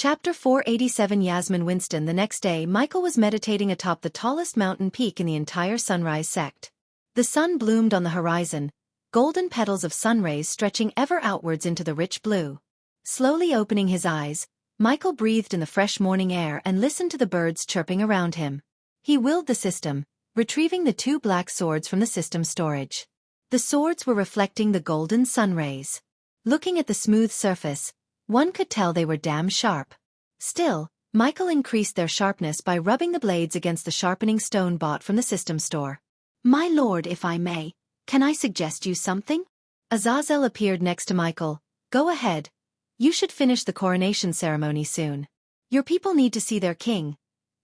Chapter 487 Yasmin Winston. The next day, Michael was meditating atop the tallest mountain peak in the entire sunrise sect. The sun bloomed on the horizon, golden petals of sun rays stretching ever outwards into the rich blue. Slowly opening his eyes, Michael breathed in the fresh morning air and listened to the birds chirping around him. He willed the system, retrieving the 2 black swords from the system storage. The swords were reflecting the golden sun rays. Looking at the smooth surface, one could tell they were damn sharp. Still, Michael increased their sharpness by rubbing the blades against the sharpening stone bought from the system store. "My lord, if I may, can I suggest you something?" Azazel appeared next to Michael. "Go ahead. You should finish the coronation ceremony soon. Your people need to see their king."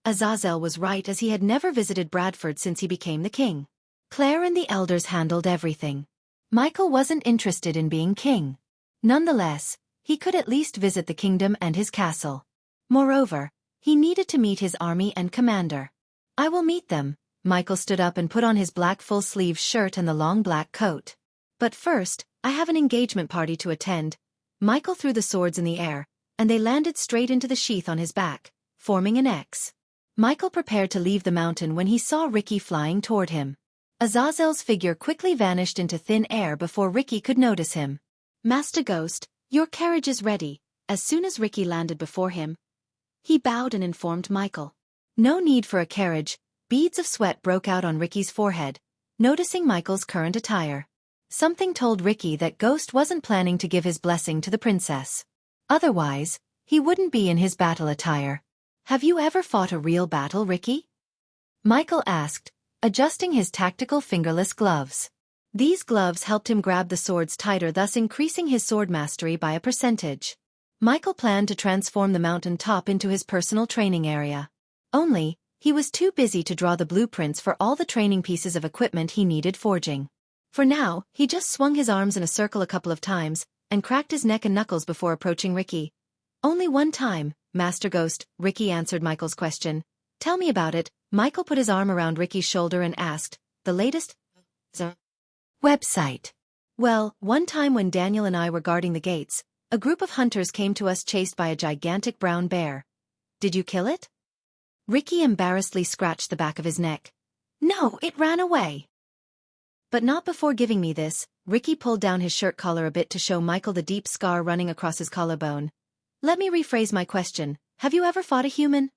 Azazel was right, as he had never visited Bradford since he became the king. Claire and the elders handled everything. Michael wasn't interested in being king. Nonetheless, he could at least visit the kingdom and his castle. Moreover, he needed to meet his army and commander. "I will meet them." Michael stood up and put on his black full-sleeved shirt and the long black coat. "But first, I have an engagement party to attend." Michael threw the swords in the air, and they landed straight into the sheath on his back, forming an X. Michael prepared to leave the mountain when he saw Ricky flying toward him. Azazel's figure quickly vanished into thin air before Ricky could notice him. "Master Ghost, your carriage is ready." As soon as Ricky landed before him, he bowed and informed Michael. No need for a carriage. Beads of sweat broke out on Ricky's forehead, noticing Michael's current attire. Something told Ricky that Ghost wasn't planning to give his blessing to the princess. Otherwise, he wouldn't be in his battle attire. "Have you ever fought a real battle, Ricky?" Michael asked, adjusting his tactical fingerless gloves. These gloves helped him grab the swords tighter, thus increasing his sword mastery by a percentage. Michael planned to transform the mountain top into his personal training area. Only, he was too busy to draw the blueprints for all the training pieces of equipment he needed forging. For now, he just swung his arms in a circle a couple of times, and cracked his neck and knuckles before approaching Ricky. "Only one time, Master Ghost," Ricky answered Michael's question. "Tell me about it." Michael put his arm around Ricky's shoulder and asked, "The latest website?" "Well, one time when Daniel and I were guarding the gates, a group of hunters came to us chased by a gigantic brown bear." "Did you kill it?" Ricky embarrassedly scratched the back of his neck. "No, it ran away." "But not before giving me this." Ricky pulled down his shirt collar a bit to show Michael the deep scar running across his collarbone. "Let me rephrase my question. Have you ever fought a human?"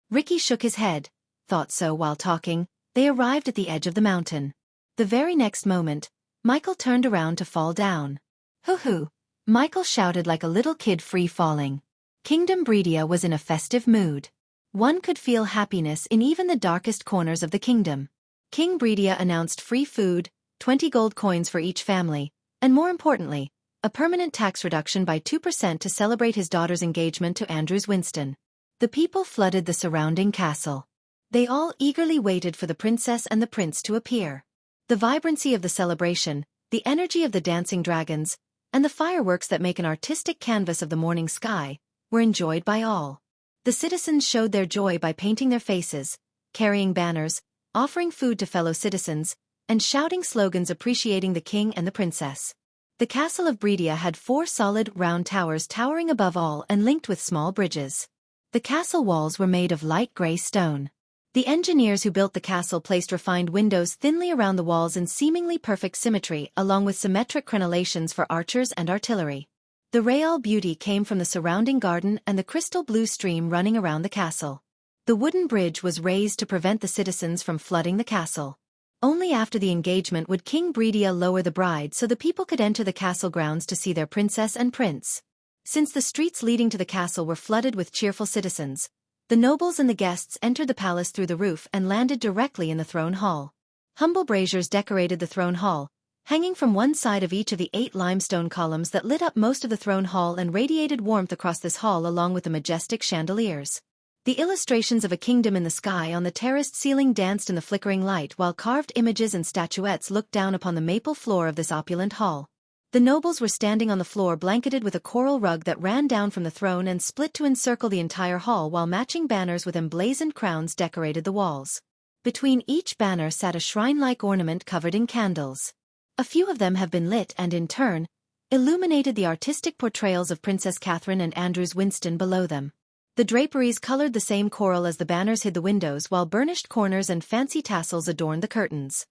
Ricky shook his head. "Thought so." While talking, they arrived at the edge of the mountain. The very next moment, Michael turned around to fall down. "Hoo-hoo!" Michael shouted like a little kid free falling. Kingdom Breedia was in a festive mood. One could feel happiness in even the darkest corners of the kingdom. King Breedia announced free food, 20 gold coins for each family, and more importantly, a permanent tax reduction by 2% to celebrate his daughter's engagement to Andrews Winston. The people flooded the surrounding castle. They all eagerly waited for the princess and the prince to appear. The vibrancy of the celebration, the energy of the dancing dragons, and the fireworks that make an artistic canvas of the morning sky, were enjoyed by all. The citizens showed their joy by painting their faces, carrying banners, offering food to fellow citizens, and shouting slogans appreciating the king and the princess. The castle of Breedia had 4 solid, round towers towering above all and linked with small bridges. The castle walls were made of light gray stone. The engineers who built the castle placed refined windows thinly around the walls in seemingly perfect symmetry, along with symmetric crenellations for archers and artillery. The real beauty came from the surrounding garden and the crystal blue stream running around the castle. The wooden bridge was raised to prevent the citizens from flooding the castle. Only after the engagement would King Breedia lower the bride so the people could enter the castle grounds to see their princess and prince. Since the streets leading to the castle were flooded with cheerful citizens, the nobles and the guests entered the palace through the roof and landed directly in the throne hall. Humble braziers decorated the throne hall, hanging from one side of each of the 8 limestone columns that lit up most of the throne hall and radiated warmth across this hall along with the majestic chandeliers. The illustrations of a kingdom in the sky on the terraced ceiling danced in the flickering light while carved images and statuettes looked down upon the maple floor of this opulent hall. The nobles were standing on the floor blanketed with a coral rug that ran down from the throne and split to encircle the entire hall, while matching banners with emblazoned crowns decorated the walls. Between each banner sat a shrine-like ornament covered in candles. A few of them have been lit and in turn, illuminated the artistic portrayals of Princess Catherine and Andrews Winston below them. The draperies colored the same coral as the banners hid the windows, while burnished corners and fancy tassels adorned the curtains.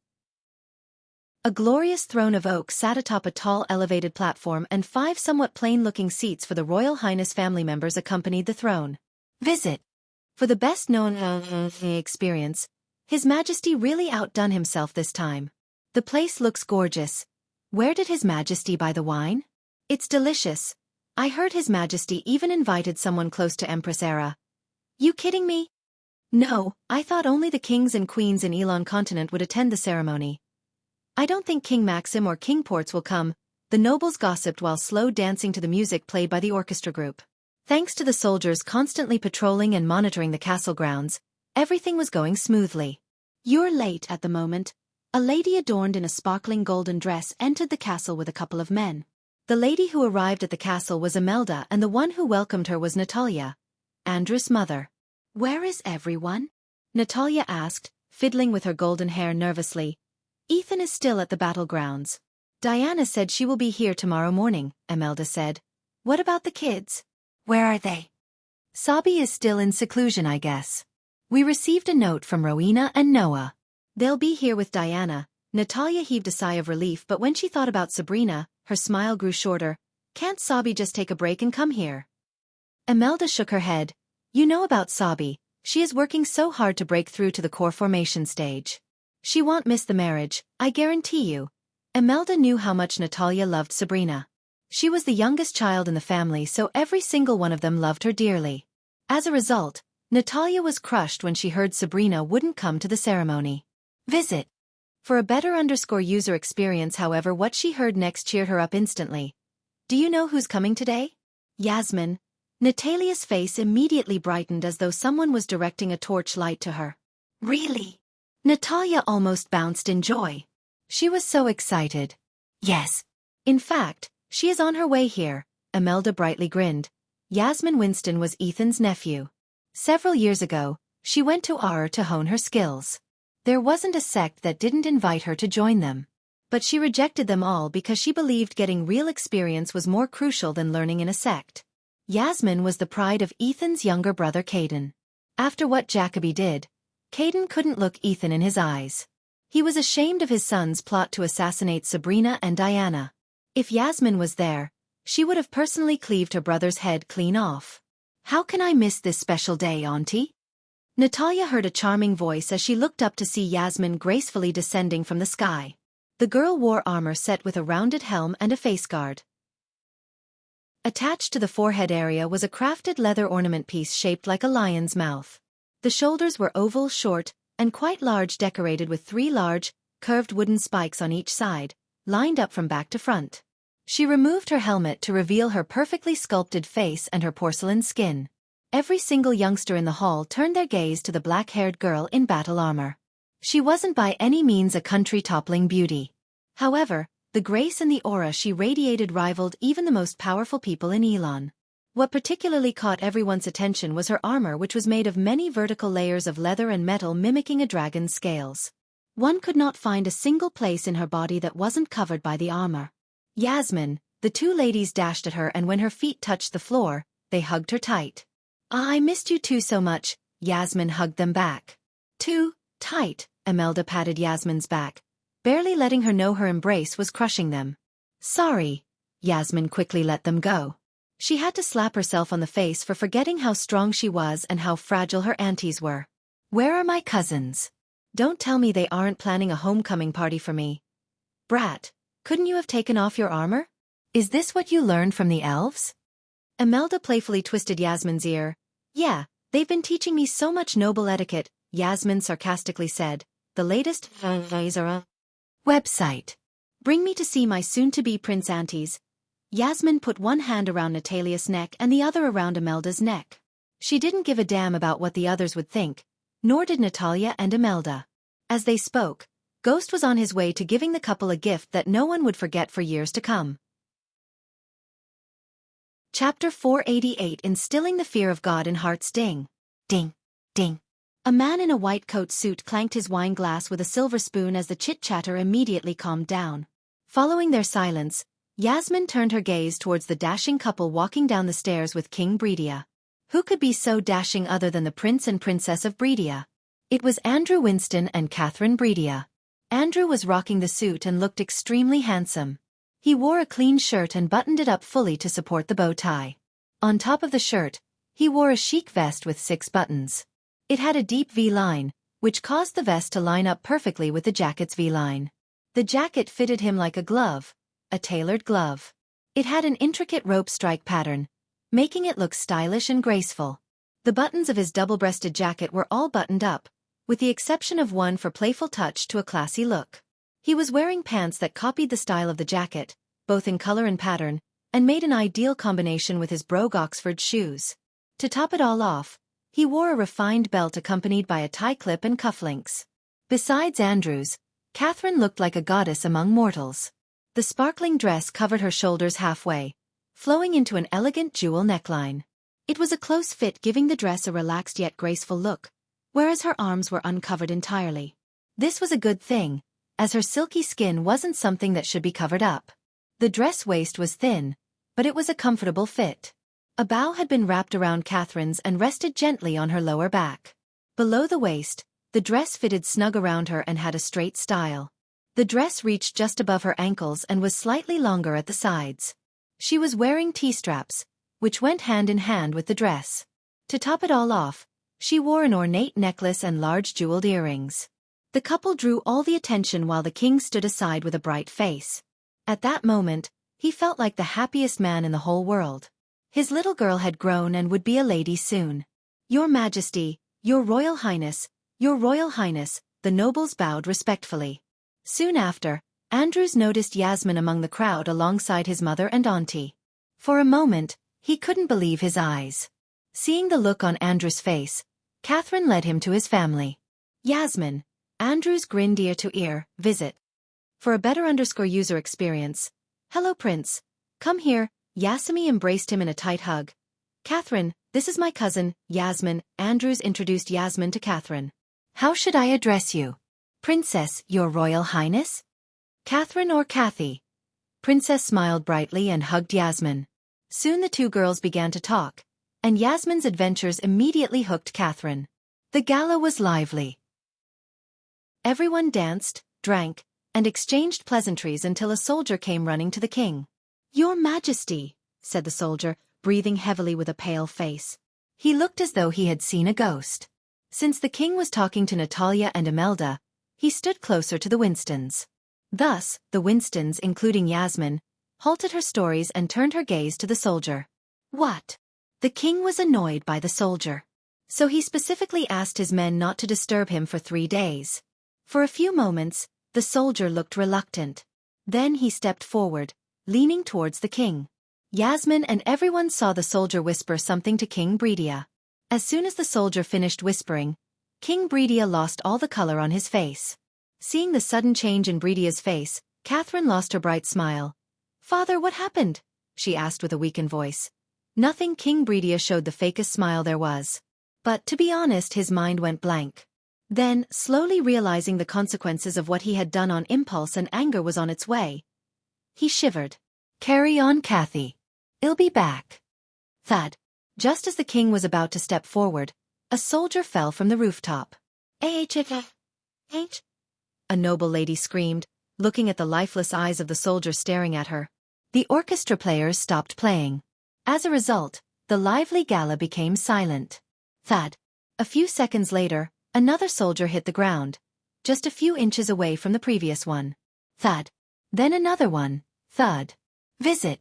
A glorious throne of oak sat atop a tall elevated platform, and 5 somewhat plain-looking seats for the Royal Highness family members accompanied the throne. Visit. For the best-known experience, His Majesty really outdone himself this time. The place looks gorgeous. Where did His Majesty buy the wine? It's delicious. I heard His Majesty even invited someone close to Empress Era. You kidding me? No, I thought only the kings and queens in Elon continent would attend the ceremony. I don't think King Maxim or King Ports will come, the nobles gossiped while slow dancing to the music played by the orchestra group. Thanks to the soldiers constantly patrolling and monitoring the castle grounds, everything was going smoothly. You're late at the moment. A lady adorned in a sparkling golden dress entered the castle with a couple of men. The lady who arrived at the castle was Imelda, and the one who welcomed her was Natalia, Andrew's mother. Where is everyone? Natalia asked, fiddling with her golden hair nervously. Ethan is still at the battlegrounds. Diana said she will be here tomorrow morning, Imelda said. What about the kids? Where are they? Sabi is still in seclusion, I guess. We received a note from Rowena and Noah. They'll be here with Diana. Natalia heaved a sigh of relief, but when she thought about Sabrina, her smile grew shorter. Can't Sabi just take a break and come here? Imelda shook her head. You know about Sabi, she is working so hard to break through to the core formation stage. She won't miss the marriage, I guarantee you. Imelda knew how much Natalia loved Sabrina. She was the youngest child in the family, so every single one of them loved her dearly. As a result, Natalia was crushed when she heard Sabrina wouldn't come to the ceremony. Visit. For a better user experience, however, what she heard next cheered her up instantly. Do you know who's coming today? Yasmin. Natalia's face immediately brightened as though someone was directing a torchlight to her. Really? Natalia almost bounced in joy. She was so excited. Yes. In fact, she is on her way here, Imelda brightly grinned. Yasmin Winston was Ethan's nephew. Several years ago, she went to AR to hone her skills. There wasn't a sect that didn't invite her to join them. But she rejected them all because she believed getting real experience was more crucial than learning in a sect. Yasmin was the pride of Ethan's younger brother Caden. After what Jacoby did, Caden couldn't look Ethan in his eyes. He was ashamed of his son's plot to assassinate Sabrina and Diana. If Yasmin was there, she would have personally cleaved her brother's head clean off. How can I miss this special day, Auntie? Natalia heard a charming voice as she looked up to see Yasmin gracefully descending from the sky. The girl wore armor set with a rounded helm and a face guard. Attached to the forehead area was a crafted leather ornament piece shaped like a lion's mouth. The shoulders were oval, short, and quite large, decorated with 3 large, curved wooden spikes on each side, lined up from back to front. She removed her helmet to reveal her perfectly sculpted face and her porcelain skin. Every single youngster in the hall turned their gaze to the black-haired girl in battle armor. She wasn't by any means a country-toppling beauty. However, the grace and the aura she radiated rivaled even the most powerful people in Elon. What particularly caught everyone's attention was her armor, which was made of many vertical layers of leather and metal mimicking a dragon's scales. One could not find a single place in her body that wasn't covered by the armor. Yasmin, the 2 ladies dashed at her, and when her feet touched the floor, they hugged her tight. I missed you too so much, Yasmin hugged them back. Too tight, Imelda patted Yasmin's back, barely letting her know her embrace was crushing them. Sorry. Yasmin quickly let them go. She had to slap herself on the face for forgetting how strong she was and how fragile her aunties were. Where are my cousins? Don't tell me they aren't planning a homecoming party for me. Brat, couldn't you have taken off your armor? Is this what you learned from the elves? Imelda playfully twisted Yasmin's ear. Yeah, they've been teaching me so much noble etiquette, Yasmin sarcastically said. The latest website. Bring me to see my soon-to-be prince aunties. Yasmin put one hand around Natalia's neck and the other around Imelda's neck. She didn't give a damn about what the others would think, nor did Natalia and Imelda. As they spoke, Ghost was on his way to giving the couple a gift that no one would forget for years to come. Chapter 488, Instilling the Fear of God in Hearts. Ding. Ding. Ding. A man in a white coat suit clanked his wine glass with a silver spoon as the chit-chatter immediately calmed down. Following their silence, Yasmin turned her gaze towards the dashing couple walking down the stairs with King Bredia. Who could be so dashing other than the Prince and Princess of Bredia? It was Andrew Winston and Catherine Bredia. Andrew was rocking the suit and looked extremely handsome. He wore a clean shirt and buttoned it up fully to support the bow tie. On top of the shirt, he wore a chic vest with 6 buttons. It had a deep V-line, which caused the vest to line up perfectly with the jacket's V-line. The jacket fitted him like a glove, a tailored glove. It had an intricate rope strike pattern, making it look stylish and graceful. The buttons of his double-breasted jacket were all buttoned up, with the exception of one for playful touch to a classy look. He was wearing pants that copied the style of the jacket, both in color and pattern, and made an ideal combination with his brogue Oxford shoes. To top it all off, he wore a refined belt accompanied by a tie clip and cufflinks. Besides Andrew's, Catherine looked like a goddess among mortals. The sparkling dress covered her shoulders halfway, flowing into an elegant jewel neckline. It was a close fit, giving the dress a relaxed yet graceful look, whereas her arms were uncovered entirely. This was a good thing, as her silky skin wasn't something that should be covered up. The dress waist was thin, but it was a comfortable fit. A bow had been wrapped around Catherine's and rested gently on her lower back. Below the waist, the dress fitted snug around her and had a straight style. The dress reached just above her ankles and was slightly longer at the sides. She was wearing T-straps, which went hand in hand with the dress. To top it all off, she wore an ornate necklace and large jeweled earrings. The couple drew all the attention while the king stood aside with a bright face. At that moment, he felt like the happiest man in the whole world. His little girl had grown and would be a lady soon. "Your Majesty, Your Royal Highness, Your Royal Highness," the nobles bowed respectfully. Soon after, Andrews noticed Yasmin among the crowd alongside his mother and auntie. For a moment, he couldn't believe his eyes. Seeing the look on Andrews' face, Catherine led him to his family. Yasmin, Andrews grinned ear to ear, visit. For a better user experience. "Hello Prince. Come here." Yasmin embraced him in a tight hug. "Catherine, this is my cousin, Yasmin." Andrews introduced Yasmin to Catherine. "How should I address you?" "Princess, Your Royal Highness?" "Catherine or Kathy?" Princess smiled brightly and hugged Yasmin. Soon the two girls began to talk, and Yasmin's adventures immediately hooked Catherine. The gala was lively. Everyone danced, drank, and exchanged pleasantries until a soldier came running to the king. "Your Majesty," said the soldier, breathing heavily with a pale face. He looked as though he had seen a ghost. Since the king was talking to Natalia and Imelda, he stood closer to the Winstons. Thus, the Winstons, including Yasmin, halted her stories and turned her gaze to the soldier. "What?" The king was annoyed by the soldier. So he specifically asked his men not to disturb him for 3 days. For a few moments, the soldier looked reluctant. Then he stepped forward, leaning towards the king. Yasmin and everyone saw the soldier whisper something to King Bredia. As soon as the soldier finished whispering, King Bredia lost all the color on his face. Seeing the sudden change in Bredia's face, Catherine lost her bright smile. "Father, what happened?" she asked with a weakened voice. "Nothing." King Bredia showed the fakest smile there was. But, to be honest, his mind went blank. Then, slowly realizing the consequences of what he had done on impulse and anger was on its way, he shivered. "Carry on, Kathy. I'll be back." Thud. Just as the king was about to step forward, a soldier fell from the rooftop. "H." A noble lady screamed, looking at the lifeless eyes of the soldier staring at her. The orchestra players stopped playing. As a result, the lively gala became silent. Thud. A few seconds later, another soldier hit the ground, just a few inches away from the previous one. Thud. Then another one. Thud. Visit.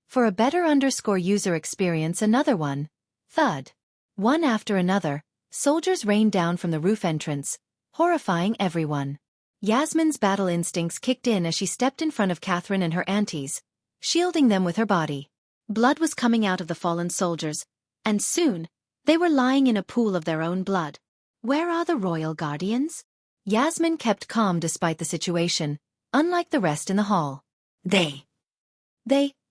For a better user experience, another one. Thud. One after another, soldiers rained down from the roof entrance, horrifying everyone. Yasmin's battle instincts kicked in as she stepped in front of Catherine and her aunties, shielding them with her body. Blood was coming out of the fallen soldiers, and soon, they were lying in a pool of their own blood. "Where are the royal guardians?" Yasmin kept calm despite the situation, unlike the rest in the hall. They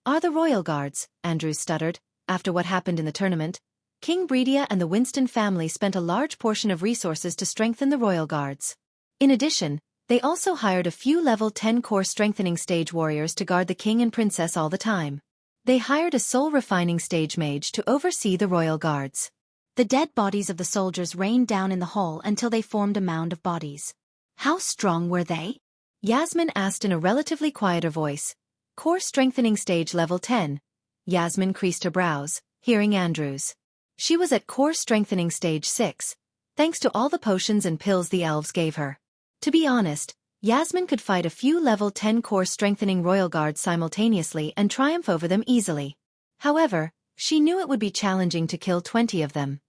are the royal guards," Andrews stuttered. After what happened in the tournament, King Bredia and the Winston family spent a large portion of resources to strengthen the royal guards. In addition, They also hired a few level 10 core strengthening stage warriors to guard the king and princess all the time. They hired a soul refining stage mage to oversee the royal guards. The dead bodies of the soldiers rained down in the hall until they formed a mound of bodies. How strong were they? Yasmin asked in a relatively quieter voice. Core strengthening stage level 10. Yasmin creased her brows, hearing Andrews. She was at core strengthening stage 6, thanks to all the potions and pills the elves gave her. To be honest, Yasmin could fight a few level 10 core strengthening royal guards simultaneously and triumph over them easily. However, she knew it would be challenging to kill 20 of them.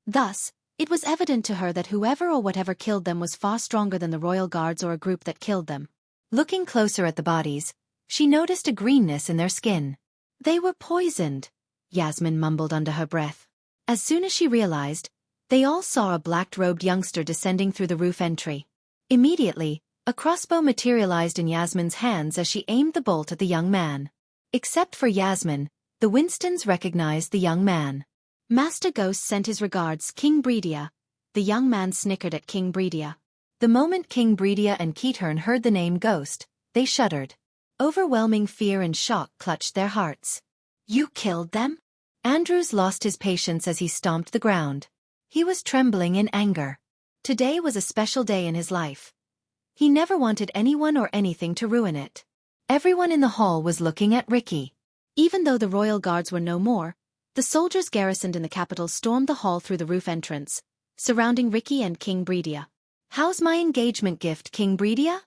Thus, it was evident to her that whoever or whatever killed them was far stronger than the royal guards or a group that killed them. Looking closer at the bodies, she noticed a greenness in their skin. They were poisoned, Yasmin mumbled under her breath. As soon as she realized, they all saw a black-robed youngster descending through the roof entry. Immediately, a crossbow materialized in Yasmin's hands as she aimed the bolt at the young man. Except for Yasmin, the Winstons recognized the young man. Master Ghost sent his regards, King Breedia. The young man snickered at King Breedia. The moment King Breedia and Keathern heard the name Ghost, they shuddered. Overwhelming fear and shock clutched their hearts. You killed them? Andrews lost his patience as he stomped the ground. He was trembling in anger. Today was a special day in his life. He never wanted anyone or anything to ruin it. Everyone in the hall was looking at Ricky. Even though the royal guards were no more, the soldiers garrisoned in the capital stormed the hall through the roof entrance, surrounding Ricky and King Breedia. How's my engagement gift, King Breedia?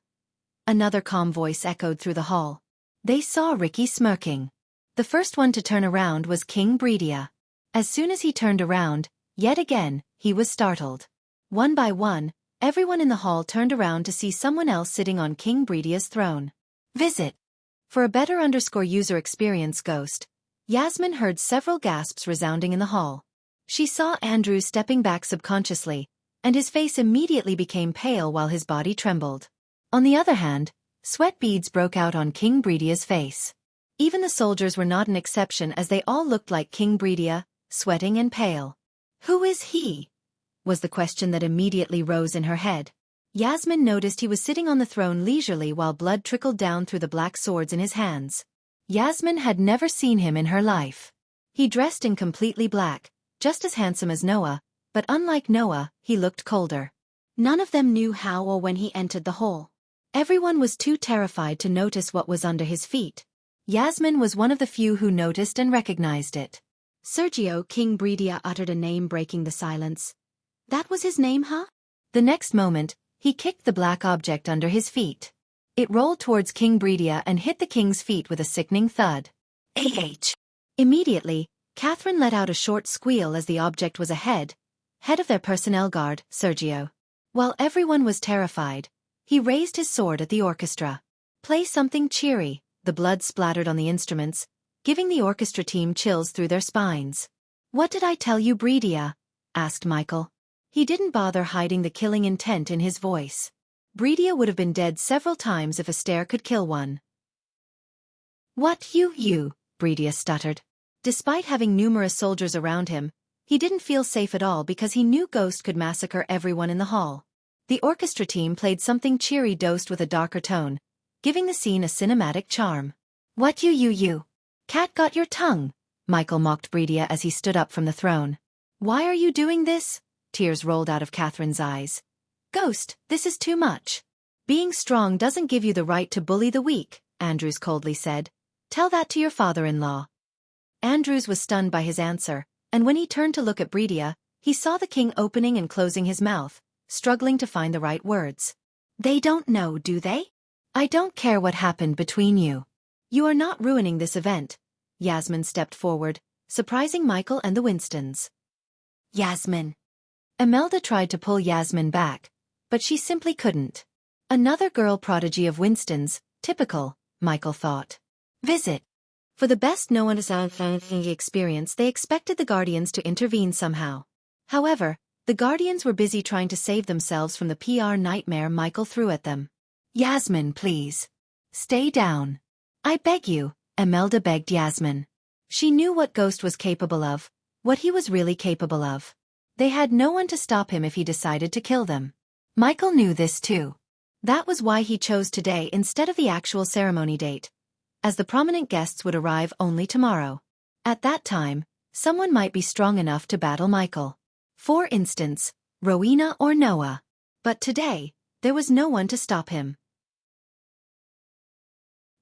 Another calm voice echoed through the hall. They saw Ricky smirking. The first one to turn around was King Breedia. As soon as he turned around, yet again, he was startled. One by one, everyone in the hall turned around to see someone else sitting on King Breedia's throne. Visit. For a better user experience Ghost, Yasmin heard several gasps resounding in the hall. She saw Andrew stepping back subconsciously, and his face immediately became pale while his body trembled. On the other hand, sweat beads broke out on King Breedia's face. Even the soldiers were not an exception as they all looked like King Breedia, sweating and pale. Who is he? Was the question that immediately rose in her head. Yasmin noticed he was sitting on the throne leisurely while blood trickled down through the black swords in his hands. Yasmin had never seen him in her life. He dressed in completely black, just as handsome as Noah, but unlike Noah, he looked colder. None of them knew how or when he entered the hall. Everyone was too terrified to notice what was under his feet. Yasmin was one of the few who noticed and recognized it. Sergio. King Breedia uttered a name breaking the silence. That was his name, huh? The next moment, he kicked the black object under his feet. It rolled towards King Breedia and hit the king's feet with a sickening thud. Immediately, Catherine let out a short squeal as the object was head of their personnel guard, Sergio. While everyone was terrified, he raised his sword at the orchestra. Play something cheery. The blood splattered on the instruments, giving the orchestra team chills through their spines. What did I tell you, Breedia? Asked Michael. He didn't bother hiding the killing intent in his voice. Breedia would have been dead several times if a stare could kill one. What you, Breedia stuttered. Despite having numerous soldiers around him, he didn't feel safe at all because he knew Ghost could massacre everyone in the hall. The orchestra team played something cheery dosed with a darker tone, giving the scene a cinematic charm. What you? Cat got your tongue, Michael mocked Breedia as he stood up from the throne. Why are you doing this? Tears rolled out of Catherine's eyes. Ghost, this is too much. Being strong doesn't give you the right to bully the weak, Andrews coldly said. Tell that to your father-in-law. Andrews was stunned by his answer, and when he turned to look at Breedia, he saw the king opening and closing his mouth, struggling to find the right words. They don't know, do they? I don't care what happened between you. You are not ruining this event. Yasmin stepped forward, surprising Michael and the Winstons. Yasmin. Imelda tried to pull Yasmin back, but she simply couldn't. Another girl prodigy of Winston's, typical, Michael thought. Visit. For the best no one experience, they expected the Guardians to intervene somehow. However, the Guardians were busy trying to save themselves from the PR nightmare Michael threw at them. Yasmin, please. Stay down. I beg you, Imelda begged Yasmin. She knew what Ghost was capable of, what he was really capable of. They had no one to stop him if he decided to kill them. Michael knew this too. That was why he chose today instead of the actual ceremony date, as the prominent guests would arrive only tomorrow. At that time, someone might be strong enough to battle Michael. For instance, Rowena or Noah. But today, there was no one to stop him.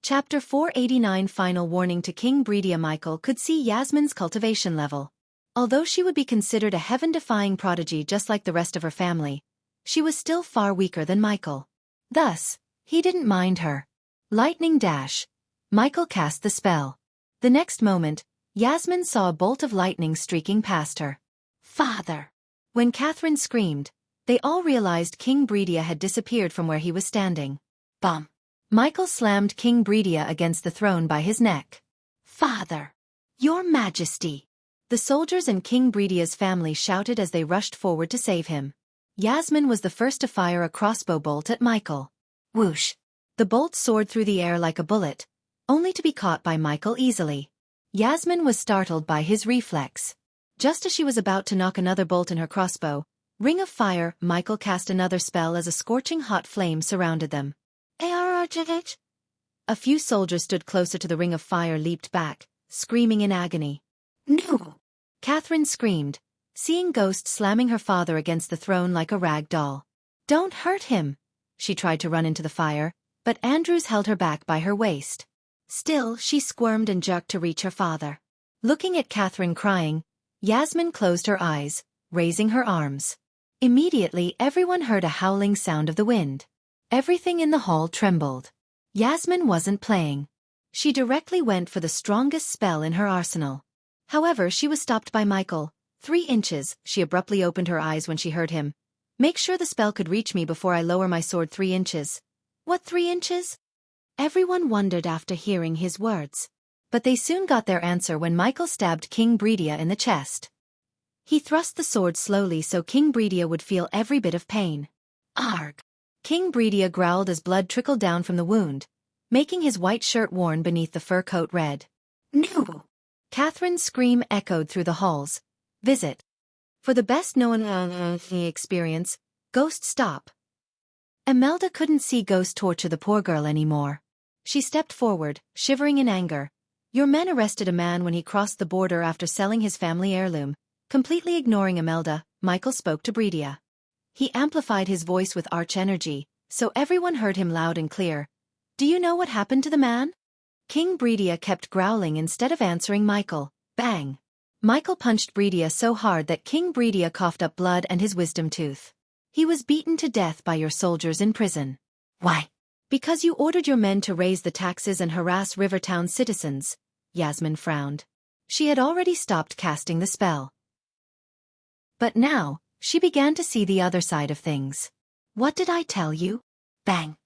Chapter 489 Final warning to King Breedia. Michael could see Yasmin's cultivation level. Although she would be considered a heaven-defying prodigy just like the rest of her family, she was still far weaker than Michael. Thus, he didn't mind her. Lightning dash. Michael cast the spell. The next moment, Yasmin saw a bolt of lightning streaking past her. Father! When Catherine screamed, they all realized King Breedia had disappeared from where he was standing. Bum! Michael slammed King Breedia against the throne by his neck. Father! Your Majesty! The soldiers and King Breedia's family shouted as they rushed forward to save him. Yasmin was the first to fire a crossbow bolt at Michael. Whoosh! The bolt soared through the air like a bullet, only to be caught by Michael easily. Yasmin was startled by his reflex. Just as she was about to knock another bolt in her crossbow, Ring of Fire, Michael cast another spell as a scorching hot flame surrounded them. A few soldiers stood closer to the Ring of Fire leaped back, screaming in agony. No! Catherine screamed, seeing Ghost slamming her father against the throne like a rag doll. Don't hurt him! She tried to run into the fire, but Andrews held her back by her waist. Still, she squirmed and jerked to reach her father. Looking at Catherine crying, Yasmin closed her eyes, raising her arms. Immediately everyone heard a howling sound of the wind. Everything in the hall trembled. Yasmin wasn't playing. She directly went for the strongest spell in her arsenal. However, she was stopped by Michael. 3 inches, she abruptly opened her eyes when she heard him. Make sure the spell could reach me before I lower my sword 3 inches. What 3 inches? Everyone wondered after hearing his words. But they soon got their answer when Michael stabbed King Breedia in the chest. He thrust the sword slowly so King Breedia would feel every bit of pain. Arg! King Breedia growled as blood trickled down from the wound, making his white shirt worn beneath the fur coat red. No! Catherine's scream echoed through the halls. Visit. For the best known experience, Ghost stop. Imelda couldn't see Ghost torture the poor girl anymore. She stepped forward, shivering in anger. Your men arrested a man when he crossed the border after selling his family heirloom. Completely ignoring Imelda, Michael spoke to Breedia. He amplified his voice with arch energy, so everyone heard him loud and clear. Do you know what happened to the man? King Breedia kept growling instead of answering Michael. Bang! Michael punched Breedia so hard that King Breedia coughed up blood and his wisdom tooth. He was beaten to death by your soldiers in prison. Why? Because you ordered your men to raise the taxes and harass Rivertown citizens. Yasmin frowned. She had already stopped casting the spell. But now, she began to see the other side of things. What did I tell you? Bang!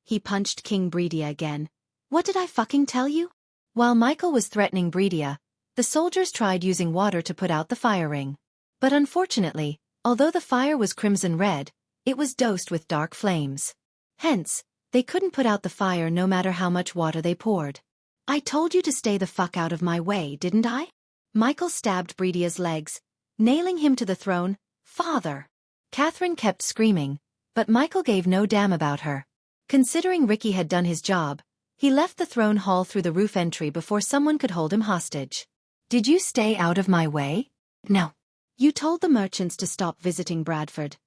He punched King Breedia again. What did I fucking tell you? While Michael was threatening Breedia, the soldiers tried using water to put out the fire ring. But unfortunately, although the fire was crimson red, it was dosed with dark flames. Hence, they couldn't put out the fire no matter how much water they poured. I told you to stay the fuck out of my way, didn't I? Michael stabbed Breedia's legs, nailing him to the throne. Father! Catherine kept screaming, but Michael gave no damn about her. Considering Ricky had done his job, he left the throne hall through the roof entry before someone could hold him hostage. Did you stay out of my way? No. You told the merchants to stop visiting Bradford.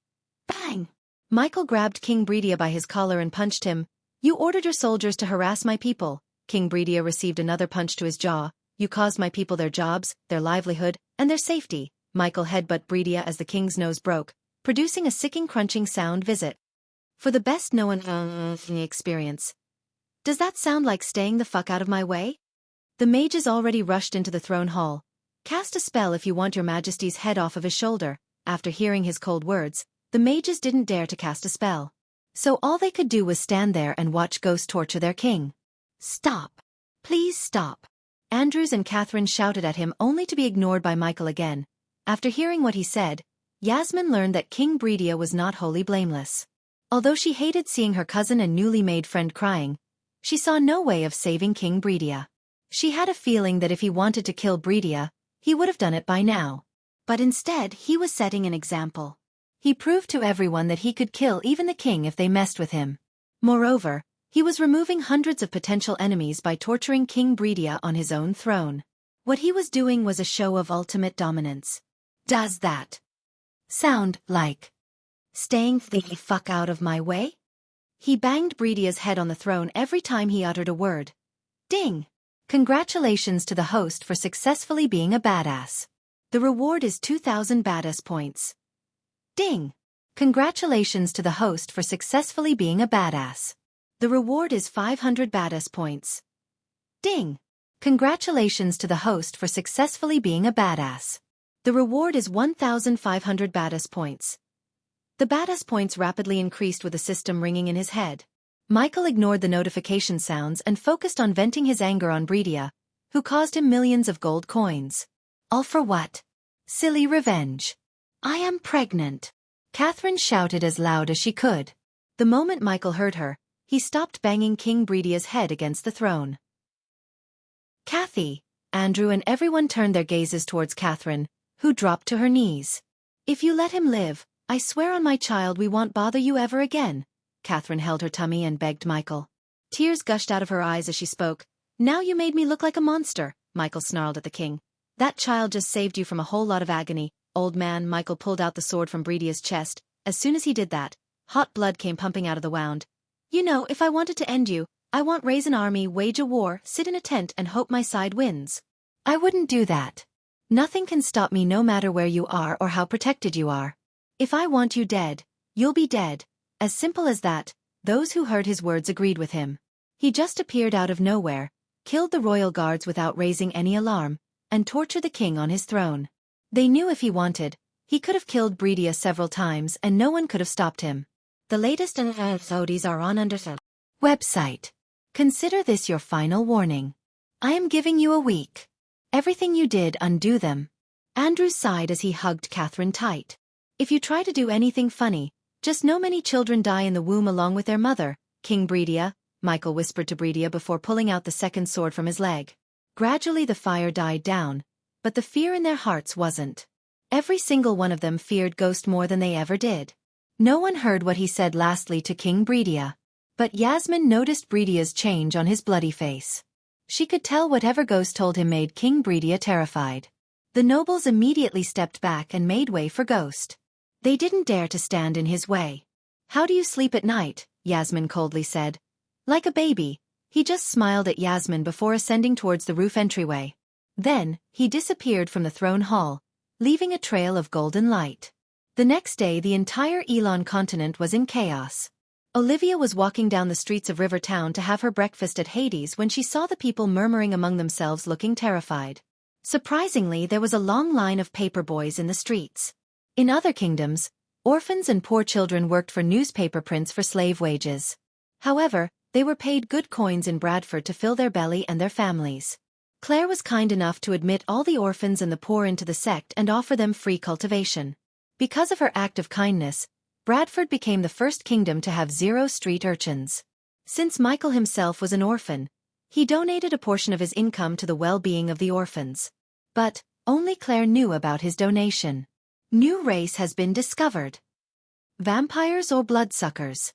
Bang! Michael grabbed King Breedia by his collar and punched him. You ordered your soldiers to harass my people. King Breedia received another punch to his jaw. You caused my people their jobs, their livelihood, and their safety. Michael headbutt Breedia as the king's nose broke, producing a sicking crunching sound. Visit. For the best known experience. Does that sound like staying the fuck out of my way? The mages already rushed into the throne hall. Cast a spell if you want your majesty's head off of his shoulder. After hearing his cold words, the mages didn't dare to cast a spell. So all they could do was stand there and watch Ghost torture their king. Stop. Please stop. Andrews and Catherine shouted at him only to be ignored by Michael again. After hearing what he said, Yasmin learned that King Breedia was not wholly blameless. Although she hated seeing her cousin and newly made friend crying, she saw no way of saving King Breedia. She had a feeling that if he wanted to kill Breedia, he would have done it by now. But instead he was setting an example. He proved to everyone that he could kill even the king if they messed with him. Moreover, he was removing hundreds of potential enemies by torturing King Bridia on his own throne. What he was doing was a show of ultimate dominance. Does that sound like staying the fuck out of my way? He banged Bridia's head on the throne every time he uttered a word. Ding! Congratulations to the host for successfully being a badass. The reward is 2,000 badass points. Ding! Congratulations to the host for successfully being a badass. The reward is 500 badass points. Ding! Congratulations to the host for successfully being a badass. The reward is 1,500 badass points. The badass points rapidly increased with the system ringing in his head. Michael ignored the notification sounds and focused on venting his anger on Bridia, who caused him millions of gold coins. All for what? Silly revenge. I am pregnant. Catherine shouted as loud as she could. The moment Michael heard her, he stopped banging King Bridia's head against the throne. Kathy, Andrew and everyone turned their gazes towards Catherine, who dropped to her knees. If you let him live, I swear on my child we won't bother you ever again. Catherine held her tummy and begged Michael. Tears gushed out of her eyes as she spoke. Now you made me look like a monster, Michael snarled at the king. That child just saved you from a whole lot of agony. Old man, Michael pulled out the sword from Bridia's chest. As soon as he did that, hot blood came pumping out of the wound. You know, if I wanted to end you, I won't raise an army, wage a war, sit in a tent and hope my side wins. I wouldn't do that. Nothing can stop me no matter where you are or how protected you are. If I want you dead, you'll be dead. As simple as that. Those who heard his words agreed with him. He just appeared out of nowhere, killed the royal guards without raising any alarm, and tortured the king on his throne. They knew if he wanted, he could have killed Bridia several times and no one could have stopped him. The latest episodes are on Undertale website. Consider this your final warning. I am giving you a week. Everything you did, undo them. Andrew sighed as he hugged Catherine tight. If you try to do anything funny, just know many children die in the womb along with their mother, King Bridia, Michael whispered to Bridia before pulling out the second sword from his leg. Gradually the fire died down, but the fear in their hearts wasn't. Every single one of them feared Ghost more than they ever did. No one heard what he said lastly to King Bridia. But Yasmin noticed Bridia's change on his bloody face. She could tell whatever Ghost told him made King Bridia terrified. The nobles immediately stepped back and made way for Ghost. They didn't dare to stand in his way. How do you sleep at night? Yasmin coldly said. Like a baby. He just smiled at Yasmin before ascending towards the roof entryway. Then, he disappeared from the throne hall, leaving a trail of golden light. The next day the entire Elon continent was in chaos. Olivia was walking down the streets of River Town to have her breakfast at Hades when she saw the people murmuring among themselves looking terrified. Surprisingly, there was a long line of paper boys in the streets. In other kingdoms, orphans and poor children worked for newspaper prints for slave wages. However, they were paid good coins in Bradford to fill their belly and their families. Claire was kind enough to admit all the orphans and the poor into the sect and offer them free cultivation. Because of her act of kindness, Bradford became the first kingdom to have 0 street urchins. Since Michael himself was an orphan, he donated a portion of his income to the well-being of the orphans. But, only Claire knew about his donation. New race has been discovered. Vampires or bloodsuckers?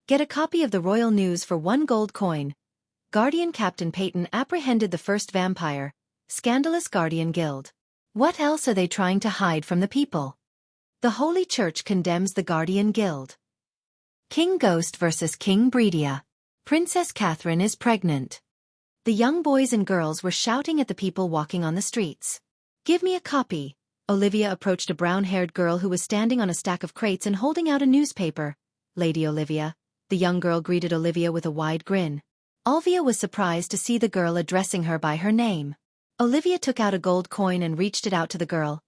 Get a copy of the Royal News for 1 gold coin. Guardian Captain Peyton apprehended the first vampire, scandalous Guardian Guild. What else are they trying to hide from the people? The Holy Church condemns the Guardian Guild. King Ghost versus King Bridia. Princess Catherine is pregnant. The young boys and girls were shouting at the people walking on the streets. Give me a copy. Olivia approached a brown-haired girl who was standing on a stack of crates and holding out a newspaper. Lady Olivia. The young girl greeted Olivia with a wide grin. Olivia was surprised to see the girl addressing her by her name. Olivia took out a gold coin and reached it out to the girl.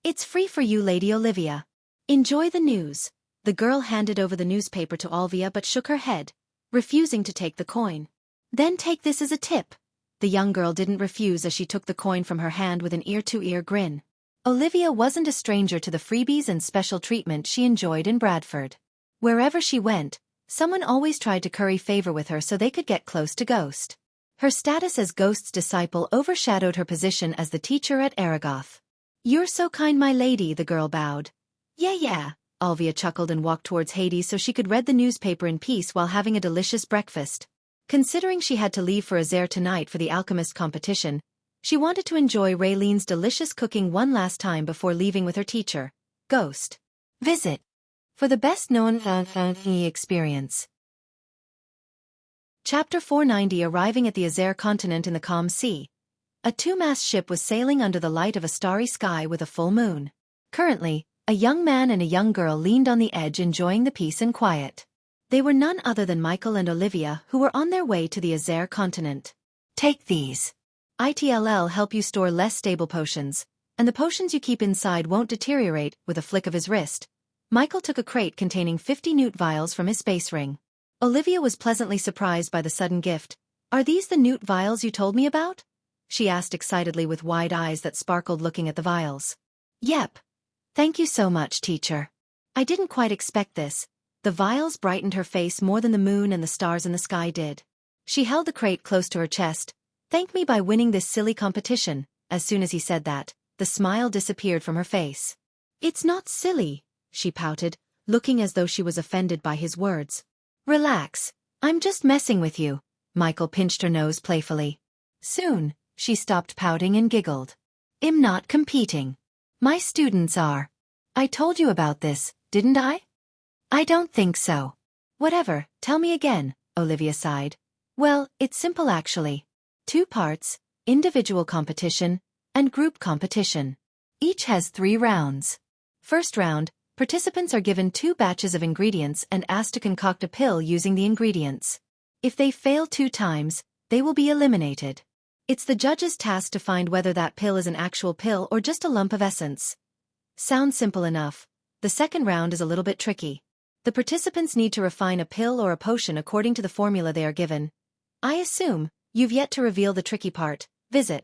It's free for you, Lady Olivia. Enjoy the news. The girl handed over the newspaper to Olivia but shook her head, refusing to take the coin. Then take this as a tip. The young girl didn't refuse as she took the coin from her hand with an ear-to-ear grin. Olivia wasn't a stranger to the freebies and special treatment she enjoyed in Bradford. Wherever she went, someone always tried to curry favor with her so they could get close to Ghost. Her status as Ghost's disciple overshadowed her position as the teacher at Aragoth. You're so kind, my lady, the girl bowed. Yeah, Olivia chuckled and walked towards Hades so she could read the newspaper in peace while having a delicious breakfast. Considering she had to leave for Azair tonight for the alchemist competition, she wanted to enjoy Raylene's delicious cooking one last time before leaving with her teacher. Ghost. Visit. For the best-known experience. Chapter 490. Arriving at the Azair continent in the calm sea. A two-mast ship was sailing under the light of a starry sky with a full moon. Currently, a young man and a young girl leaned on the edge enjoying the peace and quiet. They were none other than Michael and Olivia, who were on their way to the Azair continent. Take these. It'll help you store less stable potions, and the potions you keep inside won't deteriorate. With a flick of his wrist, Michael took a crate containing 50 newt vials from his space ring. Olivia was pleasantly surprised by the sudden gift. Are these the newt vials you told me about? She asked excitedly with wide eyes that sparkled looking at the vials. Yep. Thank you so much, teacher. I didn't quite expect this. The vials brightened her face more than the moon and the stars in the sky did. She held the crate close to her chest. Thank me by winning this silly competition. As soon as he said that, the smile disappeared from her face. It's not silly, she pouted, looking as though she was offended by his words. Relax. I'm just messing with you. Michael pinched her nose playfully. Soon, she stopped pouting and giggled. I'm not competing. My students are. I told you about this, didn't I? I don't think so. Whatever, tell me again, Olivia sighed. Well, it's simple actually. 2 parts, individual competition, and group competition. Each has 3 rounds. First round, participants are given 2 batches of ingredients and asked to concoct a pill using the ingredients. If they fail 2 times, they will be eliminated. It's the judge's task to find whether that pill is an actual pill or just a lump of essence. Sounds simple enough. The second round is a little bit tricky. The participants need to refine a pill or a potion according to the formula they are given. I assume you've yet to reveal the tricky part. Visit.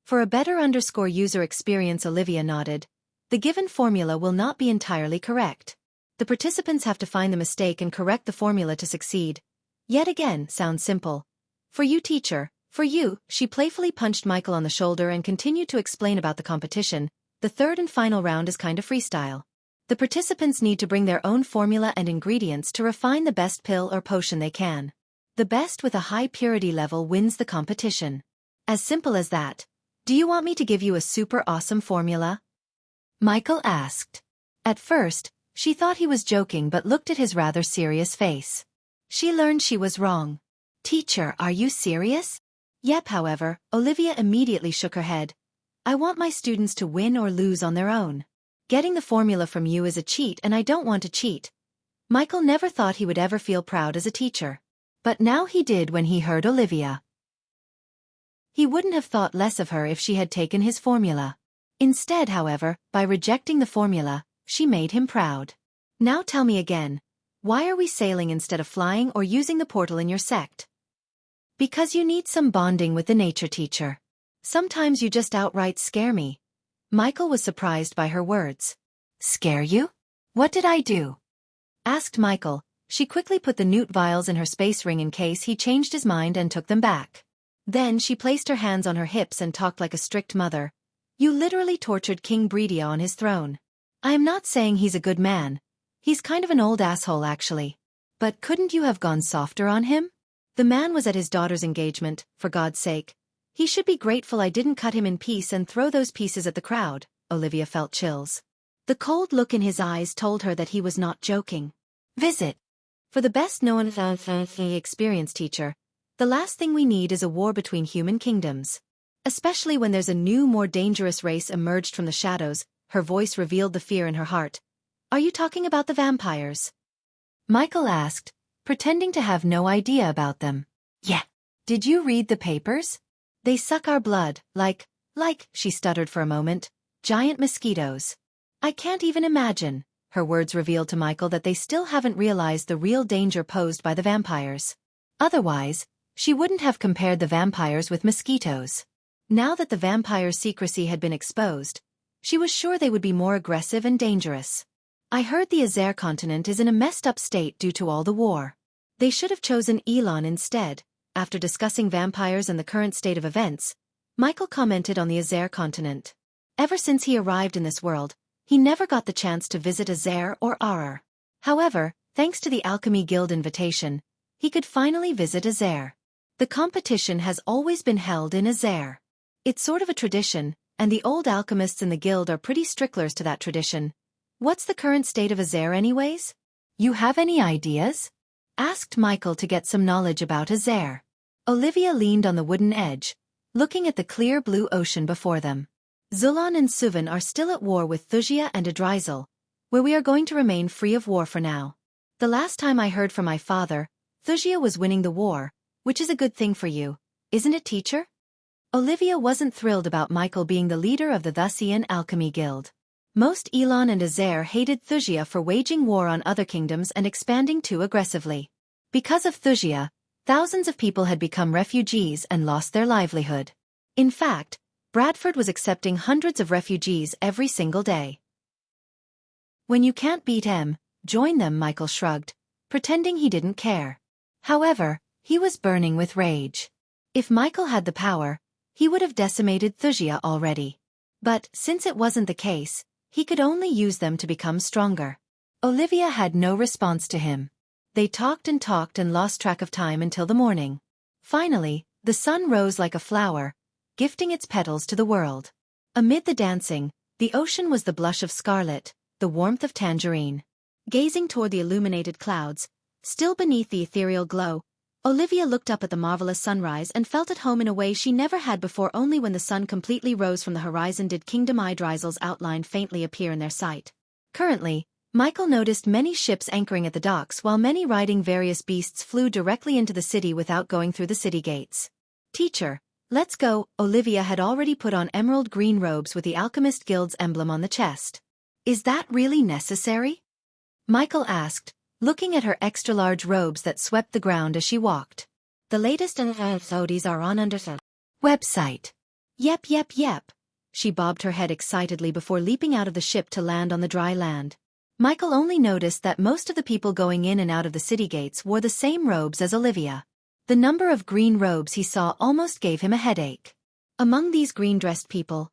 For a better user experience, Olivia nodded. The given formula will not be entirely correct. The participants have to find the mistake and correct the formula to succeed. Yet again, sounds simple. For you, teacher. For you, she playfully punched Michael on the shoulder and continued to explain about the competition. The third and final round is kind of freestyle. The participants need to bring their own formula and ingredients to refine the best pill or potion they can. The best with a high purity level wins the competition. As simple as that. Do you want me to give you a super awesome formula? Michael asked. At first, she thought he was joking but looked at his rather serious face. She learned she was wrong. Teacher, are you serious? Yep, however, Olivia immediately shook her head. I want my students to win or lose on their own. Getting the formula from you is a cheat and I don't want to cheat. Michael never thought he would ever feel proud as a teacher. But now he did when he heard Olivia. He wouldn't have thought less of her if she had taken his formula. Instead, however, by rejecting the formula, she made him proud. Now tell me again, why are we sailing instead of flying or using the portal in your sect? Because you need some bonding with the nature, teacher. Sometimes you just outright scare me. Michael was surprised by her words. Scare you? What did I do? Asked Michael. She quickly put the newt vials in her space ring in case he changed his mind and took them back. Then she placed her hands on her hips and talked like a strict mother. You literally tortured King Breedia on his throne. I am not saying he's a good man. He's kind of an old asshole actually. But couldn't you have gone softer on him? The man was at his daughter's engagement, for God's sake. He should be grateful I didn't cut him in piece and throw those pieces at the crowd. Olivia felt chills. The cold look in his eyes told her that he was not joking. Visit. For the best-known experience, teacher, the last thing we need is a war between human kingdoms. Especially when there's a new, more dangerous race emerged from the shadows. Her voice revealed the fear in her heart. Are you talking about the vampires? Michael asked, pretending to have no idea about them. Yeah. Did you read the papers? They suck our blood, like, she stuttered for a moment, giant mosquitoes. I can't even imagine. Her words revealed to Michael that they still haven't realized the real danger posed by the vampires. Otherwise, she wouldn't have compared the vampires with mosquitoes. Now that the vampires' secrecy had been exposed, she was sure they would be more aggressive and dangerous. I heard the Azair continent is in a messed up state due to all the war. They should have chosen Elon instead. After discussing vampires and the current state of events, Michael commented on the Azair continent. Ever since he arrived in this world, he never got the chance to visit Azair or Arar. However, thanks to the Alchemy Guild invitation, he could finally visit Azair. The competition has always been held in Azair. It's sort of a tradition, and the old alchemists in the guild are pretty sticklers to that tradition. What's the current state of Azair anyways? You have any ideas? Asked Michael to get some knowledge about Azair. Olivia leaned on the wooden edge, looking at the clear blue ocean before them. Zulon and Suvan are still at war with Thusia and Adrizel, where we are going to remain free of war for now. The last time I heard from my father, Thusia was winning the war, which is a good thing for you, isn't it, teacher? Olivia wasn't thrilled about Michael being the leader of the Thusian Alchemy Guild. Most Elon and Azair hated Thusia for waging war on other kingdoms and expanding too aggressively. Because of Thusia, thousands of people had become refugees and lost their livelihood. In fact, Bradford was accepting hundreds of refugees every single day. When you can't beat them, join them, Michael shrugged, pretending he didn't care. However, he was burning with rage. If Michael had the power, he would have decimated Thusia already. But, since it wasn't the case, he could only use them to become stronger. Olivia had no response to him. They talked and lost track of time until the morning. Finally, the sun rose like a flower, gifting its petals to the world. Amid the dancing, the ocean was the blush of scarlet, the warmth of tangerine. Gazing toward the illuminated clouds, still beneath the ethereal glow, Olivia looked up at the marvelous sunrise and felt at home in a way she never had before. Only when the sun completely rose from the horizon did Kingdom Idrizel's outline faintly appear in their sight. Currently, Michael noticed many ships anchoring at the docks while many riding various beasts flew directly into the city without going through the city gates. Teacher, let's go. Olivia had already put on emerald green robes with the Alchemist Guild's emblem on the chest. Is that really necessary? Michael asked, looking at her extra-large robes that swept the ground as she walked. The latest episodes are on Undersell website. Yep. She bobbed her head excitedly before leaping out of the ship to land on the dry land. Michael only noticed that most of the people going in and out of the city gates wore the same robes as Olivia. The number of green robes he saw almost gave him a headache. Among these green-dressed people,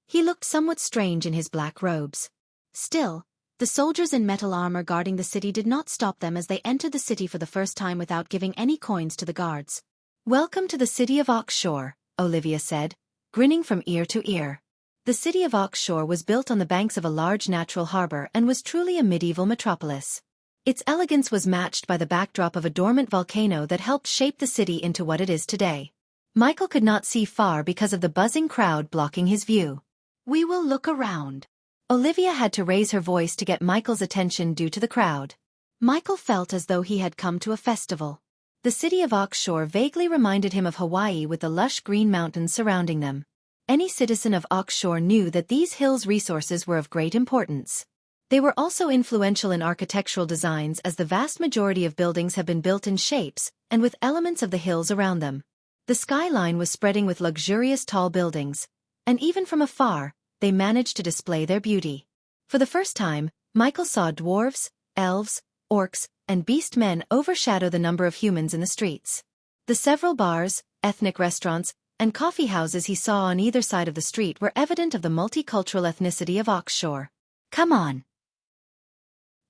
he looked somewhat strange in his black robes. Still, the soldiers in metal armor guarding the city did not stop them as they entered the city for the first time without giving any coins to the guards. Welcome to the city of Oxshore, Olivia said, grinning from ear to ear. The city of Oxshore was built on the banks of a large natural harbor and was truly a medieval metropolis. Its elegance was matched by the backdrop of a dormant volcano that helped shape the city into what it is today. Michael could not see far because of the buzzing crowd blocking his view. We will look around. Olivia had to raise her voice to get Michael's attention due to the crowd. Michael felt as though he had come to a festival. The city of Oxshore vaguely reminded him of Hawaii with the lush green mountains surrounding them. Any citizen of Oxshore knew that these hills' resources were of great importance. They were also influential in architectural designs as the vast majority of buildings have been built in shapes and with elements of the hills around them. The skyline was spreading with luxurious tall buildings, and even from afar, they managed to display their beauty. For the first time, Michael saw dwarves, elves, orcs, and beast men overshadow the number of humans in the streets. The several bars, ethnic restaurants, and coffee houses he saw on either side of the street were evident of the multicultural ethnicity of Oxshore. Come on.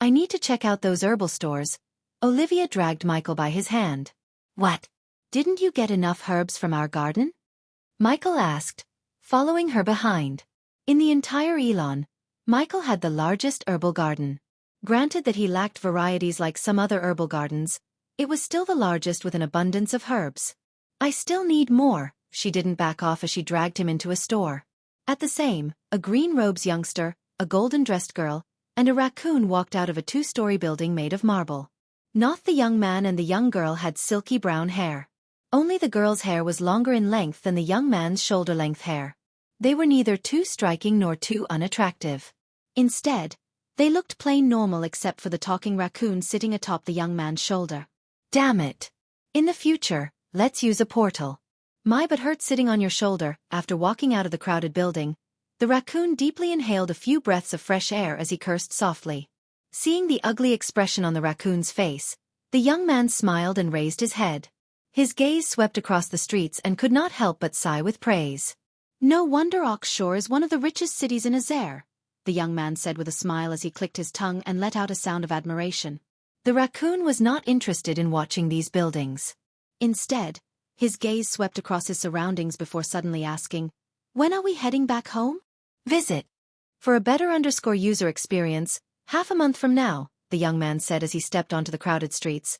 I need to check out those herbal stores. Olivia dragged Michael by his hand. What? Didn't you get enough herbs from our garden? Michael asked, following her behind. In the entire Elon, Michael had the largest herbal garden. Granted that he lacked varieties like some other herbal gardens, it was still the largest with an abundance of herbs. I still need more. She didn't back off as she dragged him into a store. At the same, a green-robed youngster, a golden-dressed girl, and a raccoon walked out of a two-story building made of marble. Not the young man and the young girl had silky brown hair. Only the girl's hair was longer in length than the young man's shoulder-length hair. They were neither too striking nor too unattractive. Instead, they looked plain normal except for the talking raccoon sitting atop the young man's shoulder. Damn it. In the future, let's use a portal. My butt hurts sitting on your shoulder. After walking out of the crowded building, the raccoon deeply inhaled a few breaths of fresh air as he cursed softly. Seeing the ugly expression on the raccoon's face, the young man smiled and raised his head. His gaze swept across the streets and could not help but sigh with praise. No wonder Oxshore is one of the richest cities in Azair. the young man said with a smile as he clicked his tongue and let out a sound of admiration. The raccoon was not interested in watching these buildings. Instead, his gaze swept across his surroundings before suddenly asking, "When are we heading back home?" Visit. For a better user experience, half a month from now, the young man said as he stepped onto the crowded streets.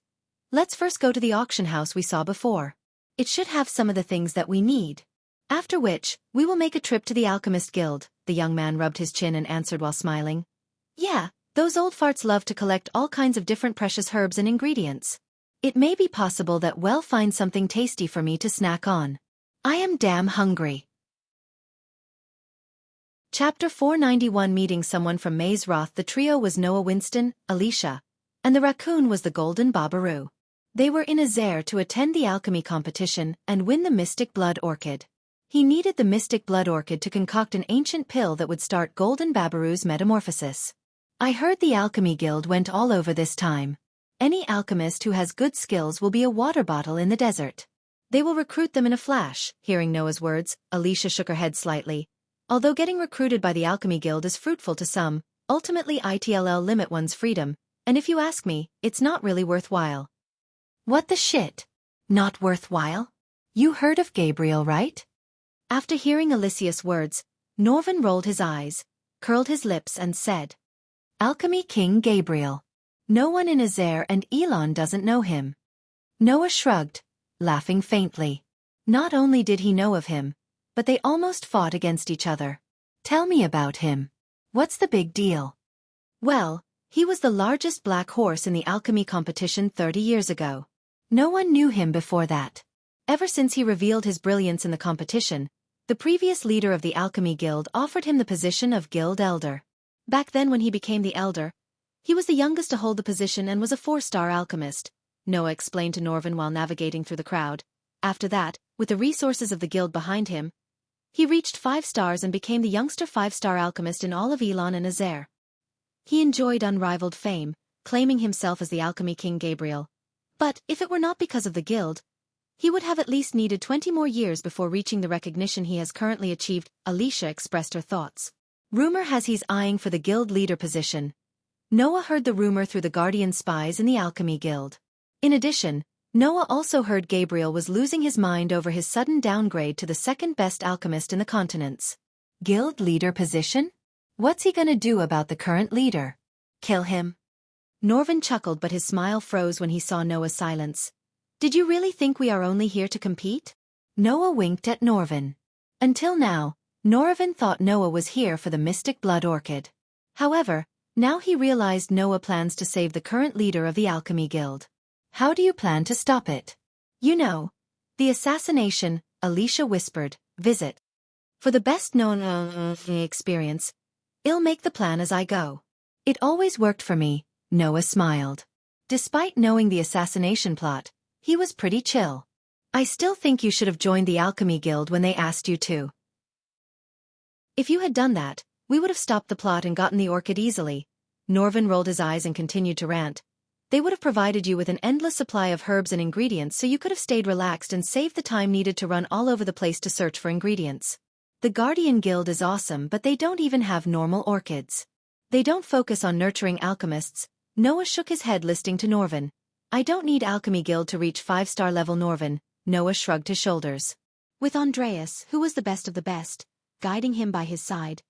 Let's first go to the auction house we saw before. It should have some of the things that we need. After which, we will make a trip to the Alchemist Guild, the young man rubbed his chin and answered while smiling. Yeah, those old farts love to collect all kinds of different precious herbs and ingredients. It may be possible that we'll find something tasty for me to snack on. I am damn hungry. Chapter 491. Meeting someone from Maze Roth. The trio was Noah, Winston, Alicia, and the raccoon was the Golden Babaroo. They were in Azair to attend the alchemy competition and win the Mystic Blood Orchid. He needed the Mystic Blood Orchid to concoct an ancient pill that would start Golden Babaroo's metamorphosis. I heard the Alchemy Guild went all over this time. Any alchemist who has good skills will be a water bottle in the desert. They will recruit them in a flash. Hearing Noah's words, Alicia shook her head slightly. Although getting recruited by the Alchemy Guild is fruitful to some, ultimately it'll limit one's freedom, and if you ask me, it's not really worthwhile. What the shit? Not worthwhile? You heard of Gabriel, right? After hearing Alicia's words, Norvin rolled his eyes, curled his lips and said, Alchemy King Gabriel. No one in Azair and Elon doesn't know him. Noah shrugged, laughing faintly. Not only did he know of him, but they almost fought against each other. Tell me about him. What's the big deal? Well, he was the largest black horse in the alchemy competition 30 years ago. No one knew him before that. Ever since he revealed his brilliance in the competition, the previous leader of the Alchemy Guild offered him the position of Guild Elder. Back then when he became the Elder, he was the youngest to hold the position and was a 4-star alchemist, Noah explained to Norvin while navigating through the crowd. After that, with the resources of the guild behind him, he reached 5 stars and became the youngster 5-star alchemist in all of Elon and Azair. He enjoyed unrivaled fame, claiming himself as the Alchemy King Gabriel. But if it were not because of the guild, he would have at least needed 20 more years before reaching the recognition he has currently achieved. Alicia expressed her thoughts. Rumor has he's eyeing for the guild leader position. Noah heard the rumor through the Guardian spies in the Alchemy Guild. In addition, Noah also heard Gabriel was losing his mind over his sudden downgrade to the second-best alchemist in the continents. Guild leader position? What's he gonna do about the current leader? Kill him? Norvin chuckled but his smile froze when he saw Noah's silence. Did you really think we are only here to compete? Noah winked at Norvin. Until now, Norvin thought Noah was here for the Mystic Blood Orchid. However, now he realized Noah plans to save the current leader of the Alchemy Guild. How do you plan to stop it? You know, the assassination, Alicia whispered, visit. For the best known experience, I'll make the plan as I go. It always worked for me, Noah smiled. Despite knowing the assassination plot, he was pretty chill. I still think you should have joined the Alchemy Guild when they asked you to. If you had done that, we would have stopped the plot and gotten the orchid easily. Norvin rolled his eyes and continued to rant. They would have provided you with an endless supply of herbs and ingredients so you could have stayed relaxed and saved the time needed to run all over the place to search for ingredients. The Guardian Guild is awesome but they don't even have normal orchids. They don't focus on nurturing alchemists. Noah shook his head listening to Norvin. I don't need Alchemy Guild to reach 5-star level. Norvin. Noah shrugged his shoulders. With Andreas, who was the best of the best, guiding him by his side,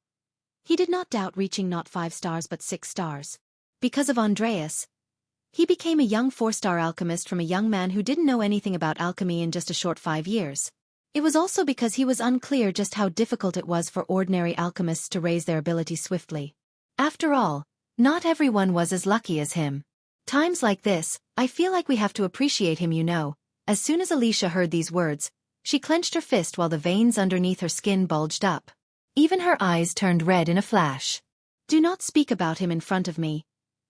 he did not doubt reaching not 5 stars but 6 stars. Because of Andreas, he became a young 4-star alchemist from a young man who didn't know anything about alchemy in just a short 5 years. It was also because he was unclear just how difficult it was for ordinary alchemists to raise their ability swiftly. After all, not everyone was as lucky as him. Times like this, I feel like we have to appreciate him, you know. As soon as Alicia heard these words, she clenched her fist while the veins underneath her skin bulged up. Even her eyes turned red in a flash. Do not speak about him in front of me.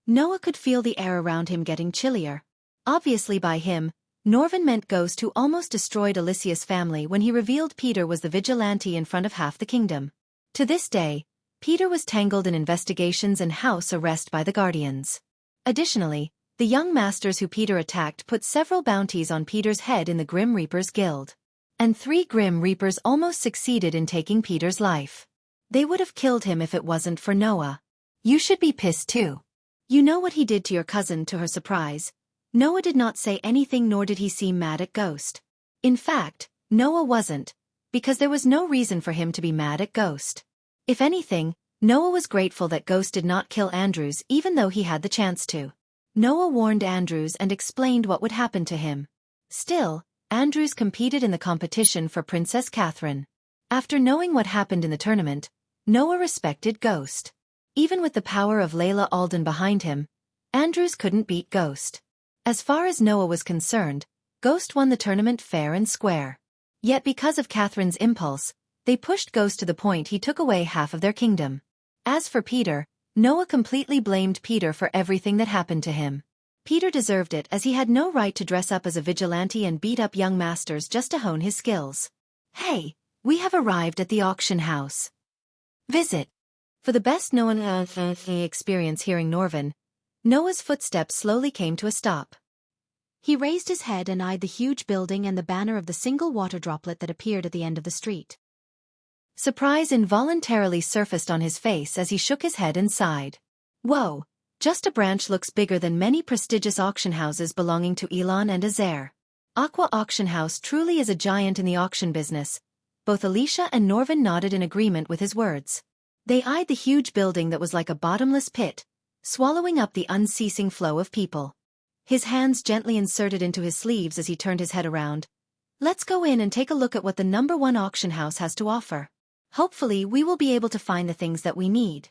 Noah could feel the air around him getting chillier. Obviously by him, Norvin meant Ghost, who almost destroyed Alicia's family when he revealed Peter was the vigilante in front of half the kingdom. To this day, Peter was tangled in investigations and house arrest by the Guardians. Additionally, the young masters who Peter attacked put several bounties on Peter's head in the Grim Reapers Guild. And 3 Grim Reapers almost succeeded in taking Peter's life. They would have killed him if it wasn't for Noah. You should be pissed too. You know what he did to your cousin, to her surprise. Noah did not say anything, nor did he seem mad at Ghost. In fact, Noah wasn't, because there was no reason for him to be mad at Ghost. If anything, Noah was grateful that Ghost did not kill Andrews even though he had the chance to. Noah warned Andrews and explained what would happen to him. Still, Andrews competed in the competition for Princess Catherine. After knowing what happened in the tournament, Noah respected Ghost. Even with the power of Layla Alden behind him, Andrews couldn't beat Ghost. As far as Noah was concerned, Ghost won the tournament fair and square. Yet because of Catherine's impulse, they pushed Ghost to the point he took away half of their kingdom. As for Peter, Noah completely blamed Peter for everything that happened to him. Peter deserved it, as he had no right to dress up as a vigilante and beat up young masters just to hone his skills. Hey, we have arrived at the auction house. Visit. For the best Noah experience hearing Norvin, Noah's footsteps slowly came to a stop. He raised his head and eyed the huge building and the banner of the single water droplet that appeared at the end of the street. Surprise involuntarily surfaced on his face as he shook his head and sighed. Whoa, just a branch looks bigger than many prestigious auction houses belonging to Elon and Azair. Aqua Auction House truly is a giant in the auction business. Both Alicia and Norvin nodded in agreement with his words. They eyed the huge building that was like a bottomless pit, swallowing up the unceasing flow of people. His hands gently inserted into his sleeves as he turned his head around. Let's go in and take a look at what the #1 auction house has to offer. Hopefully we will be able to find the things that we need.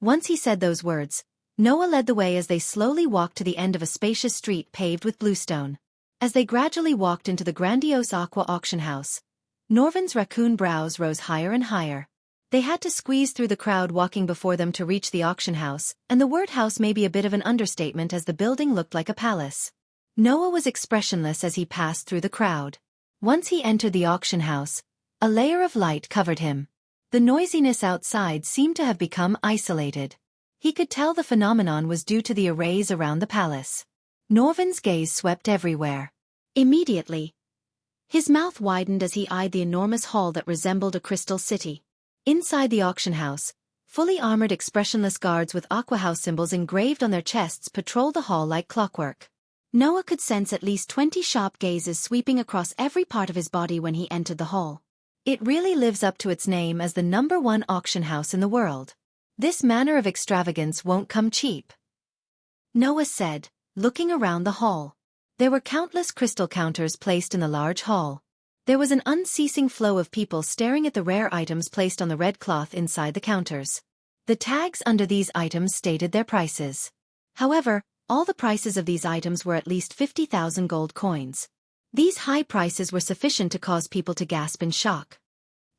Once he said those words, Noah led the way as they slowly walked to the end of a spacious street paved with bluestone. As they gradually walked into the grandiose Aqua Auction House, Norvin's raccoon brows rose higher and higher. They had to squeeze through the crowd walking before them to reach the auction house, and the word house may be a bit of an understatement as the building looked like a palace. Noah was expressionless as he passed through the crowd. Once he entered the auction house, a layer of light covered him. The noisiness outside seemed to have become isolated. He could tell the phenomenon was due to the arrays around the palace. Norvin's gaze swept everywhere. Immediately, his mouth widened as he eyed the enormous hall that resembled a crystal city. Inside the auction house, fully armored expressionless guards with Aqua House symbols engraved on their chests patrolled the hall like clockwork. Noah could sense at least 20 sharp gazes sweeping across every part of his body when he entered the hall. It really lives up to its name as the #1 auction house in the world. This manner of extravagance won't come cheap, Noah said, looking around the hall. There were countless crystal counters placed in the large hall. There was an unceasing flow of people staring at the rare items placed on the red cloth inside the counters. The tags under these items stated their prices. However, all the prices of these items were at least 50,000 gold coins. These high prices were sufficient to cause people to gasp in shock.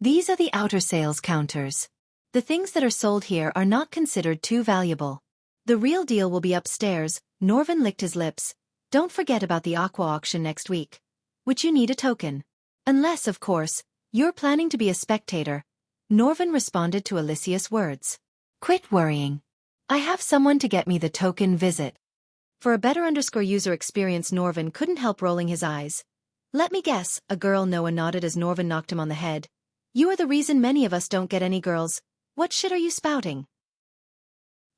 These are the outer sales counters. The things that are sold here are not considered too valuable. The real deal will be upstairs. Norvin licked his lips. Don't forget about the Aqua auction next week, which you need a token. Unless, of course, you're planning to be a spectator. Norvin responded to Alicia's words. Quit worrying. I have someone to get me the token visit. For a better user experience, Norvin couldn't help rolling his eyes. Let me guess, a girl. Noah nodded as Norvin knocked him on the head. You are the reason many of us don't get any girls. What shit are you spouting?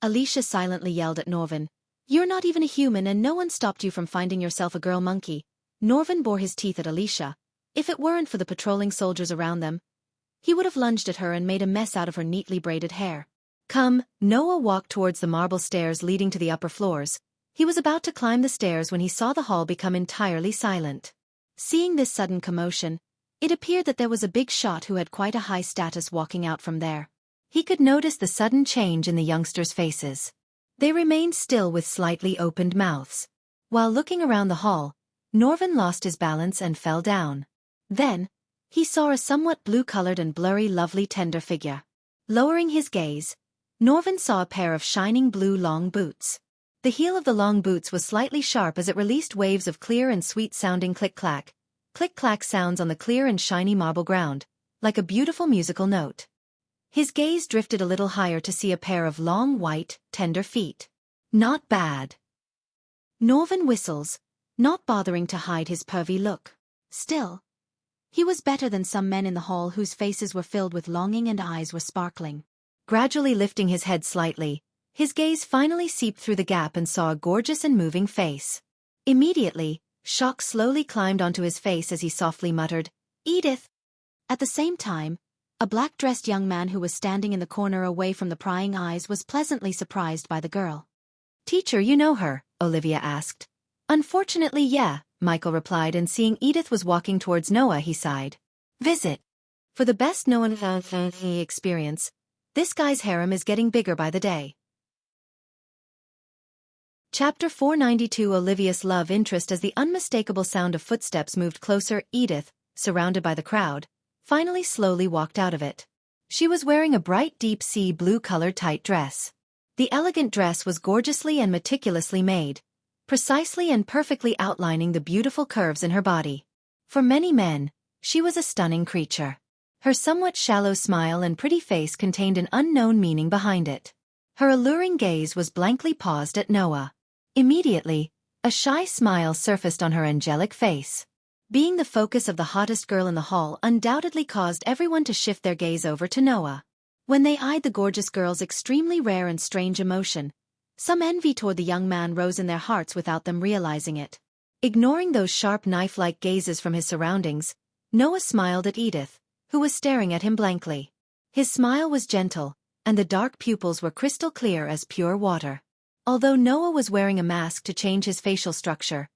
Alicia silently yelled at Norvin. You're not even a human and no one stopped you from finding yourself a girl monkey. Norvin bore his teeth at Alicia. If it weren't for the patrolling soldiers around them, he would have lunged at her and made a mess out of her neatly braided hair. Come, Noah walked towards the marble stairs leading to the upper floors. He was about to climb the stairs when he saw the hall become entirely silent. Seeing this sudden commotion, it appeared that there was a big shot who had quite a high status walking out from there. He could notice the sudden change in the youngsters' faces. They remained still with slightly opened mouths. While looking around the hall, Norvin lost his balance and fell down. Then, he saw a somewhat blue-colored and blurry lovely tender figure. Lowering his gaze, Norvin saw a pair of shining blue long boots. The heel of the long boots was slightly sharp as it released waves of clear and sweet-sounding click-clack sounds on the clear and shiny marble ground, like a beautiful musical note. His gaze drifted a little higher to see a pair of long white, tender feet. Not bad. Norvin whistles, not bothering to hide his pervy look. Still, He was better than some men in the hall whose faces were filled with longing and eyes were sparkling. Gradually lifting his head slightly, his gaze finally seeped through the gap and saw a gorgeous and moving face. Immediately, shock slowly climbed onto his face as he softly muttered, "Edith!" At the same time, a black-dressed young man who was standing in the corner away from the prying eyes was pleasantly surprised by the girl. "Teacher, you know her?" Olivia asked. "Unfortunately, yeah," Michael replied, and seeing Edith was walking towards Noah, he sighed. "Visit. For the best Noah experience, this guy's harem is getting bigger by the day." Chapter 492. Olivia's love interest. As the unmistakable sound of footsteps moved closer, Edith, surrounded by the crowd, finally slowly walked out of it. She was wearing a bright deep sea blue-colored tight dress. The elegant dress was gorgeously and meticulously made, precisely and perfectly outlining the beautiful curves in her body. For many men, she was a stunning creature. Her somewhat shallow smile and pretty face contained an unknown meaning behind it. Her alluring gaze was blankly paused at Noah. Immediately, a shy smile surfaced on her angelic face. Being the focus of the hottest girl in the hall undoubtedly caused everyone to shift their gaze over to Noah. When they eyed the gorgeous girl's extremely rare and strange emotion, some envy toward the young man rose in their hearts without them realizing it. Ignoring those sharp knife-like gazes from his surroundings, Noah smiled at Edith, who was staring at him blankly. His smile was gentle, and the dark pupils were crystal clear as pure water. Although Noah was wearing a mask to change his facial structure,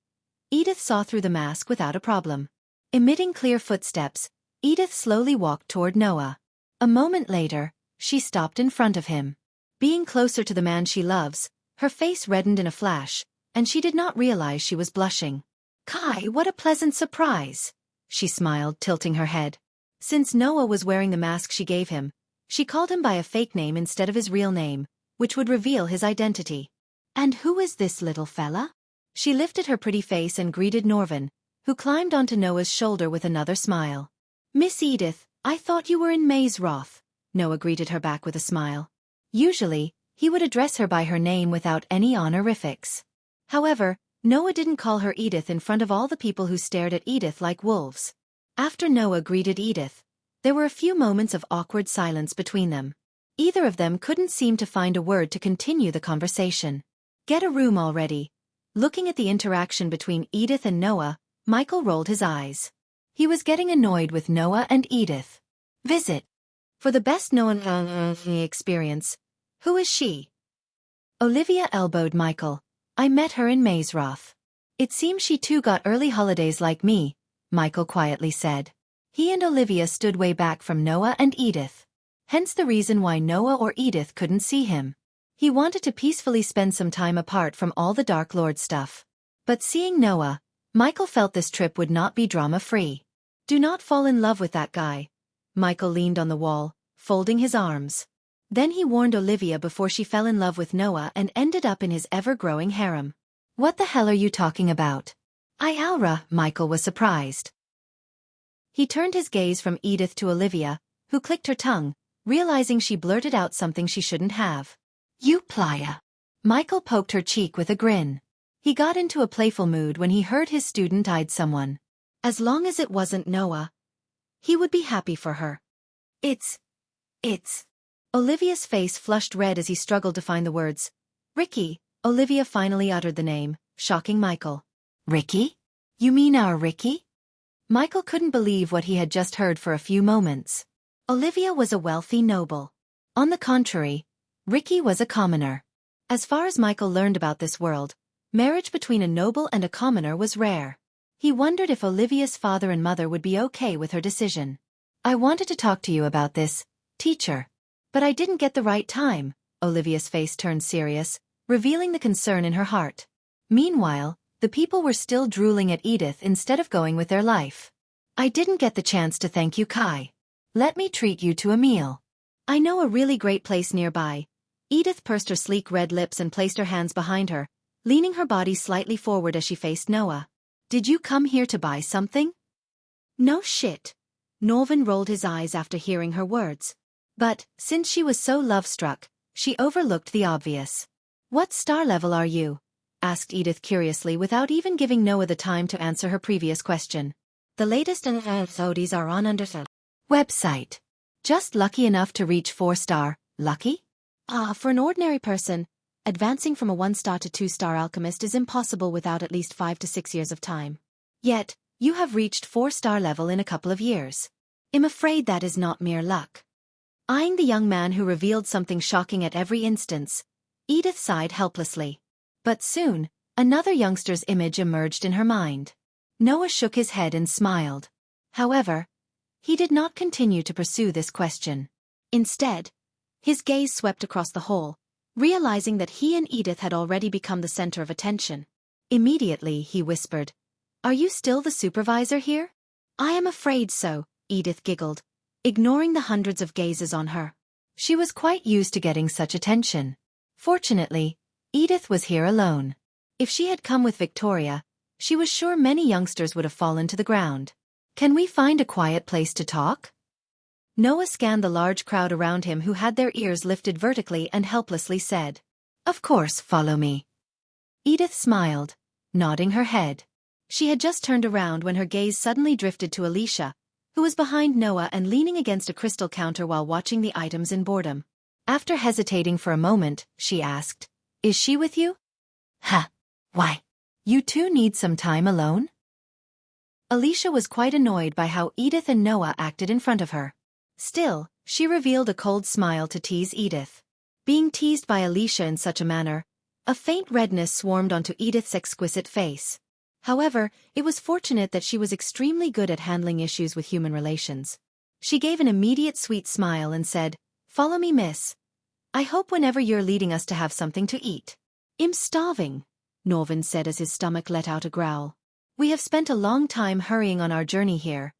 Edith saw through the mask without a problem. Emitting clear footsteps, Edith slowly walked toward Noah. A moment later, she stopped in front of him. Being closer to the man she loves, her face reddened in a flash, and she did not realize she was blushing. "Kai, what a pleasant surprise," she smiled, tilting her head. Since Noah was wearing the mask she gave him, she called him by a fake name instead of his real name, which would reveal his identity. "And who is this little fella?" She lifted her pretty face and greeted Norvin, who climbed onto Noah's shoulder with another smile. "Miss Edith, I thought you were in Mazeroth," Noah greeted her back with a smile. Usually, he would address her by her name without any honorifics. However, Noah didn't call her Edith in front of all the people who stared at Edith like wolves. After Noah greeted Edith, there were a few moments of awkward silence between them. Either of them couldn't seem to find a word to continue the conversation. "Get a room already." Looking at the interaction between Edith and Noah, Michael rolled his eyes. He was getting annoyed with Noah and Edith. "Visit. For the best Noah experience, who is she?" Olivia elbowed Michael. "I met her in Mazeroth." "It seems she too got early holidays like me," Michael quietly said. He and Olivia stood way back from Noah and Edith. Hence the reason why Noah or Edith couldn't see him. He wanted to peacefully spend some time apart from all the Dark Lord stuff. But seeing Noah, Michael felt this trip would not be drama-free. "Do not fall in love with that guy." Michael leaned on the wall, folding his arms. Then he warned Olivia before she fell in love with Noah and ended up in his ever-growing harem. "What the hell are you talking about?" "Aura," Michael was surprised. He turned his gaze from Edith to Olivia, who clicked her tongue, realizing she blurted out something she shouldn't have. "You playa." Michael poked her cheek with a grin. He got into a playful mood when he heard his student eyed someone. As long as it wasn't Noah, he would be happy for her. It's. Olivia's face flushed red as he struggled to find the words. "Ricky," Olivia finally uttered the name, shocking Michael. "Ricky? You mean our Ricky?" Michael couldn't believe what he had just heard for a few moments. Olivia was a wealthy noble. On the contrary, Ricky was a commoner. As far as Michael learned about this world, marriage between a noble and a commoner was rare. He wondered if Olivia's father and mother would be okay with her decision. "I wanted to talk to you about this, teacher. But I didn't get the right time." Olivia's face turned serious, revealing the concern in her heart. Meanwhile, the people were still drooling at Edith instead of going with their life. "I didn't get the chance to thank you, Kai. Let me treat you to a meal. I know a really great place nearby." Edith pursed her sleek red lips and placed her hands behind her, leaning her body slightly forward as she faced Noah. "Did you come here to buy something?" "No shit." Norvin rolled his eyes after hearing her words. But, since she was so love-struck, she overlooked the obvious. "What star level are you?" asked Edith curiously without even giving Noah the time to answer her previous question. The latest episodes are on under the website. Just lucky enough to reach 4-star. Lucky? For an ordinary person, advancing from a 1-star to 2-star alchemist is impossible without at least 5 to 6 years of time. Yet, you have reached 4-star level in a couple of years. I'm afraid that is not mere luck. Eyeing the young man who revealed something shocking at every instance, Edith sighed helplessly. But soon, another youngster's image emerged in her mind. Noah shook his head and smiled. However, he did not continue to pursue this question. Instead, his gaze swept across the hall, realizing that he and Edith had already become the center of attention. Immediately, he whispered, "Are you still the supervisor here?" "I am afraid so," Edith giggled, ignoring the hundreds of gazes on her. She was quite used to getting such attention. Fortunately, Edith was here alone. If she had come with Victoria, she was sure many youngsters would have fallen to the ground. "Can we find a quiet place to talk?" Noah scanned the large crowd around him who had their ears lifted vertically and helplessly said, "Of course, follow me." Edith smiled, nodding her head. She had just turned around when her gaze suddenly drifted to Alicia, who was behind Noah and leaning against a crystal counter while watching the items in boredom. After hesitating for a moment, she asked, "Is she with you?" Why? You two need some time alone?" Alicia was quite annoyed by how Edith and Noah acted in front of her. Still, she revealed a cold smile to tease Edith. Being teased by Alicia in such a manner, a faint redness swarmed onto Edith's exquisite face. However, it was fortunate that she was extremely good at handling issues with human relations. She gave an immediate sweet smile and said, "Follow me, miss. I hope whenever you're leading us to have something to eat." "I'm starving," Norvin said as his stomach let out a growl. "We have spent a long time hurrying on our journey here."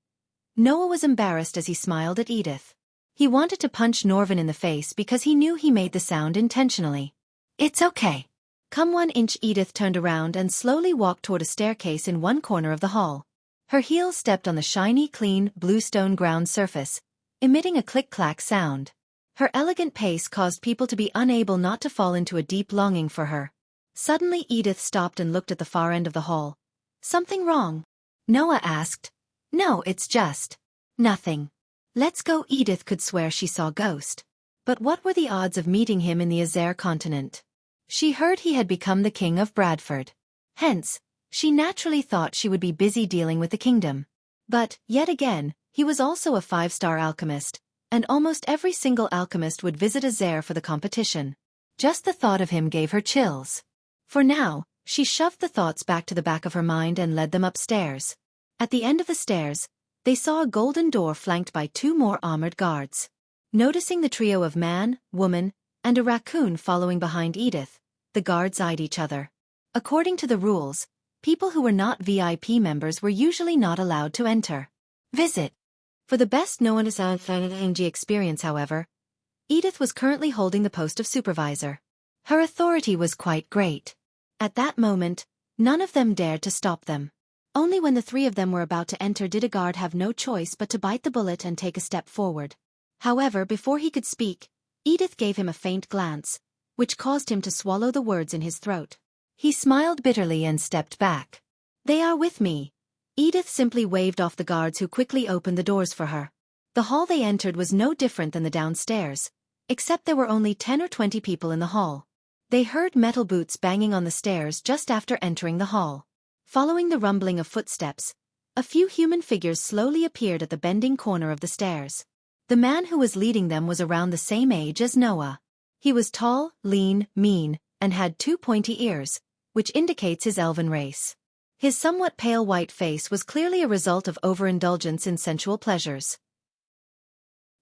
Noah was embarrassed as he smiled at Edith. He wanted to punch Norvin in the face because he knew he made the sound intentionally. "It's okay. Come 1 inch." Edith turned around and slowly walked toward a staircase in one corner of the hall. Her heels stepped on the shiny, clean, bluestone ground surface, emitting a click-clack sound. Her elegant pace caused people to be unable not to fall into a deep longing for her. Suddenly Edith stopped and looked at the far end of the hall. "Something wrong?" Noah asked. "No, it's just nothing. Let's go." Edith could swear she saw Ghost. But what were the odds of meeting him in the Azure continent? She heard he had become the king of Bradford. Hence, she naturally thought she would be busy dealing with the kingdom. But, yet again, he was also a 5-star alchemist, and almost every single alchemist would visit Azure for the competition. Just the thought of him gave her chills. For now, she shoved the thoughts back to the back of her mind and led them upstairs. At the end of the stairs, they saw a golden door flanked by 2 more armored guards. Noticing the trio of man, woman, and a raccoon following behind Edith, the guards eyed each other. According to the rules, people who were not VIP members were usually not allowed to enter. Visit. For the best known as NG experience, however, Edith was currently holding the post of supervisor. Her authority was quite great. At that moment, none of them dared to stop them. Only when the 3 of them were about to enter did a guard have no choice but to bite the bullet and take a step forward. However, before he could speak, Edith gave him a faint glance, which caused him to swallow the words in his throat. He smiled bitterly and stepped back. "They are with me." Edith simply waved off the guards who quickly opened the doors for her. The hall they entered was no different than the downstairs, except there were only 10 or 20 people in the hall. They heard metal boots banging on the stairs just after entering the hall. Following the rumbling of footsteps, a few human figures slowly appeared at the bending corner of the stairs. The man who was leading them was around the same age as Noah. He was tall, lean, mean, and had 2 pointy ears, which indicates his elven race. His somewhat pale white face was clearly a result of overindulgence in sensual pleasures.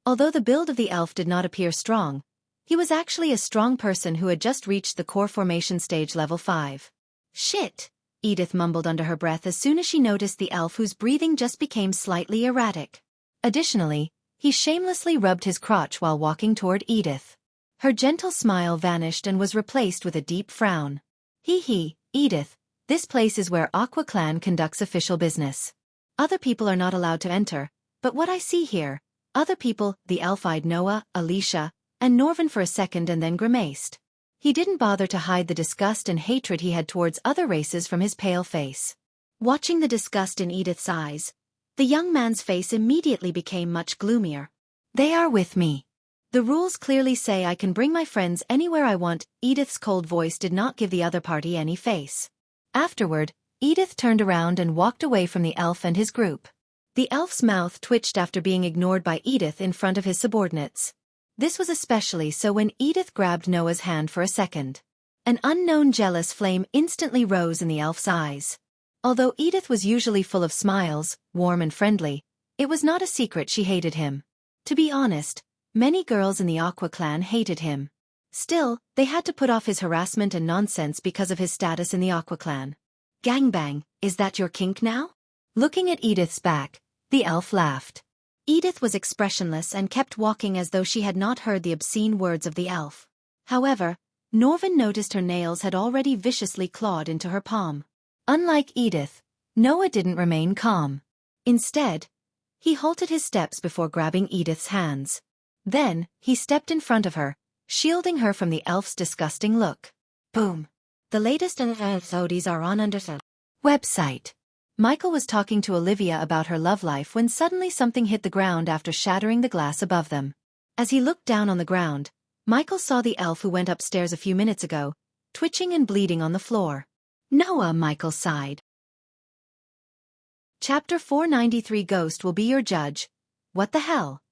Although the build of the elf did not appear strong, he was actually a strong person who had just reached the core formation stage level 5. "Shit," Edith mumbled under her breath as soon as she noticed the elf whose breathing just became slightly erratic. Additionally, he shamelessly rubbed his crotch while walking toward Edith. Her gentle smile vanished and was replaced with a deep frown. "Hee, Edith, this place is where Aqua Clan conducts official business. Other people are not allowed to enter, but what I see here, other people," the elf eyed Noah, Alicia, and Norvin for a second and then grimaced. He didn't bother to hide the disgust and hatred he had towards other races from his pale face. Watching the disgust in Edith's eyes, The young man's face immediately became much gloomier. They are with me. The rules clearly say I can bring my friends anywhere I want. Edith's cold voice did not give the other party any face. Afterward, Edith turned around and walked away from the elf and his group. The elf's mouth twitched after being ignored by Edith in front of his subordinates. This was especially so when Edith grabbed Noah's hand for a second. An unknown jealous flame instantly rose in the elf's eyes. Although Edith was usually full of smiles, warm and friendly, it was not a secret she hated him. To be honest, many girls in the Aqua clan hated him. Still, they had to put off his harassment and nonsense because of his status in the Aqua clan. Gangbang, is that your kink now? Looking at Edith's back, the elf laughed. Edith was expressionless and kept walking as though she had not heard the obscene words of the elf. However, Norvin noticed her nails had already viciously clawed into her palm. Unlike Edith, Noah didn't remain calm. Instead, he halted his steps before grabbing Edith's hands. Then, he stepped in front of her, shielding her from the elf's disgusting look. Boom. The latest episodes are on Undersell website. Michael was talking to Olivia about her love life when suddenly something hit the ground after shattering the glass above them. As he looked down on the ground, Michael saw the elf who went upstairs a few minutes ago, twitching and bleeding on the floor. Noah, Michael sighed. Chapter 493 Ghost will be your judge. What the hell?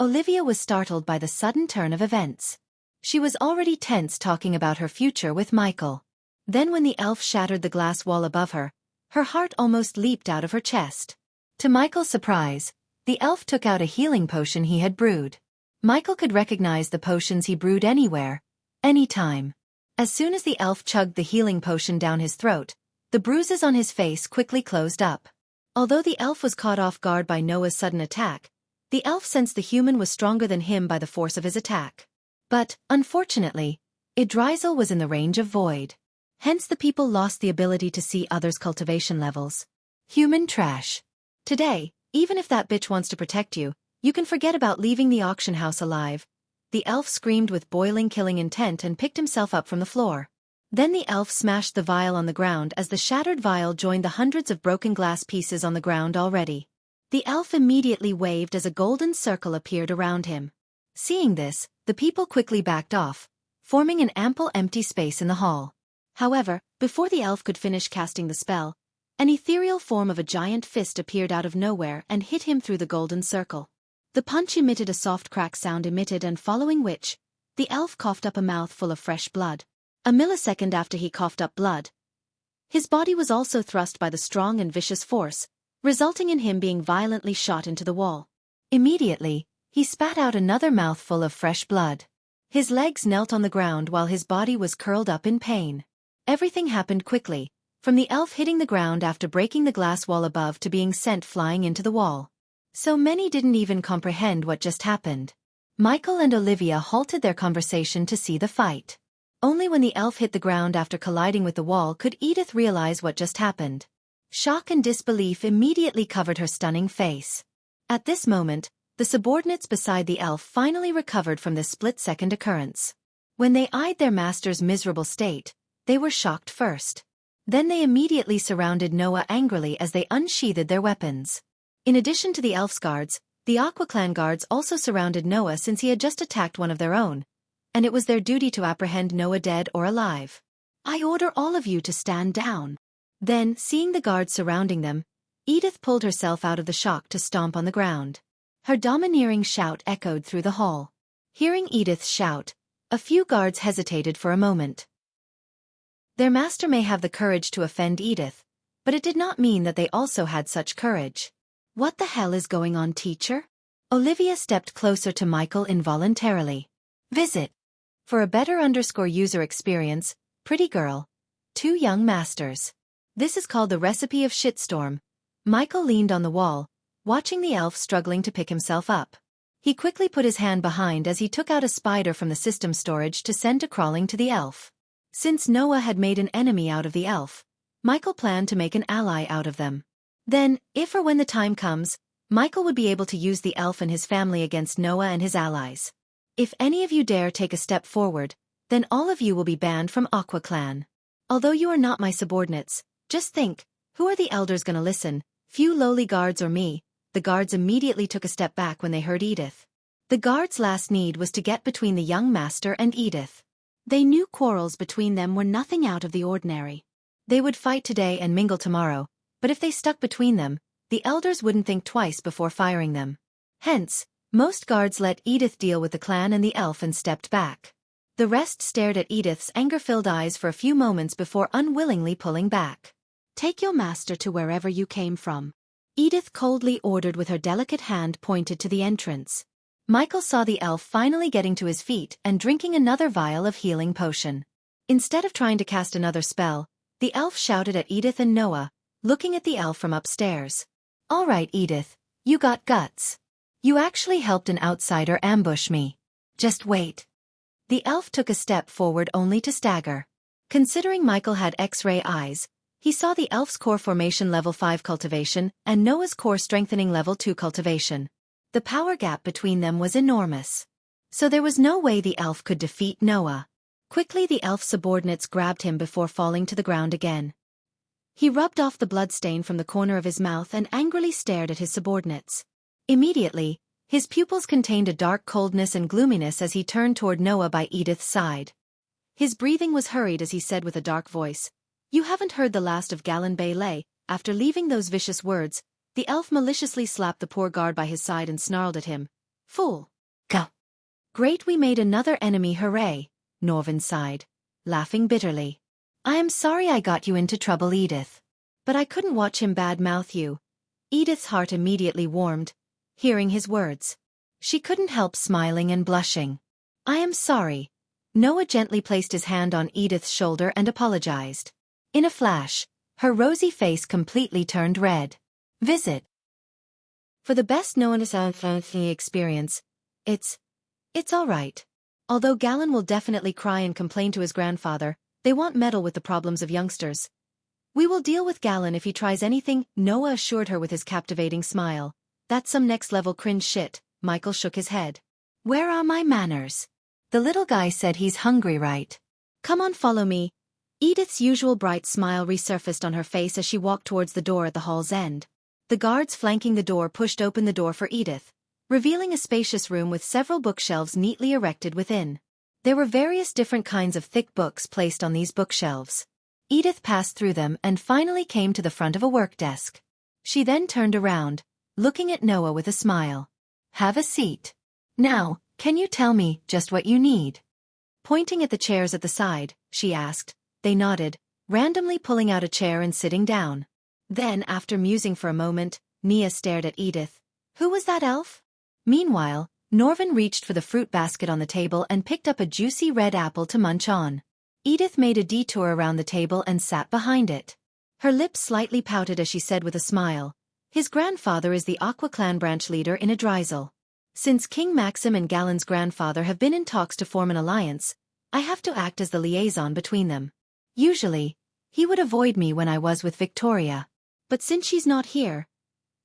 Olivia was startled by the sudden turn of events. She was already tense talking about her future with Michael. Then when the elf shattered the glass wall above her, her heart almost leaped out of her chest. To Michael's surprise, the elf took out a healing potion he had brewed. Michael could recognize the potions he brewed anywhere, anytime. As soon as the elf chugged the healing potion down his throat, the bruises on his face quickly closed up. Although the elf was caught off guard by Noah's sudden attack, the elf sensed the human was stronger than him by the force of his attack. But, unfortunately, Idrizel was in the range of void. Hence the people lost the ability to see others' cultivation levels. Human trash. Today, even if that bitch wants to protect you, you can forget about leaving the auction house alive. The elf screamed with boiling killing intent and picked himself up from the floor. Then the elf smashed the vial on the ground as the shattered vial joined the hundreds of broken glass pieces on the ground already. The elf immediately waved as a golden circle appeared around him. Seeing this, the people quickly backed off, forming an ample empty space in the hall. However, before the elf could finish casting the spell, an ethereal form of a giant fist appeared out of nowhere and hit him through the golden circle. The punch emitted a soft crack sound and following which, the elf coughed up a mouthful of fresh blood. A millisecond after he coughed up blood, his body was also thrust by the strong and vicious force, resulting in him being violently shot into the wall. Immediately, he spat out another mouthful of fresh blood. His legs knelt on the ground while his body was curled up in pain. Everything happened quickly, from the elf hitting the ground after breaking the glass wall above to being sent flying into the wall. So many didn't even comprehend what just happened. Michael and Olivia halted their conversation to see the fight. Only when the elf hit the ground after colliding with the wall could Edith realize what just happened. Shock and disbelief immediately covered her stunning face. At this moment, the subordinates beside the elf finally recovered from this split-second occurrence. When they eyed their master's miserable state, they were shocked first. Then they immediately surrounded Noah angrily as they unsheathed their weapons. In addition to the elf's guards, the Aqua Clan guards also surrounded Noah since he had just attacked one of their own, and it was their duty to apprehend Noah dead or alive. I order all of you to stand down. Then, seeing the guards surrounding them, Edith pulled herself out of the shock to stomp on the ground. Her domineering shout echoed through the hall. Hearing Edith's shout, a few guards hesitated for a moment. Their master may have the courage to offend Edith, but it did not mean that they also had such courage. What the hell is going on, teacher? Olivia stepped closer to Michael involuntarily. Visit. For a better user experience, pretty girl. 2 young masters. This is called the recipe of shitstorm. Michael leaned on the wall, watching the elf struggling to pick himself up. He quickly put his hand behind as he took out a spider from the system storage to send to crawling to the elf. Since Noah had made an enemy out of the elf, Michael planned to make an ally out of them. Then, if or when the time comes, Michael would be able to use the elf and his family against Noah and his allies. If any of you dare take a step forward, then all of you will be banned from Aqua Clan. Although you are not my subordinates, just think, who are the elders gonna listen? Few lowly guards or me, the guards immediately took a step back when they heard Edith. The guards' last need was to get between the young master and Edith. They knew quarrels between them were nothing out of the ordinary. They would fight today and mingle tomorrow, but if they stuck between them, the elders wouldn't think twice before firing them. Hence, most guards let Edith deal with the clan and the elf and stepped back. The rest stared at Edith's anger-filled eyes for a few moments before unwillingly pulling back. "Take your master to wherever you came from," Edith coldly ordered with her delicate hand pointed to the entrance. Michael saw the elf finally getting to his feet and drinking another vial of healing potion. Instead of trying to cast another spell, the elf shouted at Edith and Noah, looking at the elf from upstairs. "All right, Edith, you got guts. You actually helped an outsider ambush me. Just wait." The elf took a step forward only to stagger. Considering Michael had X-ray eyes, he saw the elf's core formation level 5 cultivation and Noah's core strengthening level 2 cultivation. The power gap between them was enormous. So there was no way the elf could defeat Noah. Quickly the elf's subordinates grabbed him before falling to the ground again. He rubbed off the bloodstain from the corner of his mouth and angrily stared at his subordinates. Immediately, his pupils contained a dark coldness and gloominess as he turned toward Noah by Edith's side. His breathing was hurried as he said with a dark voice, "You haven't heard the last of Galen Baylay." After leaving those vicious words, the elf maliciously slapped the poor guard by his side and snarled at him. "Fool! Go!" "Great, we made another enemy, hooray," Norvin sighed, laughing bitterly. "I am sorry I got you into trouble, Edith. But I couldn't watch him bad-mouth you." Edith's heart immediately warmed, hearing his words. She couldn't help smiling and blushing. "I am sorry." Noah gently placed his hand on Edith's shoulder and apologized. In a flash, her rosy face completely turned red. Visit. For the best known experience, it's all right. Although Galen will definitely cry and complain to his grandfather, they won't meddle with the problems of youngsters. "We will deal with Galen if he tries anything," Noah assured her with his captivating smile. "That's some next-level cringe shit." Michael shook his head. "Where are my manners? The little guy said he's hungry, right? Come on, follow me." Edith's usual bright smile resurfaced on her face as she walked towards the door at the hall's end. The guards flanking the door pushed open the door for Edith, revealing a spacious room with several bookshelves neatly erected within. There were various different kinds of thick books placed on these bookshelves. Edith passed through them and finally came to the front of a work desk. She then turned around, looking at Noah with a smile. "Have a seat. Now, can you tell me just what you need?" Pointing at the chairs at the side, she asked. They nodded, randomly pulling out a chair and sitting down. Then, after musing for a moment, Nia stared at Edith. Who was that elf? Meanwhile, Norvin reached for the fruit basket on the table and picked up a juicy red apple to munch on. Edith made a detour around the table and sat behind it. Her lips slightly pouted as she said with a smile, "His grandfather is the Aqua Clan branch leader in Adrizel. Since King Maxim and Galen's grandfather have been in talks to form an alliance, I have to act as the liaison between them. Usually, he would avoid me when I was with Victoria. But since she's not here..."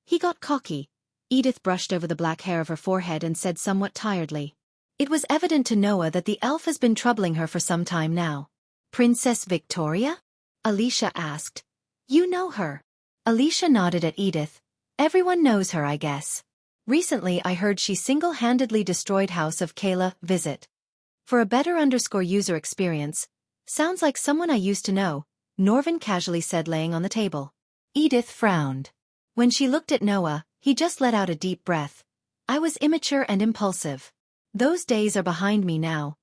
He got cocky. Edith brushed over the black hair of her forehead and said somewhat tiredly. It was evident to Noah that the elf has been troubling her for some time now. "Princess Victoria?" Alicia asked. "You know her?" Alicia nodded at Edith. "Everyone knows her, I guess. Recently I heard she single-handedly destroyed House of Kayla. Visit. For a better user experience. Sounds like someone I used to know," Norvin casually said, laying on the table. Edith frowned. When she looked at Noah, he just let out a deep breath. "I was immature and impulsive. Those days are behind me now."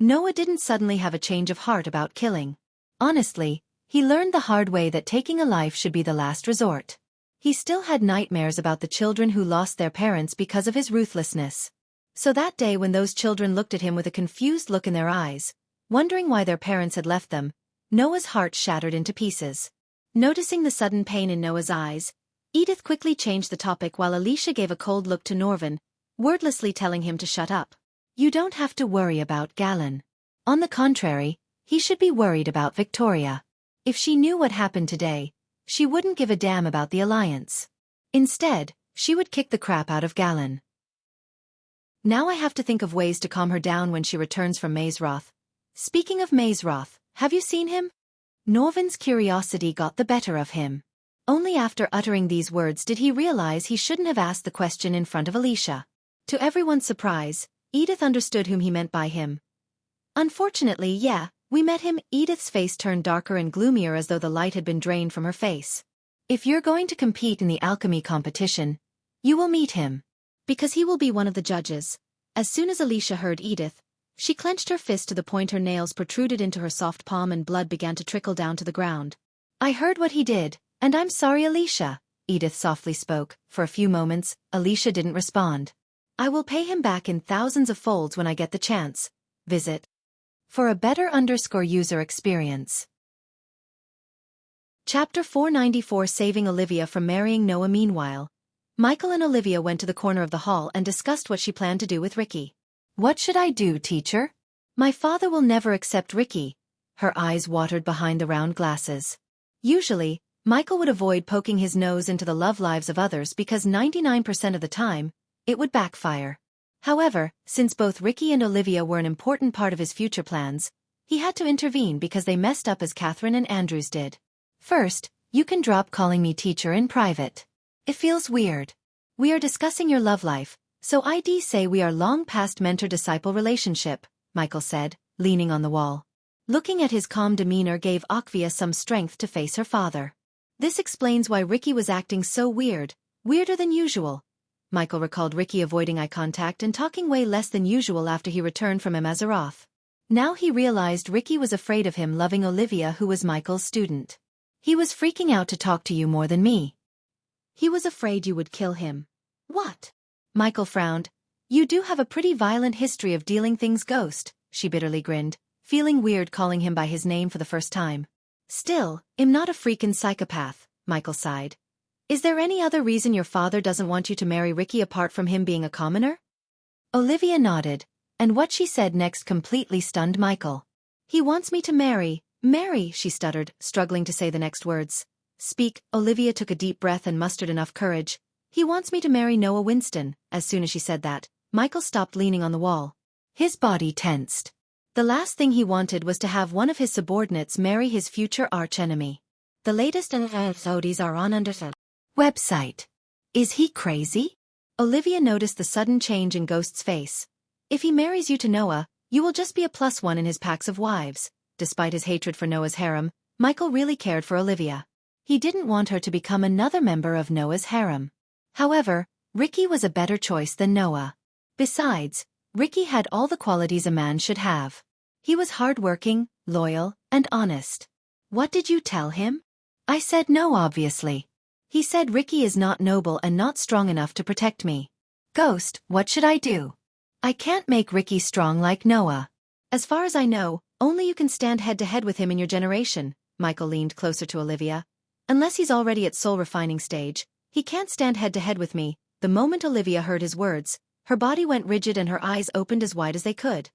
Noah didn't suddenly have a change of heart about killing. Honestly, he learned the hard way that taking a life should be the last resort. He still had nightmares about the children who lost their parents because of his ruthlessness. So that day when those children looked at him with a confused look in their eyes, wondering why their parents had left them, Noah's heart shattered into pieces. Noticing the sudden pain in Noah's eyes, Edith quickly changed the topic while Alicia gave a cold look to Norvin, wordlessly telling him to shut up. "You don't have to worry about Galen. On the contrary, he should be worried about Victoria. If she knew what happened today, she wouldn't give a damn about the alliance. Instead, she would kick the crap out of Galen. Now I have to think of ways to calm her down when she returns from Mazeroth. Speaking of Mazeroth, have you seen him?" Norvin's curiosity got the better of him. Only after uttering these words did he realize he shouldn't have asked the question in front of Alicia. To everyone's surprise, Edith understood whom he meant by him. Unfortunately, yeah, we met him. Edith's face turned darker and gloomier as though the light had been drained from her face. If you're going to compete in the alchemy competition, you will meet him. Because he will be one of the judges. As soon as Alicia heard Edith, she clenched her fist to the point her nails protruded into her soft palm and blood began to trickle down to the ground. I heard what he did, and I'm sorry, Alicia, Edith softly spoke. For a few moments, Alicia didn't respond. I will pay him back in thousands of folds when I get the chance. Visit. For a better user experience. Chapter 494 Saving Olivia from marrying Noah. Meanwhile, Michael and Olivia went to the corner of the hall and discussed what she planned to do with Ricky. What should I do, teacher? My father will never accept Ricky. Her eyes watered behind the round glasses. Usually, Michael would avoid poking his nose into the love lives of others because 99% of the time, it would backfire. However, since both Ricky and Olivia were an important part of his future plans, he had to intervene because they messed up as Catherine and Andrews did. First, you can drop calling me teacher in private. It feels weird. We are discussing your love life, so I'd say we are long past mentor-disciple relationship, Michael said, leaning on the wall. Looking at his calm demeanor gave Akvia some strength to face her father. This explains why Ricky was acting so weird, weirder than usual. Michael recalled Ricky avoiding eye contact and talking way less than usual after he returned from Amazaroth. Now he realized Ricky was afraid of him loving Olivia, who was Michael's student. He was freaking out to talk to you more than me. He was afraid you would kill him. What? Michael frowned. You do have a pretty violent history of dealing things ghost, she bitterly grinned, feeling weird calling him by his name for the first time. Still, I'm not a freakin' psychopath, Michael sighed. Is there any other reason your father doesn't want you to marry Ricky apart from him being a commoner? Olivia nodded, and what she said next completely stunned Michael. He wants me to marry, she stuttered, struggling to say the next words. Speak, Olivia took a deep breath and mustered enough courage. He wants me to marry Noah Winston. As soon as she said that, Michael stopped leaning on the wall. His body tensed. The last thing he wanted was to have one of his subordinates marry his future archenemy. The latest episodes are on Anderson website. Is he crazy? Olivia noticed the sudden change in Ghost's face. If he marries you to Noah, you will just be a +1 in his packs of wives. Despite his hatred for Noah's harem, Michael really cared for Olivia. He didn't want her to become another member of Noah's harem. However, Ricky was a better choice than Noah. Besides, Ricky had all the qualities a man should have. He was hardworking, loyal, and honest. What did you tell him? I said no, obviously. He said Ricky is not noble and not strong enough to protect me. Ghost, what should I do? I can't make Ricky strong like Noah. As far as I know, only you can stand head-to-head with him in your generation. Michael leaned closer to Olivia. Unless he's already at soul refining stage, he can't stand head-to-head with me. The moment Olivia heard his words, her body went rigid and her eyes opened as wide as they could.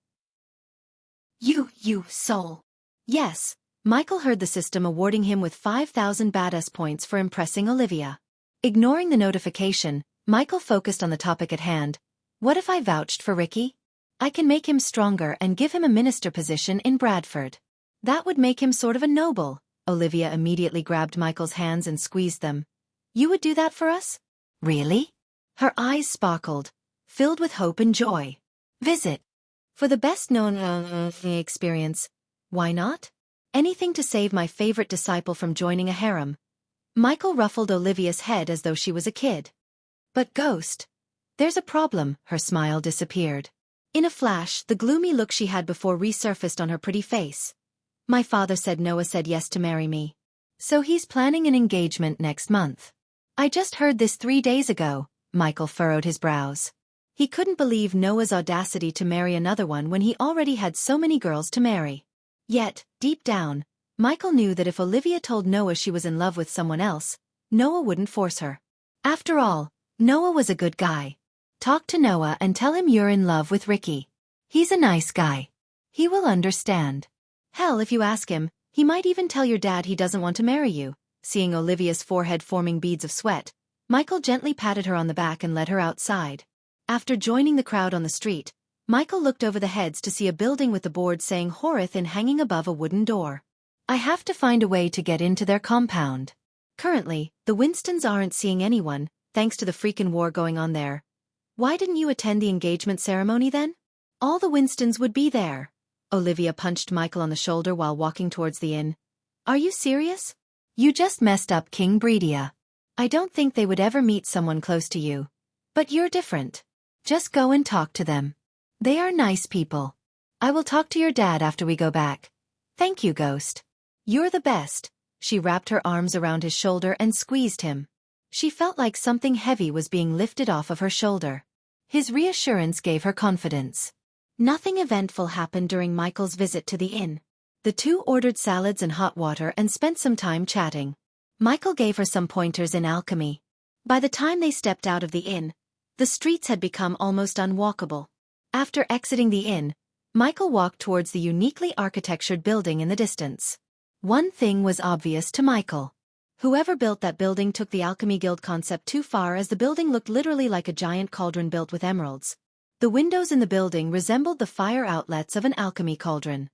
You soul. Yes, Michael heard the system awarding him with 5,000 badass points for impressing Olivia. Ignoring the notification, Michael focused on the topic at hand. What if I vouched for Ricky? I can make him stronger and give him a minister position in Bradford. That would make him sort of a noble. Olivia immediately grabbed Michael's hands and squeezed them. You would do that for us? Really? Her eyes sparkled, filled with hope and joy. Visit. For the best-known experience. Why not? Anything to save my favorite disciple from joining a harem. Michael ruffled Olivia's head as though she was a kid. But Ghost. There's a problem, her smile disappeared. In a flash, the gloomy look she had before resurfaced on her pretty face. My father said Noah said yes to marry me. So he's planning an engagement next month. I just heard this 3 days ago, Michael furrowed his brows. He couldn't believe Noah's audacity to marry another one when he already had so many girls to marry. Yet, deep down, Michael knew that if Olivia told Noah she was in love with someone else, Noah wouldn't force her. After all, Noah was a good guy. Talk to Noah and tell him you're in love with Ricky. He's a nice guy. He will understand. Hell, if you ask him, he might even tell your dad he doesn't want to marry you. Seeing Olivia's forehead forming beads of sweat, Michael gently patted her on the back and led her outside. After joining the crowd on the street, Michael looked over the heads to see a building with the board saying Horith in hanging above a wooden door. I have to find a way to get into their compound. Currently, the Winstons aren't seeing anyone, thanks to the freaking war going on there. Why didn't you attend the engagement ceremony then? All the Winstons would be there. Olivia punched Michael on the shoulder while walking towards the inn. Are you serious? You just messed up King Breedia. I don't think they would ever meet someone close to you. But you're different. Just go and talk to them. They are nice people. I will talk to your dad after we go back. Thank you, Ghost. You're the best. She wrapped her arms around his shoulder and squeezed him. She felt like something heavy was being lifted off of her shoulder. His reassurance gave her confidence. Nothing eventful happened during Michael's visit to the inn. The two ordered salads and hot water and spent some time chatting. Michael gave her some pointers in alchemy. By the time they stepped out of the inn, the streets had become almost unwalkable. After exiting the inn, Michael walked towards the uniquely architectured building in the distance. One thing was obvious to Michael. Whoever built that building took the Alchemy Guild concept too far, as the building looked literally like a giant cauldron built with emeralds. The windows in the building resembled the fire outlets of an alchemy cauldron.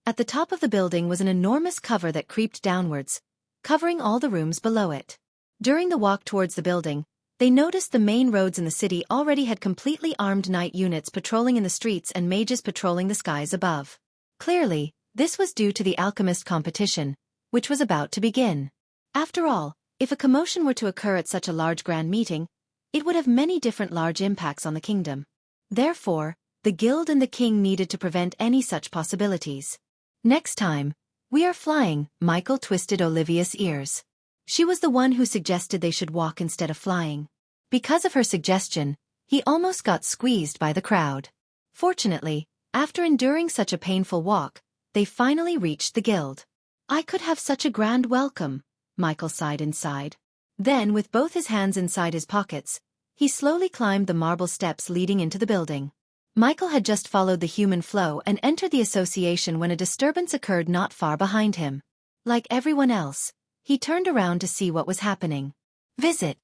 At the top of the building was an enormous cover that creeped downwards, covering all the rooms below it. During the walk towards the building, they noticed the main roads in the city already had completely armed knight units patrolling in the streets and mages patrolling the skies above. Clearly, this was due to the alchemist competition, which was about to begin. After all, if a commotion were to occur at such a large grand meeting, it would have many different large impacts on the kingdom. Therefore, the guild and the king needed to prevent any such possibilities. Next time, we are flying, Michael twisted Olivia's ears. She was the one who suggested they should walk instead of flying. Because of her suggestion, he almost got squeezed by the crowd. Fortunately, after enduring such a painful walk, they finally reached the guild. I could have such a grand welcome, Michael sighed inside. Then, with both his hands inside his pockets, he slowly climbed the marble steps leading into the building. Michael had just followed the human flow and entered the association when a disturbance occurred not far behind him. Like everyone else, he turned around to see what was happening. Visit.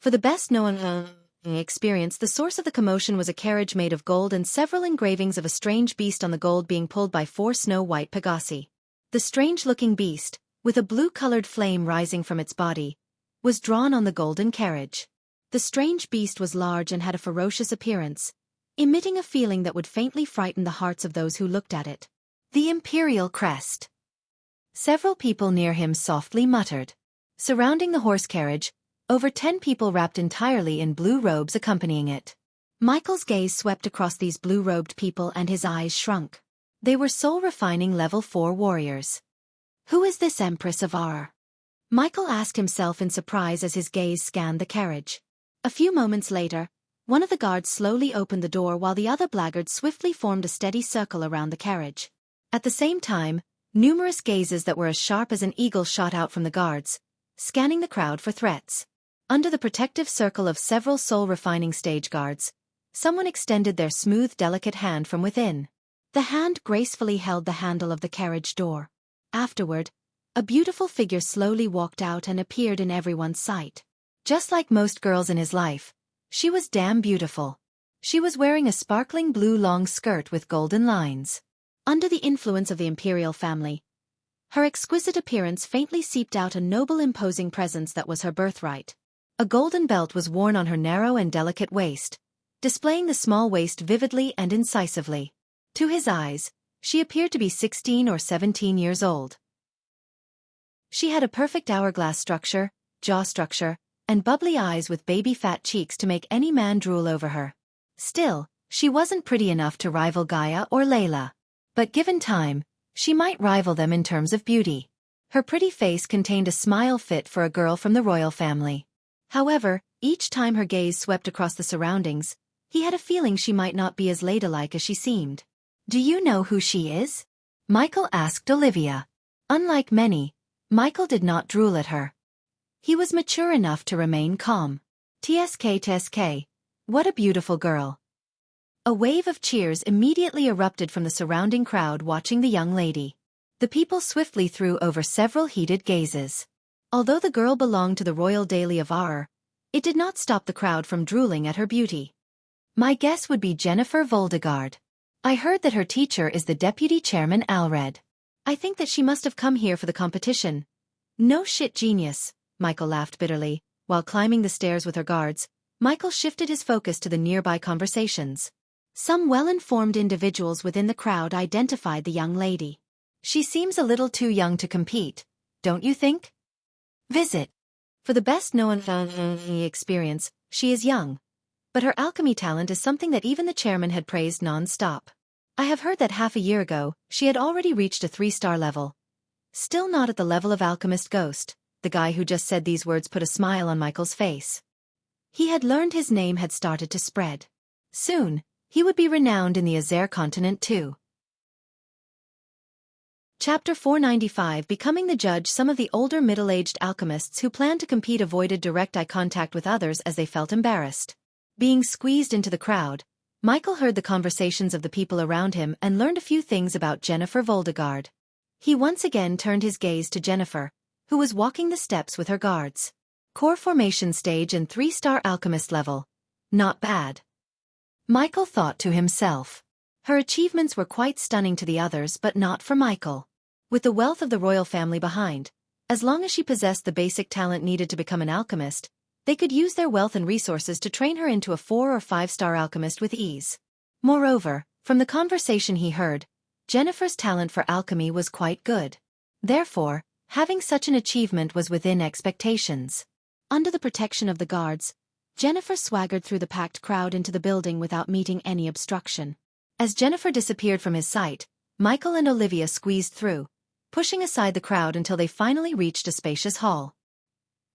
For the best known experience, the source of the commotion was a carriage made of gold and several engravings of a strange beast on the gold being pulled by 4 snow-white Pegasi. The strange-looking beast, with a blue-colored flame rising from its body, was drawn on the golden carriage. The strange beast was large and had a ferocious appearance, emitting a feeling that would faintly frighten the hearts of those who looked at it. The imperial crest. Several people near him softly muttered. Surrounding the horse carriage, over 10 people wrapped entirely in blue robes accompanying it. Michael's gaze swept across these blue-robed people and his eyes shrunk. They were soul-refining level 4 warriors. Who is this Empress of Ar? Michael asked himself in surprise as his gaze scanned the carriage. A few moments later, one of the guards slowly opened the door while the other blackguards swiftly formed a steady circle around the carriage. At the same time, numerous gazes that were as sharp as an eagle shot out from the guards, scanning the crowd for threats. Under the protective circle of several soul-refining stage guards, someone extended their smooth, delicate hand from within. The hand gracefully held the handle of the carriage door. Afterward, a beautiful figure slowly walked out and appeared in everyone's sight. Just like most girls in his life, she was damn beautiful. She was wearing a sparkling blue long skirt with golden lines. Under the influence of the imperial family, her exquisite appearance faintly seeped out a noble, imposing presence that was her birthright. A golden belt was worn on her narrow and delicate waist, displaying the small waist vividly and incisively. To his eyes, she appeared to be 16 or 17 years old. She had a perfect hourglass structure, jaw structure, and bubbly eyes with baby-fat cheeks to make any man drool over her. Still, she wasn't pretty enough to rival Gaia or Layla. But given time, she might rival them in terms of beauty. Her pretty face contained a smile fit for a girl from the royal family. However, each time her gaze swept across the surroundings, he had a feeling she might not be as ladylike as she seemed. Do you know who she is? Michael asked Olivia. Unlike many, Michael did not drool at her. He was mature enough to remain calm. TSK, what a beautiful girl. A wave of cheers immediately erupted from the surrounding crowd watching the young lady. The people swiftly threw over several heated gazes. Although the girl belonged to the royal daily of Ar, it did not stop the crowd from drooling at her beauty. My guess would be Jennifer Voldegard. I heard that her teacher is the deputy chairman Alred. I think that she must have come here for the competition. No shit, genius, Michael laughed bitterly. While climbing the stairs with her guards, Michael shifted his focus to the nearby conversations. Some well-informed individuals within the crowd identified the young lady. She seems a little too young to compete, don't you think? Visit. For the best known experience, she is young. But her alchemy talent is something that even the chairman had praised non-stop. I have heard that half a year ago, she had already reached a 3-star level. Still not at the level of Alchemist Ghost. The guy who just said these words put a smile on Michael's face. He had learned his name had started to spread. Soon, he would be renowned in the Azer continent too. Chapter 495. Becoming the judge. Some of the older middle-aged alchemists who planned to compete avoided direct eye contact with others as they felt embarrassed. Being squeezed into the crowd, Michael heard the conversations of the people around him and learned a few things about Jennifer Voldegard. He once again turned his gaze to Jennifer, who was walking the steps with her guards. Core formation stage and 3-star alchemist level. Not bad. Michael thought to himself. Her achievements were quite stunning to the others, but not for Michael. With the wealth of the royal family behind, as long as she possessed the basic talent needed to become an alchemist, they could use their wealth and resources to train her into a 4- or 5-star alchemist with ease. Moreover, from the conversation he heard, Jennifer's talent for alchemy was quite good. Therefore, having such an achievement was within expectations. Under the protection of the guards, Jennifer swaggered through the packed crowd into the building without meeting any obstruction. As Jennifer disappeared from his sight, Michael and Olivia squeezed through, pushing aside the crowd until they finally reached a spacious hall.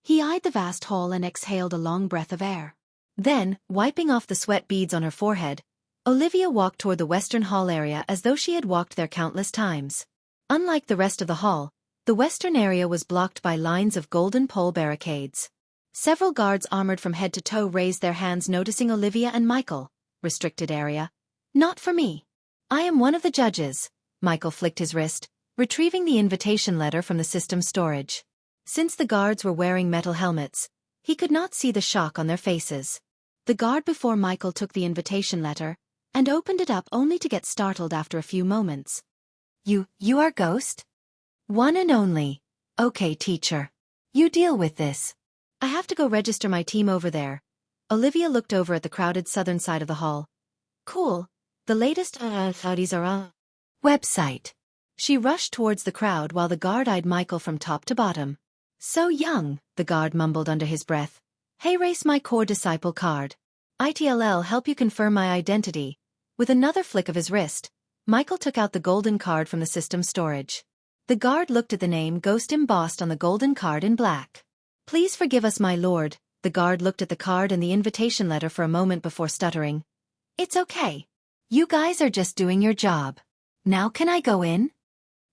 He eyed the vast hall and exhaled a long breath of air. Then, wiping off the sweat beads on her forehead, Olivia walked toward the western hall area as though she had walked there countless times. Unlike the rest of the hall, the western area was blocked by lines of golden pole barricades. Several guards armored from head to toe raised their hands, noticing Olivia and Michael. Restricted area. Not for me. I am one of the judges. Michael flicked his wrist, retrieving the invitation letter from the system storage. Since the guards were wearing metal helmets, he could not see the shock on their faces. The guard before Michael took the invitation letter and opened it up only to get startled after a few moments. You are Ghost? One and only. Okay, teacher. You deal with this. I have to go register my team over there. Olivia looked over at the crowded southern side of the hall. Cool. The latest Saudis are on website. She rushed towards the crowd while the guard eyed Michael from top to bottom. So young, the guard mumbled under his breath. Hey, race my core disciple card. ITLL help you confirm my identity. With another flick of his wrist, Michael took out the golden card from the system storage. The guard looked at the name Ghost embossed on the golden card in black. Please forgive us, my lord. The guard looked at the card and the invitation letter for a moment before stuttering. It's okay. You guys are just doing your job. Now can I go in?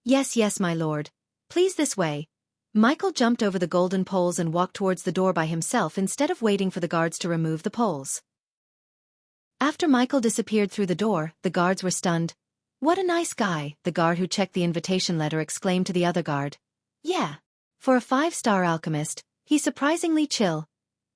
Yes, my lord. Please this way. Michael jumped over the golden poles and walked towards the door by himself instead of waiting for the guards to remove the poles. After Michael disappeared through the door, the guards were stunned. What a nice guy, the guard who checked the invitation letter exclaimed to the other guard. Yeah. For a 5-star alchemist, he's surprisingly chill.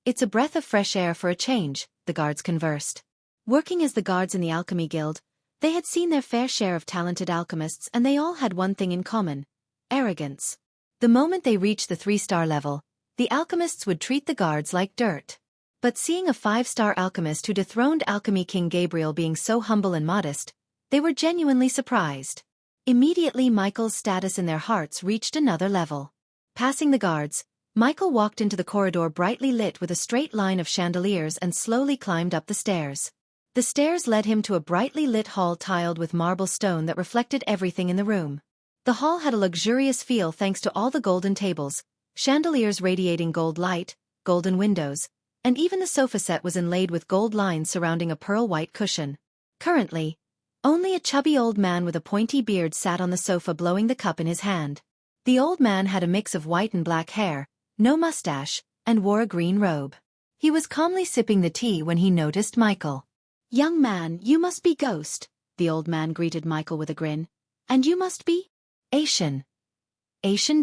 It's a breath of fresh air for a change, the guards conversed. Working as the guards in the Alchemy Guild, they had seen their fair share of talented alchemists, and they all had one thing in common: arrogance. The moment they reached the 3-star level, the alchemists would treat the guards like dirt. But seeing a 5-star alchemist who dethroned Alchemy King Gabriel being so humble and modest, they were genuinely surprised. Immediately Michael's status in their hearts reached another level. Passing the guards, Michael walked into the corridor brightly lit with a straight line of chandeliers and slowly climbed up the stairs. The stairs led him to a brightly lit hall tiled with marble stone that reflected everything in the room. The hall had a luxurious feel thanks to all the golden tables, chandeliers radiating gold light, golden windows, and even the sofa set was inlaid with gold lines surrounding a pearl-white cushion. Currently, only a chubby old man with a pointy beard sat on the sofa blowing the cup in his hand. The old man had a mix of white and black hair, no mustache, and wore a green robe. He was calmly sipping the tea when he noticed Michael. Young man, you must be Ghost, the old man greeted Michael with a grin. And you must be? Aishan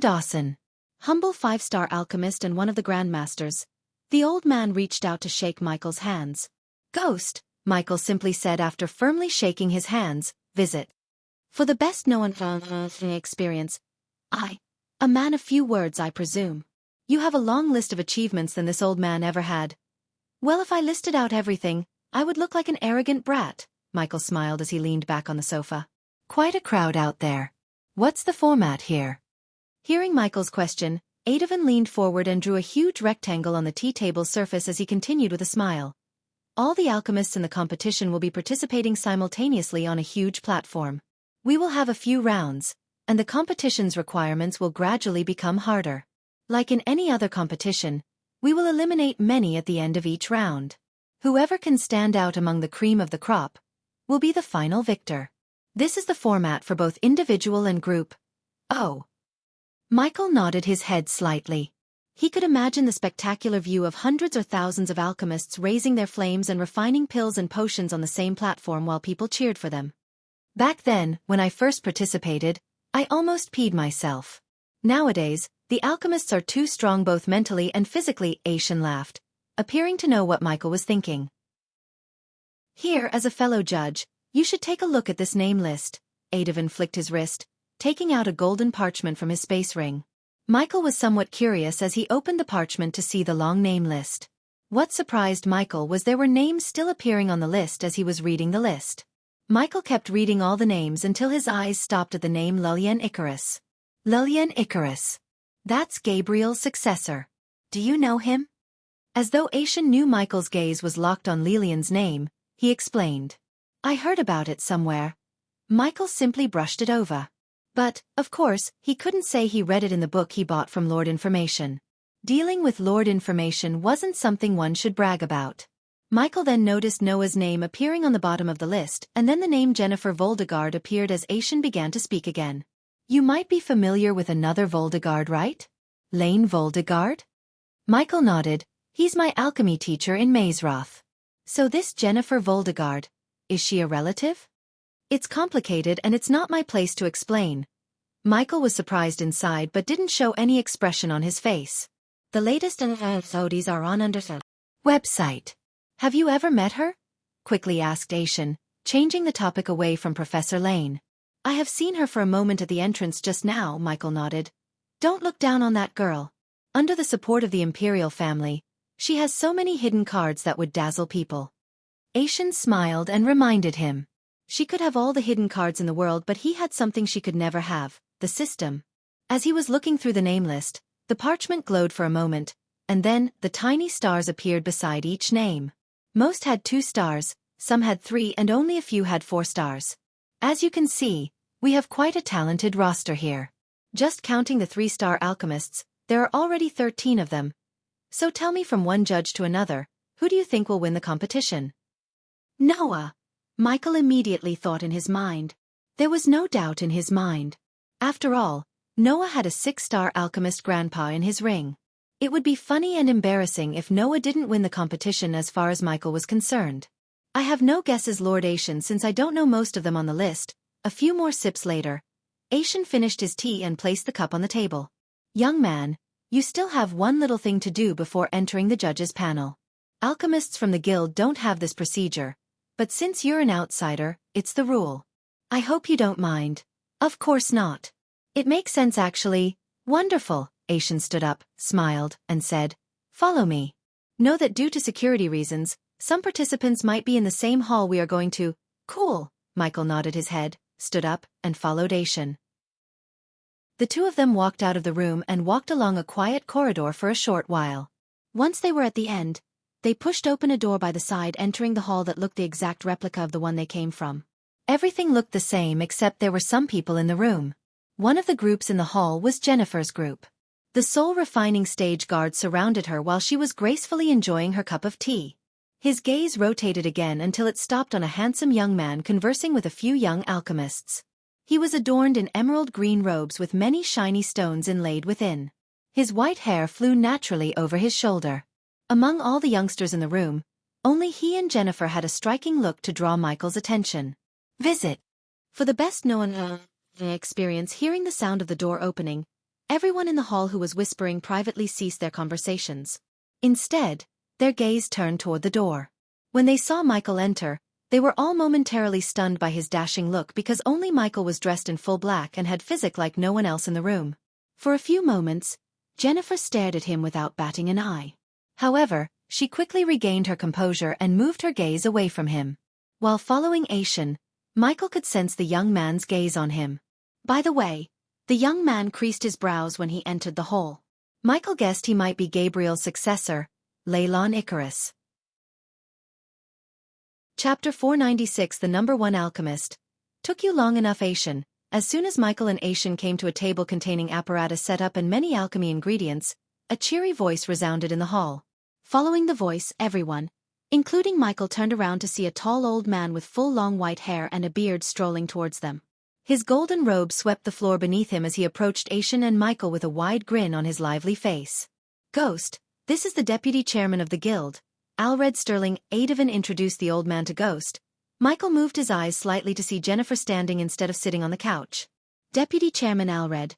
Dawson. Humble 5-star alchemist and one of the grandmasters. The old man reached out to shake Michael's hands. Ghost, Michael simply said after firmly shaking his hands, visit. For the best known experience, A man of few words, I presume. You have a long list of achievements than this old man ever had. Well, if I listed out everything, I would look like an arrogant brat, Michael smiled as he leaned back on the sofa. Quite a crowd out there. What's the format here? Hearing Michael's question, Audiobook leaned forward and drew a huge rectangle on the tea table's surface as he continued with a smile. All the alchemists in the competition will be participating simultaneously on a huge platform. We will have a few rounds, and the competition's requirements will gradually become harder. Like in any other competition, we will eliminate many at the end of each round. Whoever can stand out among the cream of the crop will be the final victor. This is the format for both individual and group. Oh. Michael nodded his head slightly. He could imagine the spectacular view of hundreds or thousands of alchemists raising their flames and refining pills and potions on the same platform while people cheered for them. Back then, when I first participated, I almost peed myself. Nowadays, the alchemists are too strong both mentally and physically, Xiaofan laughed, appearing to know what Michael was thinking. Here, as a fellow judge, you should take a look at this name list. Audiobook flicked his wrist, taking out a golden parchment from his space ring. Michael was somewhat curious as he opened the parchment to see the long name list. What surprised Michael was there were names still appearing on the list as he was reading the list. Michael kept reading all the names until his eyes stopped at the name Lilian Icarus. Lilian Icarus. That's Gabriel's successor. Do you know him? As though Xiaofan knew Michael's gaze was locked on Lilian's name, he explained. I heard about it somewhere. Michael simply brushed it over. But, of course, he couldn't say he read it in the book he bought from Lord Information. Dealing with Lord Information wasn't something one should brag about. Michael then noticed Noah's name appearing on the bottom of the list, and then the name Jennifer Voldegard appeared as Xiaofan began to speak again. You might be familiar with another Voldegard, right? Lane Voldegard? Michael nodded. He's my alchemy teacher in Mazeroth. So this Jennifer Voldegard, is she a relative? It's complicated and it's not my place to explain. Michael was surprised inside but didn't show any expression on his face. The latest episodes are on Undersell website. Have you ever met her? Quickly asked Xiaofan, changing the topic away from Professor Lane. I have seen her for a moment at the entrance just now, Michael nodded. Don't look down on that girl. Under the support of the Imperial family, she has so many hidden cards that would dazzle people. Xiaofan smiled and reminded him. She could have all the hidden cards in the world, but he had something she could never have, the system. As he was looking through the name list, the parchment glowed for a moment, and then the tiny stars appeared beside each name. Most had 2 stars, some had 3, and only a few had 4 stars. As you can see, we have quite a talented roster here. Just counting the 3-star alchemists, there are already 13 of them. So tell me, from one judge to another, who do you think will win the competition? Noah. Michael immediately thought in his mind. There was no doubt in his mind. After all, Noah had a 6-star alchemist grandpa in his ring. It would be funny and embarrassing if Noah didn't win the competition as far as Michael was concerned. I have no guesses, Lord Xiaofan, since I don't know most of them on the list. A few more sips later, Xiaofan finished his tea and placed the cup on the table. Young man, you still have one little thing to do before entering the judges' panel. Alchemists from the guild don't have this procedure, but since you're an outsider, it's the rule. I hope you don't mind. Of course not. It makes sense actually. Wonderful. Xiaofan stood up, smiled, and said, follow me. Know that due to security reasons, some participants might be in the same hall we are going to. Cool. Michael nodded his head, stood up, and followed Xiaofan. The two of them walked out of the room and walked along a quiet corridor for a short while. Once they were at the end, they pushed open a door by the side, entering the hall that looked the exact replica of the one they came from. Everything looked the same except there were some people in the room. One of the groups in the hall was Jennifer's group. The soul refining stage guard surrounded her while she was gracefully enjoying her cup of tea. His gaze rotated again until it stopped on a handsome young man conversing with a few young alchemists. He was adorned in emerald green robes with many shiny stones inlaid within. His white hair flew naturally over his shoulder. Among all the youngsters in the room, only he and Jennifer had a striking look to draw Michael's attention. Visit. For the best known experience hearing the sound of the door opening, everyone in the hall who was whispering privately ceased their conversations. Instead, their gaze turned toward the door. When they saw Michael enter, they were all momentarily stunned by his dashing look because only Michael was dressed in full black and had physique like no one else in the room. For a few moments, Jennifer stared at him without batting an eye. However, she quickly regained her composure and moved her gaze away from him. While following Asian, Michael could sense the young man's gaze on him. By the way, the young man creased his brows when he entered the hall. Michael guessed he might be Gabriel's successor, Leylon Icarus. Chapter 496 The Number 1 Alchemist. Took you long enough, Asian. As soon as Michael and Asian came to a table containing apparatus set up and many alchemy ingredients, a cheery voice resounded in the hall. Following the voice, everyone, including Michael, turned around to see a tall old man with full long white hair and a beard strolling towards them. His golden robe swept the floor beneath him as he approached Asian and Michael with a wide grin on his lively face. Ghost, this is the deputy chairman of the guild. Alred Sterling, Adovan introduced the old man to Ghost. Michael moved his eyes slightly to see Jennifer standing instead of sitting on the couch. Deputy Chairman Alred.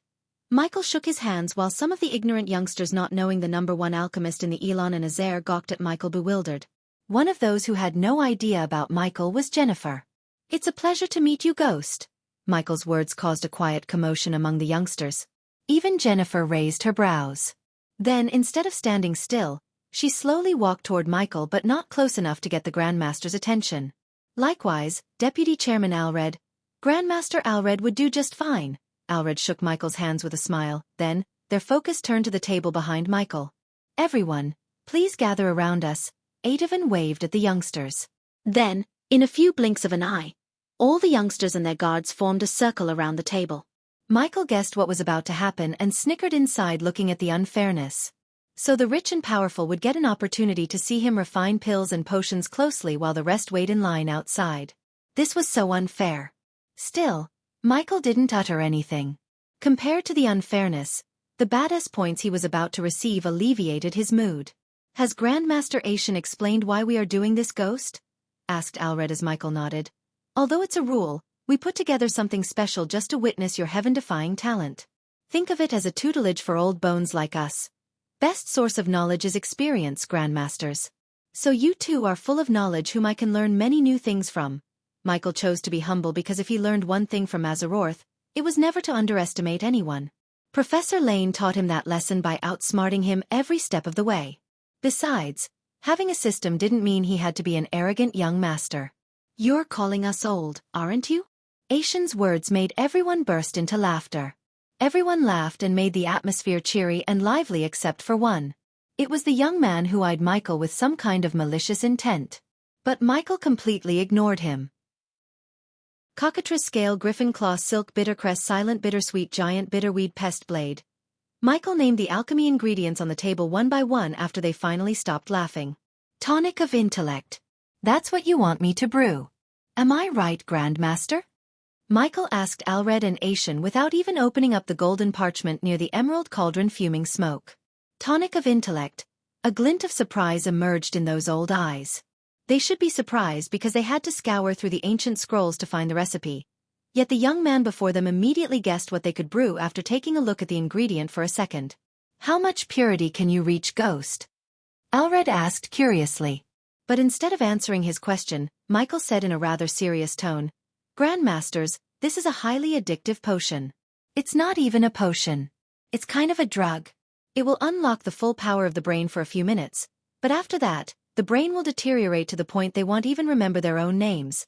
Michael shook his hands while some of the ignorant youngsters not knowing the number 1 alchemist in the Elon and Azair gawked at Michael bewildered. One of those who had no idea about Michael was Jennifer. It's a pleasure to meet you, Ghost. Michael's words caused a quiet commotion among the youngsters. Even Jennifer raised her brows. Then, instead of standing still, she slowly walked toward Michael but not close enough to get the Grandmaster's attention. Likewise, Deputy Chairman Alred. Grandmaster Alred would do just fine. Alred shook Michael's hands with a smile. Then, their focus turned to the table behind Michael. Everyone, please gather around us. Adovan waved at the youngsters. Then, in a few blinks of an eye, all the youngsters and their guards formed a circle around the table. Michael guessed what was about to happen and snickered inside, looking at the unfairness. So the rich and powerful would get an opportunity to see him refine pills and potions closely while the rest wait in line outside. This was so unfair. Still, Michael didn't utter anything. Compared to the unfairness, the badass points he was about to receive alleviated his mood. Has Grandmaster Asian explained why we are doing this, Ghost? Asked Alred as Michael nodded. Although it's a rule, we put together something special just to witness your heaven-defying talent. Think of it as a tutelage for old bones like us. Best source of knowledge is experience, Grandmasters. So you two are full of knowledge whom I can learn many new things from. Michael chose to be humble because if he learned one thing from Mazarorth, it was never to underestimate anyone. Professor Lane taught him that lesson by outsmarting him every step of the way. Besides, having a system didn't mean he had to be an arrogant young master. You're calling us old, aren't you? Asian's words made everyone burst into laughter. Everyone laughed and made the atmosphere cheery and lively except for one. It was the young man who eyed Michael with some kind of malicious intent. But Michael completely ignored him. Cockatrice Scale Griffin Claw Silk Bittercress Silent Bittersweet Giant Bitterweed Pest Blade. Michael named the alchemy ingredients on the table one by one after they finally stopped laughing. Tonic of Intellect. That's what you want me to brew. Am I right, Grandmaster? Michael asked Alred and Asian without even opening up the golden parchment near the emerald cauldron fuming smoke. Tonic of Intellect. A glint of surprise emerged in those old eyes. They should be surprised because they had to scour through the ancient scrolls to find the recipe. Yet the young man before them immediately guessed what they could brew after taking a look at the ingredient for a second. How much purity can you reach, Ghost? Alred asked curiously. But instead of answering his question, Michael said in a rather serious tone, Grandmasters, this is a highly addictive potion. It's not even a potion. It's kind of a drug. It will unlock the full power of the brain for a few minutes, but after that, the brain will deteriorate to the point they won't even remember their own names.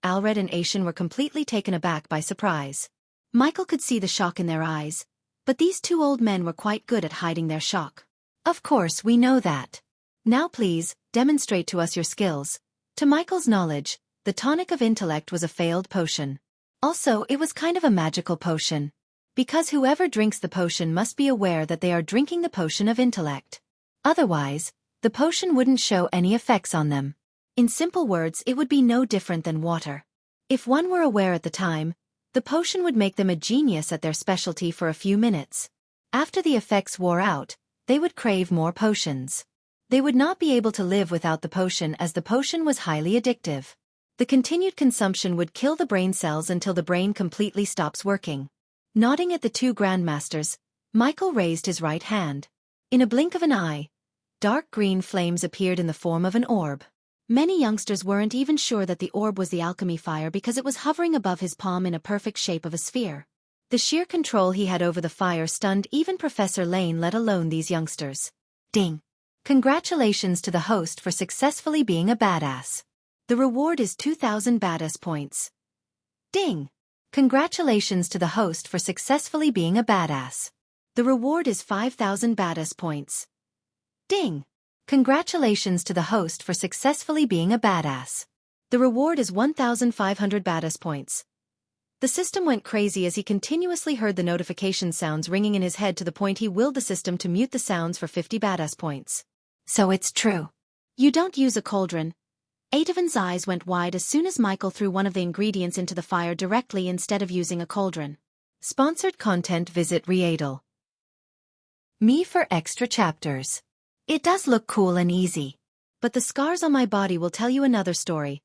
Alred and Asian were completely taken aback by surprise. Michael could see the shock in their eyes, but these two old men were quite good at hiding their shock. Of course, we know that. Now please, demonstrate to us your skills. To Michael's knowledge, the Tonic of Intellect was a failed potion. Also, it was kind of a magical potion. Because whoever drinks the potion must be aware that they are drinking the potion of intellect. Otherwise, the potion wouldn't show any effects on them. In simple words, it would be no different than water. If one were aware at the time, the potion would make them a genius at their specialty for a few minutes. After the effects wore out, they would crave more potions. They would not be able to live without the potion as the potion was highly addictive. The continued consumption would kill the brain cells until the brain completely stops working. Nodding at the two grandmasters, Michael raised his right hand. In a blink of an eye, dark green flames appeared in the form of an orb. Many youngsters weren't even sure that the orb was the alchemy fire because it was hovering above his palm in a perfect shape of a sphere. The sheer control he had over the fire stunned even Professor Lane, let alone these youngsters. Ding! Congratulations to the host for successfully being a badass. The reward is 2,000 badass points. Ding! Congratulations to the host for successfully being a badass. The reward is 5,000 badass points. Ding! Congratulations to the host for successfully being a badass. The reward is 1,500 badass points. The system went crazy as he continuously heard the notification sounds ringing in his head, to the point he willed the system to mute the sounds for 50 badass points. So it's true. You don't use a cauldron. Aidovan's eyes went wide as soon as Michael threw one of the ingredients into the fire directly instead of using a cauldron. Sponsored content. Visit Readel. Me for extra chapters. It does look cool and easy. But the scars on my body will tell you another story.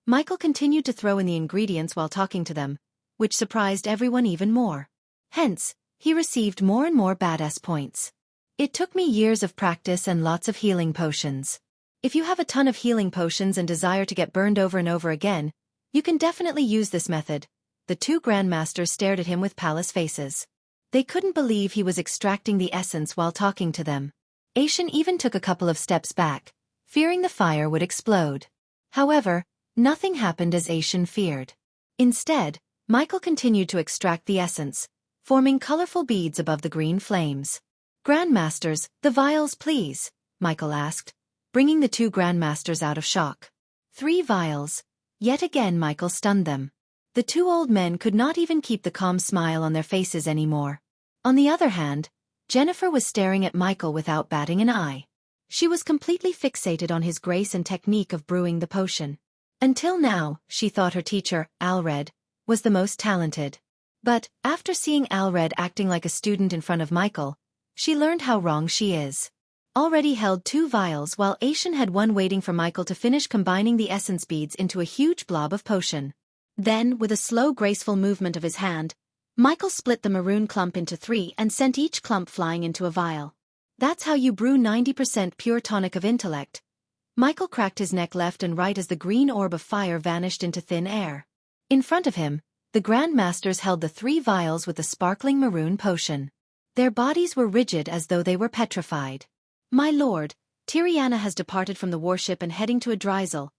Michael continued to throw in the ingredients while talking to them, which surprised everyone even more. Hence, he received more and more badass points. It took me years of practice and lots of healing potions. If you have a ton of healing potions and desire to get burned over and over again, you can definitely use this method. The two grandmasters stared at him with palace faces. They couldn't believe he was extracting the essence while talking to them. Xiaofan even took a couple of steps back, fearing the fire would explode. However, nothing happened as Xiaofan feared. Instead, Michael continued to extract the essence, forming colorful beads above the green flames. Grandmasters, the vials please, Michael asked, bringing the two grandmasters out of shock. 3 vials. Yet again Michael stunned them. The two old men could not even keep the calm smile on their faces anymore. On the other hand, Jennifer was staring at Michael without batting an eye. She was completely fixated on his grace and technique of brewing the potion. Until now, she thought her teacher, Alred, was the most talented. But, after seeing Alred acting like a student in front of Michael, she learned how wrong she is. Already held 2 vials while Xiaofan had one, waiting for Michael to finish combining the essence beads into a huge blob of potion. Then, with a slow, graceful movement of his hand, Michael split the maroon clump into 3 and sent each clump flying into a vial. That's how you brew 90% pure tonic of intellect. Michael cracked his neck left and right as the green orb of fire vanished into thin air. In front of him, the grandmasters held the 3 vials with the sparkling maroon potion. Their bodies were rigid as though they were petrified. My lord, Tiriana has departed from the warship and heading to Adrizel.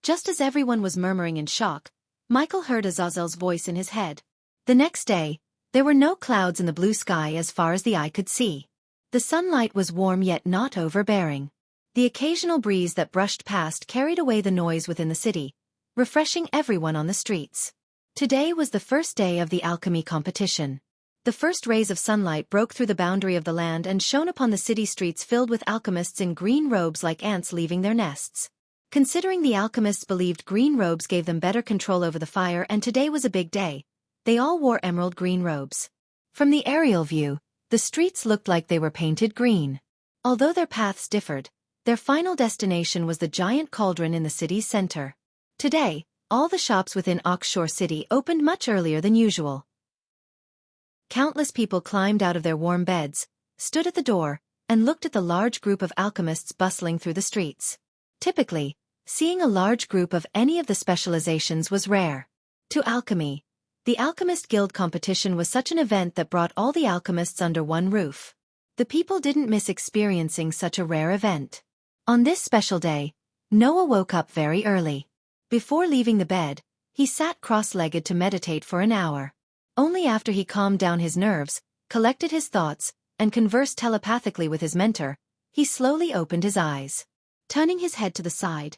Just as everyone was murmuring in shock, Michael heard Azazel's voice in his head. The next day, there were no clouds in the blue sky as far as the eye could see. The sunlight was warm yet not overbearing. The occasional breeze that brushed past carried away the noise within the city, refreshing everyone on the streets. Today was the first day of the alchemy competition. The first rays of sunlight broke through the boundary of the land and shone upon the city streets filled with alchemists in green robes like ants leaving their nests. Considering the alchemists believed green robes gave them better control over the fire and today was a big day, they all wore emerald green robes. From the aerial view, the streets looked like they were painted green. Although their paths differed, their final destination was the giant cauldron in the city's center. Today, all the shops within Oxshore City opened much earlier than usual. Countless people climbed out of their warm beds, stood at the door, and looked at the large group of alchemists bustling through the streets. Typically, seeing a large group of any of the specializations was rare. To alchemy, the Alchemist Guild competition was such an event that brought all the alchemists under one roof. The people didn't miss experiencing such a rare event. On this special day, Noah woke up very early. Before leaving the bed, he sat cross-legged to meditate for an hour. Only after he calmed down his nerves, collected his thoughts, and conversed telepathically with his mentor, he slowly opened his eyes. Turning his head to the side,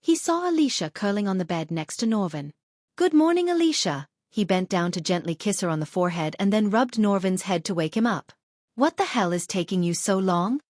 he saw Alicia curling on the bed next to Norvin. "Good morning, Alicia." He bent down to gently kiss her on the forehead and then rubbed Norvin's head to wake him up. "What the hell is taking you so long?"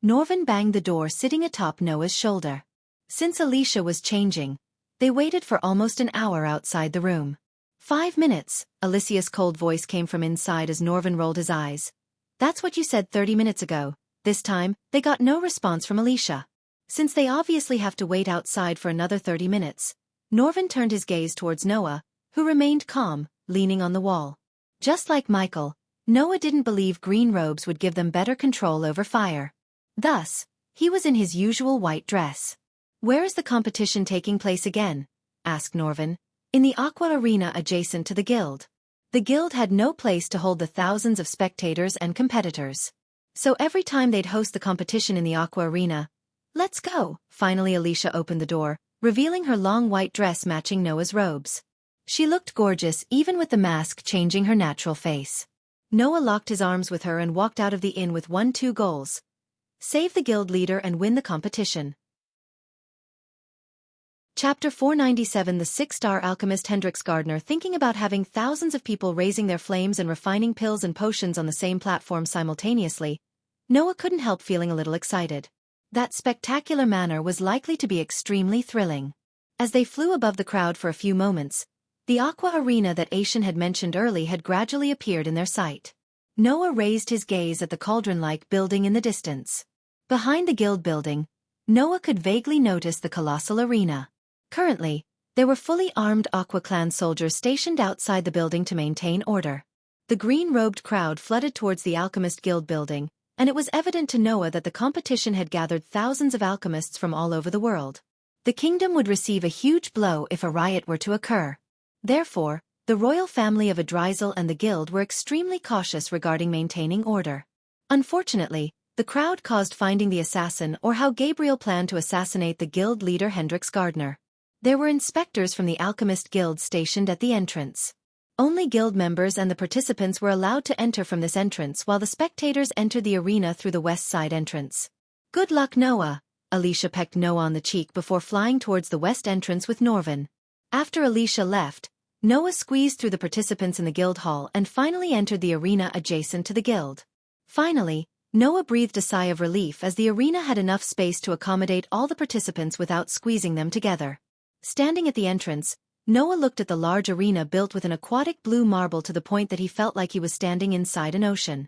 Norvin banged the door sitting atop Noah's shoulder. Since Alicia was changing, they waited for almost an hour outside the room. 5 minutes, Alicia's cold voice came from inside as Norvin rolled his eyes. "That's what you said 30 minutes ago." This time, they got no response from Alicia. Since they obviously have to wait outside for another 30 minutes, Norvin turned his gaze towards Noah, who remained calm, leaning on the wall. Just like Michael, Noah didn't believe green robes would give them better control over fire. Thus, he was in his usual white dress. "Where is the competition taking place again?" asked Norvin. "In the Aqua Arena adjacent to the guild." The guild had no place to hold the thousands of spectators and competitors. So every time they'd host the competition in the Aqua Arena, "Let's go!" Finally Alicia opened the door, revealing her long white dress matching Noah's robes. She looked gorgeous even with the mask changing her natural face. Noah locked his arms with her and walked out of the inn with 1-2 goals. Save the guild leader and win the competition. Chapter 497. The 6-star alchemist Hendrix Gardner. Thinking about having thousands of people raising their flames and refining pills and potions on the same platform simultaneously, Noah couldn't help feeling a little excited. That spectacular manner was likely to be extremely thrilling. As they flew above the crowd for a few moments, the Aqua Arena that Aishan had mentioned early had gradually appeared in their sight. Noah raised his gaze at the cauldron-like building in the distance. Behind the guild building, Noah could vaguely notice the colossal arena. Currently, there were fully armed Aqua Clan soldiers stationed outside the building to maintain order. The green-robed crowd flooded towards the Alchemist Guild building, and it was evident to Noah that the competition had gathered thousands of alchemists from all over the world. The kingdom would receive a huge blow if a riot were to occur. Therefore, the royal family of Adrizel and the guild were extremely cautious regarding maintaining order. Unfortunately, the crowd caused finding the assassin or how Gabriel planned to assassinate the guild leader Hendrix Gardner. There were inspectors from the Alchemist Guild stationed at the entrance. Only guild members and the participants were allowed to enter from this entrance while the spectators entered the arena through the west side entrance. "Good luck, Noah." Alicia pecked Noah on the cheek before flying towards the west entrance with Norvin. After Alicia left, Noah squeezed through the participants in the guild hall and finally entered the arena adjacent to the guild. Finally, Noah breathed a sigh of relief as the arena had enough space to accommodate all the participants without squeezing them together. Standing at the entrance, Noah looked at the large arena built with an aquatic blue marble to the point that he felt like he was standing inside an ocean.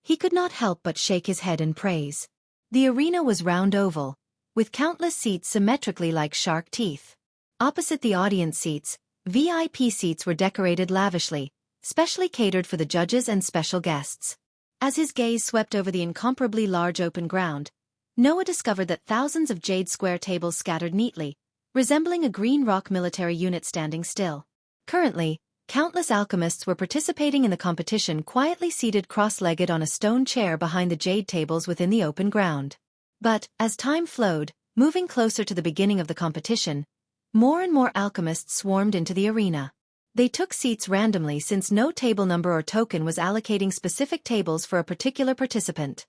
He could not help but shake his head in praise. The arena was round oval, with countless seats symmetrically like shark teeth. Opposite the audience seats, VIP seats were decorated lavishly, specially catered for the judges and special guests. As his gaze swept over the incomparably large open ground, Noah discovered that thousands of jade square tables scattered neatly, resembling a green rock military unit standing still. Currently, countless alchemists were participating in the competition quietly seated cross-legged on a stone chair behind the jade tables within the open ground. But, as time flowed, moving closer to the beginning of the competition, more and more alchemists swarmed into the arena. They took seats randomly since no table number or token was allocating specific tables for a particular participant.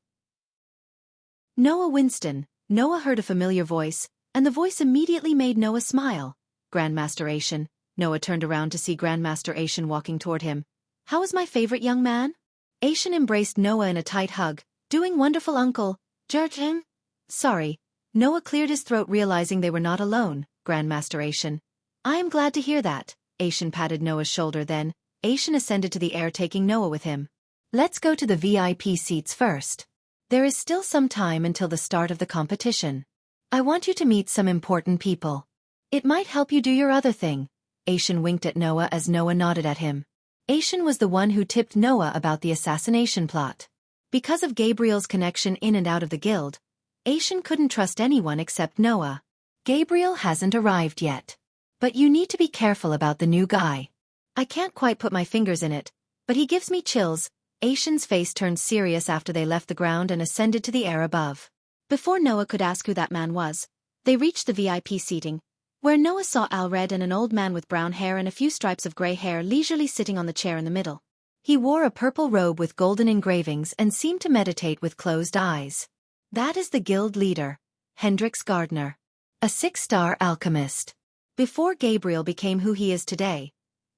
"Noah Winston." Noah heard a familiar voice, and the voice immediately made Noah smile. "Grandmaster Aishan." Noah turned around to see Grandmaster Aishan walking toward him. "How is my favorite young man?" Aishan embraced Noah in a tight hug. "Doing wonderful, Uncle. Jurgen?" "Sorry." Noah cleared his throat realizing they were not alone. "Grandmaster Aishan." "I am glad to hear that." Aishan patted Noah's shoulder then. Aishan ascended to the air taking Noah with him. "Let's go to the VIP seats first. There is still some time until the start of the competition. I want you to meet some important people. It might help you do your other thing." Aishan winked at Noah as Noah nodded at him. Aishan was the one who tipped Noah about the assassination plot. Because of Gabriel's connection in and out of the guild, Aishan couldn't trust anyone except Noah. "Gabriel hasn't arrived yet. But you need to be careful about the new guy. I can't quite put my fingers in it, but he gives me chills." Aishan's face turned serious after they left the ground and ascended to the air above. Before Noah could ask who that man was, they reached the VIP seating, where Noah saw Alred and an old man with brown hair and a few stripes of gray hair leisurely sitting on the chair in the middle. He wore a purple robe with golden engravings and seemed to meditate with closed eyes. That is the guild leader, Hendrix Gardner, a 6-star alchemist. Before Gabriel became who he is today,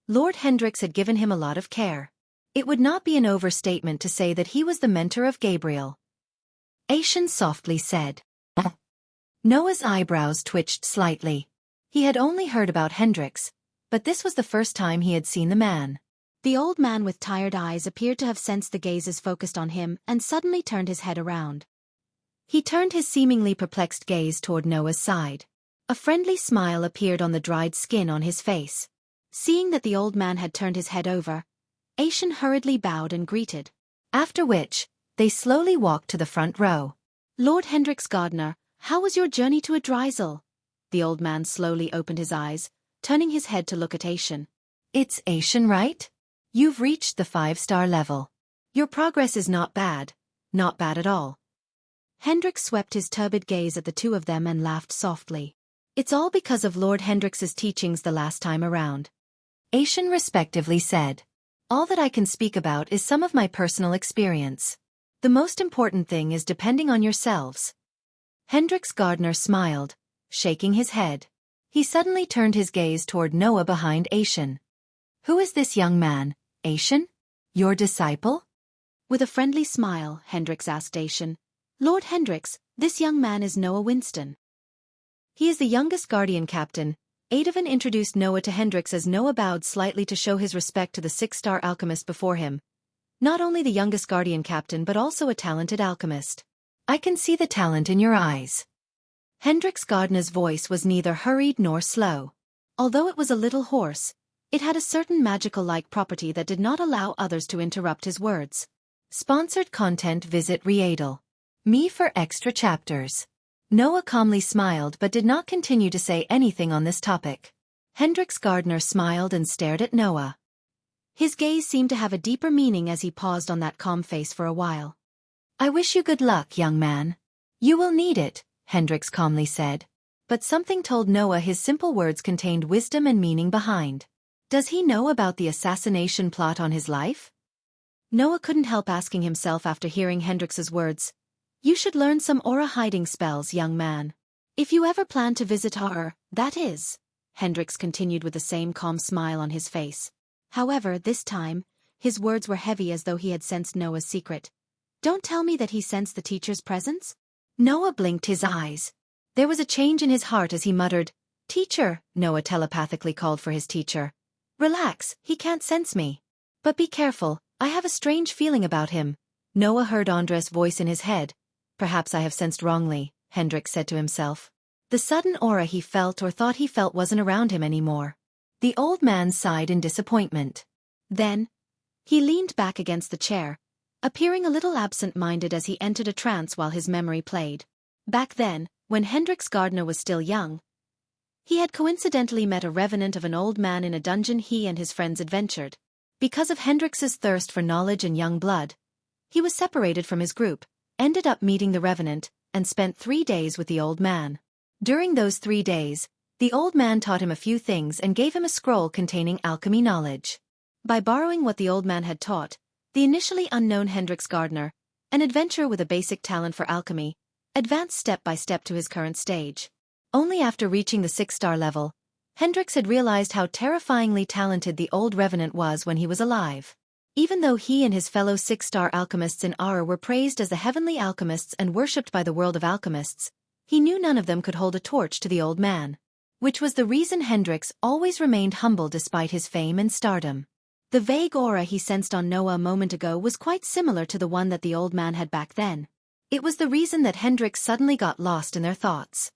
Lord Hendrix had given him a lot of care. It would not be an overstatement to say that he was the mentor of Gabriel. Aishan softly said. Noah's eyebrows twitched slightly. He had only heard about Hendrix, but this was the first time he had seen the man. The old man with tired eyes appeared to have sensed the gazes focused on him and suddenly turned his head around. He turned his seemingly perplexed gaze toward Noah's side. A friendly smile appeared on the dried skin on his face. Seeing that the old man had turned his head over, Aishan hurriedly bowed and greeted. After which, they slowly walked to the front row. "Lord Hendrix Gardner, how was your journey to Adrizel?" The old man slowly opened his eyes, turning his head to look at Aishan. "It's Aishan, right?" You've reached the 5-star level. Your progress is not bad at all. Hendrix swept his turbid gaze at the two of them and laughed softly. It's all because of Lord Hendrix's teachings the last time around. Xiaofan respectively said. All that I can speak about is some of my personal experience. The most important thing is depending on yourselves. Hendrix Gardner smiled, shaking his head. He suddenly turned his gaze toward Noah behind Xiaofan. Who is this young man, Xiaofan? Your disciple? With a friendly smile, Hendrix asked Xiaofan. Lord Hendrix, this young man is Noah Winston. He is the youngest guardian captain. Xiaofan introduced Noah to Hendrix as Noah bowed slightly to show his respect to the 6-star alchemist before him. Not only the youngest guardian captain but also a talented alchemist. I can see the talent in your eyes. Hendrix Gardner's voice was neither hurried nor slow. Although it was a little hoarse, it had a certain magical-like property that did not allow others to interrupt his words. Sponsored content. Visit Readle.me for extra chapters. Noah calmly smiled but did not continue to say anything on this topic. Hendrix Gardner smiled and stared at Noah. His gaze seemed to have a deeper meaning as he paused on that calm face for a while. I wish you good luck, young man. You will need it, Hendrix calmly said. But something told Noah his simple words contained wisdom and meaning behind. Does he know about the assassination plot on his life? Noah couldn't help asking himself after hearing Hendrix's words. You should learn some aura hiding spells, young man. If you ever plan to visit her, that is. Hendrix continued with the same calm smile on his face. However, this time, his words were heavy as though he had sensed Noah's secret. Don't tell me that he sensed the teacher's presence? Noah blinked his eyes. There was a change in his heart as he muttered, Teacher, Noah telepathically called for his teacher. Relax, he can't sense me. But be careful, I have a strange feeling about him. Noah heard Andres' voice in his head. Perhaps I have sensed wrongly, Hendrix said to himself. The sudden aura he felt or thought he felt wasn't around him anymore. The old man sighed in disappointment. Then, he leaned back against the chair, appearing a little absent-minded as he entered a trance while his memory played. Back then, when Hendrix Gardner was still young, he had coincidentally met a revenant of an old man in a dungeon he and his friends adventured. Because of Hendrix's thirst for knowledge and young blood, he was separated from his group, ended up meeting the revenant, and spent 3 days with the old man. During those 3 days, the old man taught him a few things and gave him a scroll containing alchemy knowledge. By borrowing what the old man had taught, the initially unknown Hendrix Gardner, an adventurer with a basic talent for alchemy, advanced step by step to his current stage. Only after reaching the 6-star level, Hendrix had realized how terrifyingly talented the old revenant was when he was alive. Even though he and his fellow 6-star alchemists in Aura were praised as the heavenly alchemists and worshipped by the world of alchemists, he knew none of them could hold a torch to the old man. Which was the reason Hendrix always remained humble despite his fame and stardom. The vague aura he sensed on Noah a moment ago was quite similar to the one that the old man had back then. It was the reason that Hendrix suddenly got lost in their thoughts.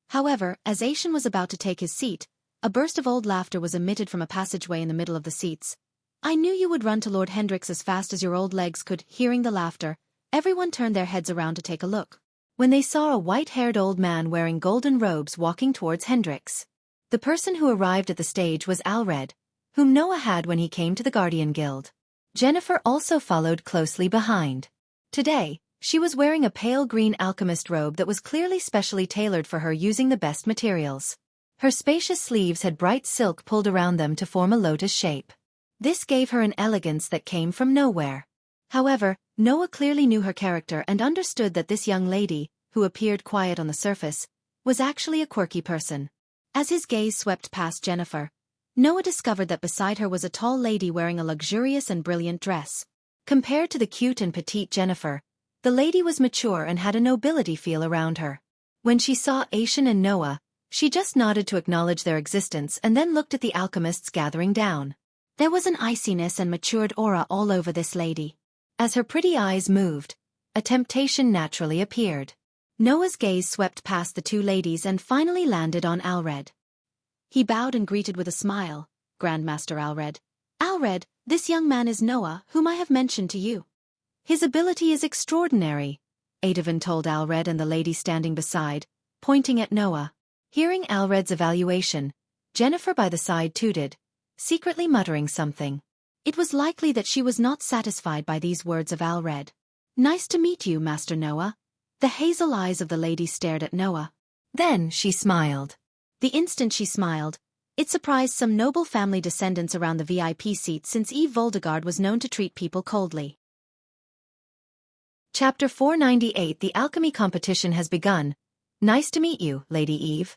However, as Xiaofan was about to take his seat, a burst of old laughter was emitted from a passageway in the middle of the seats. I knew you would run to Lord Hendrix as fast as your old legs could. Hearing the laughter, everyone turned their heads around to take a look. When they saw a white-haired old man wearing golden robes walking towards Hendrix. The person who arrived at the stage was Alred, whom Noah had when he came to the Guardian Guild. Jennifer also followed closely behind. Today, she was wearing a pale green alchemist robe that was clearly specially tailored for her using the best materials. Her spacious sleeves had bright silk pulled around them to form a lotus shape. This gave her an elegance that came from nowhere. However, Noah clearly knew her character and understood that this young lady, who appeared quiet on the surface, was actually a quirky person. As his gaze swept past Jennifer, Noah discovered that beside her was a tall lady wearing a luxurious and brilliant dress. Compared to the cute and petite Jennifer, the lady was mature and had a nobility feel around her. When she saw Xiaofan and Noah, she just nodded to acknowledge their existence and then looked at the alchemists gathering down. There was an iciness and matured aura all over this lady. As her pretty eyes moved, a temptation naturally appeared. Noah's gaze swept past the two ladies and finally landed on Alred. He bowed and greeted with a smile, Grandmaster Alred. Alred, this young man is Noah, whom I have mentioned to you. His ability is extraordinary, Xiaofan told Alred and the lady standing beside, pointing at Noah. Hearing Alred's evaluation, Jennifer by the side tooted, secretly muttering something. It was likely that she was not satisfied by these words of Alred. "Nice to meet you, Master Noah." The hazel eyes of the lady stared at Noah. Then she smiled. The instant she smiled, it surprised some noble family descendants around the VIP seat, since Eve Voldegard was known to treat people coldly. Chapter 498. The alchemy competition has begun. Nice to meet you, Lady Eve.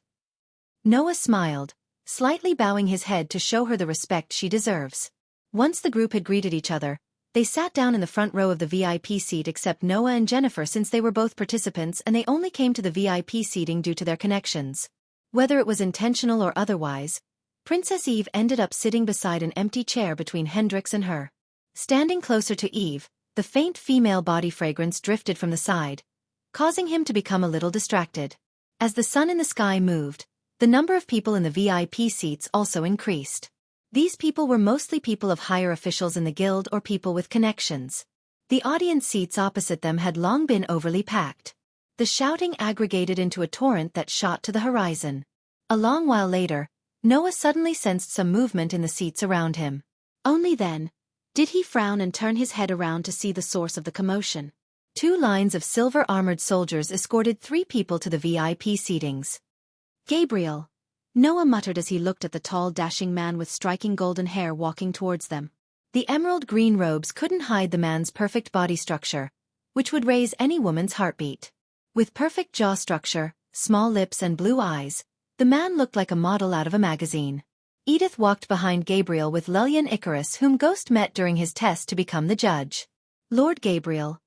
Noah smiled, slightly bowing his head to show her the respect she deserves. Once the group had greeted each other, they sat down in the front row of the VIP seat except Noah and Jennifer, since they were both participants and they only came to the VIP seating due to their connections. Whether it was intentional or otherwise, Princess Eve ended up sitting beside an empty chair between Hendrix and her. Standing closer to Eve, the faint female body fragrance drifted from the side, causing him to become a little distracted. As the sun in the sky moved, the number of people in the VIP seats also increased. These people were mostly people of higher officials in the guild or people with connections. The audience seats opposite them had long been overly packed. The shouting aggregated into a torrent that shot to the horizon. A long while later, Noah suddenly sensed some movement in the seats around him. Only then did he frown and turn his head around to see the source of the commotion. 2 lines of silver-armored soldiers escorted 3 people to the VIP seatings. "Gabriel," Noah muttered as he looked at the tall, dashing man with striking golden hair walking towards them. The emerald green robes couldn't hide the man's perfect body structure, which would raise any woman's heartbeat. With perfect jaw structure, small lips and blue eyes, the man looked like a model out of a magazine. Edith walked behind Gabriel with Lelian Icarus, whom Ghost met during his test to become the judge. "Lord Gabriel."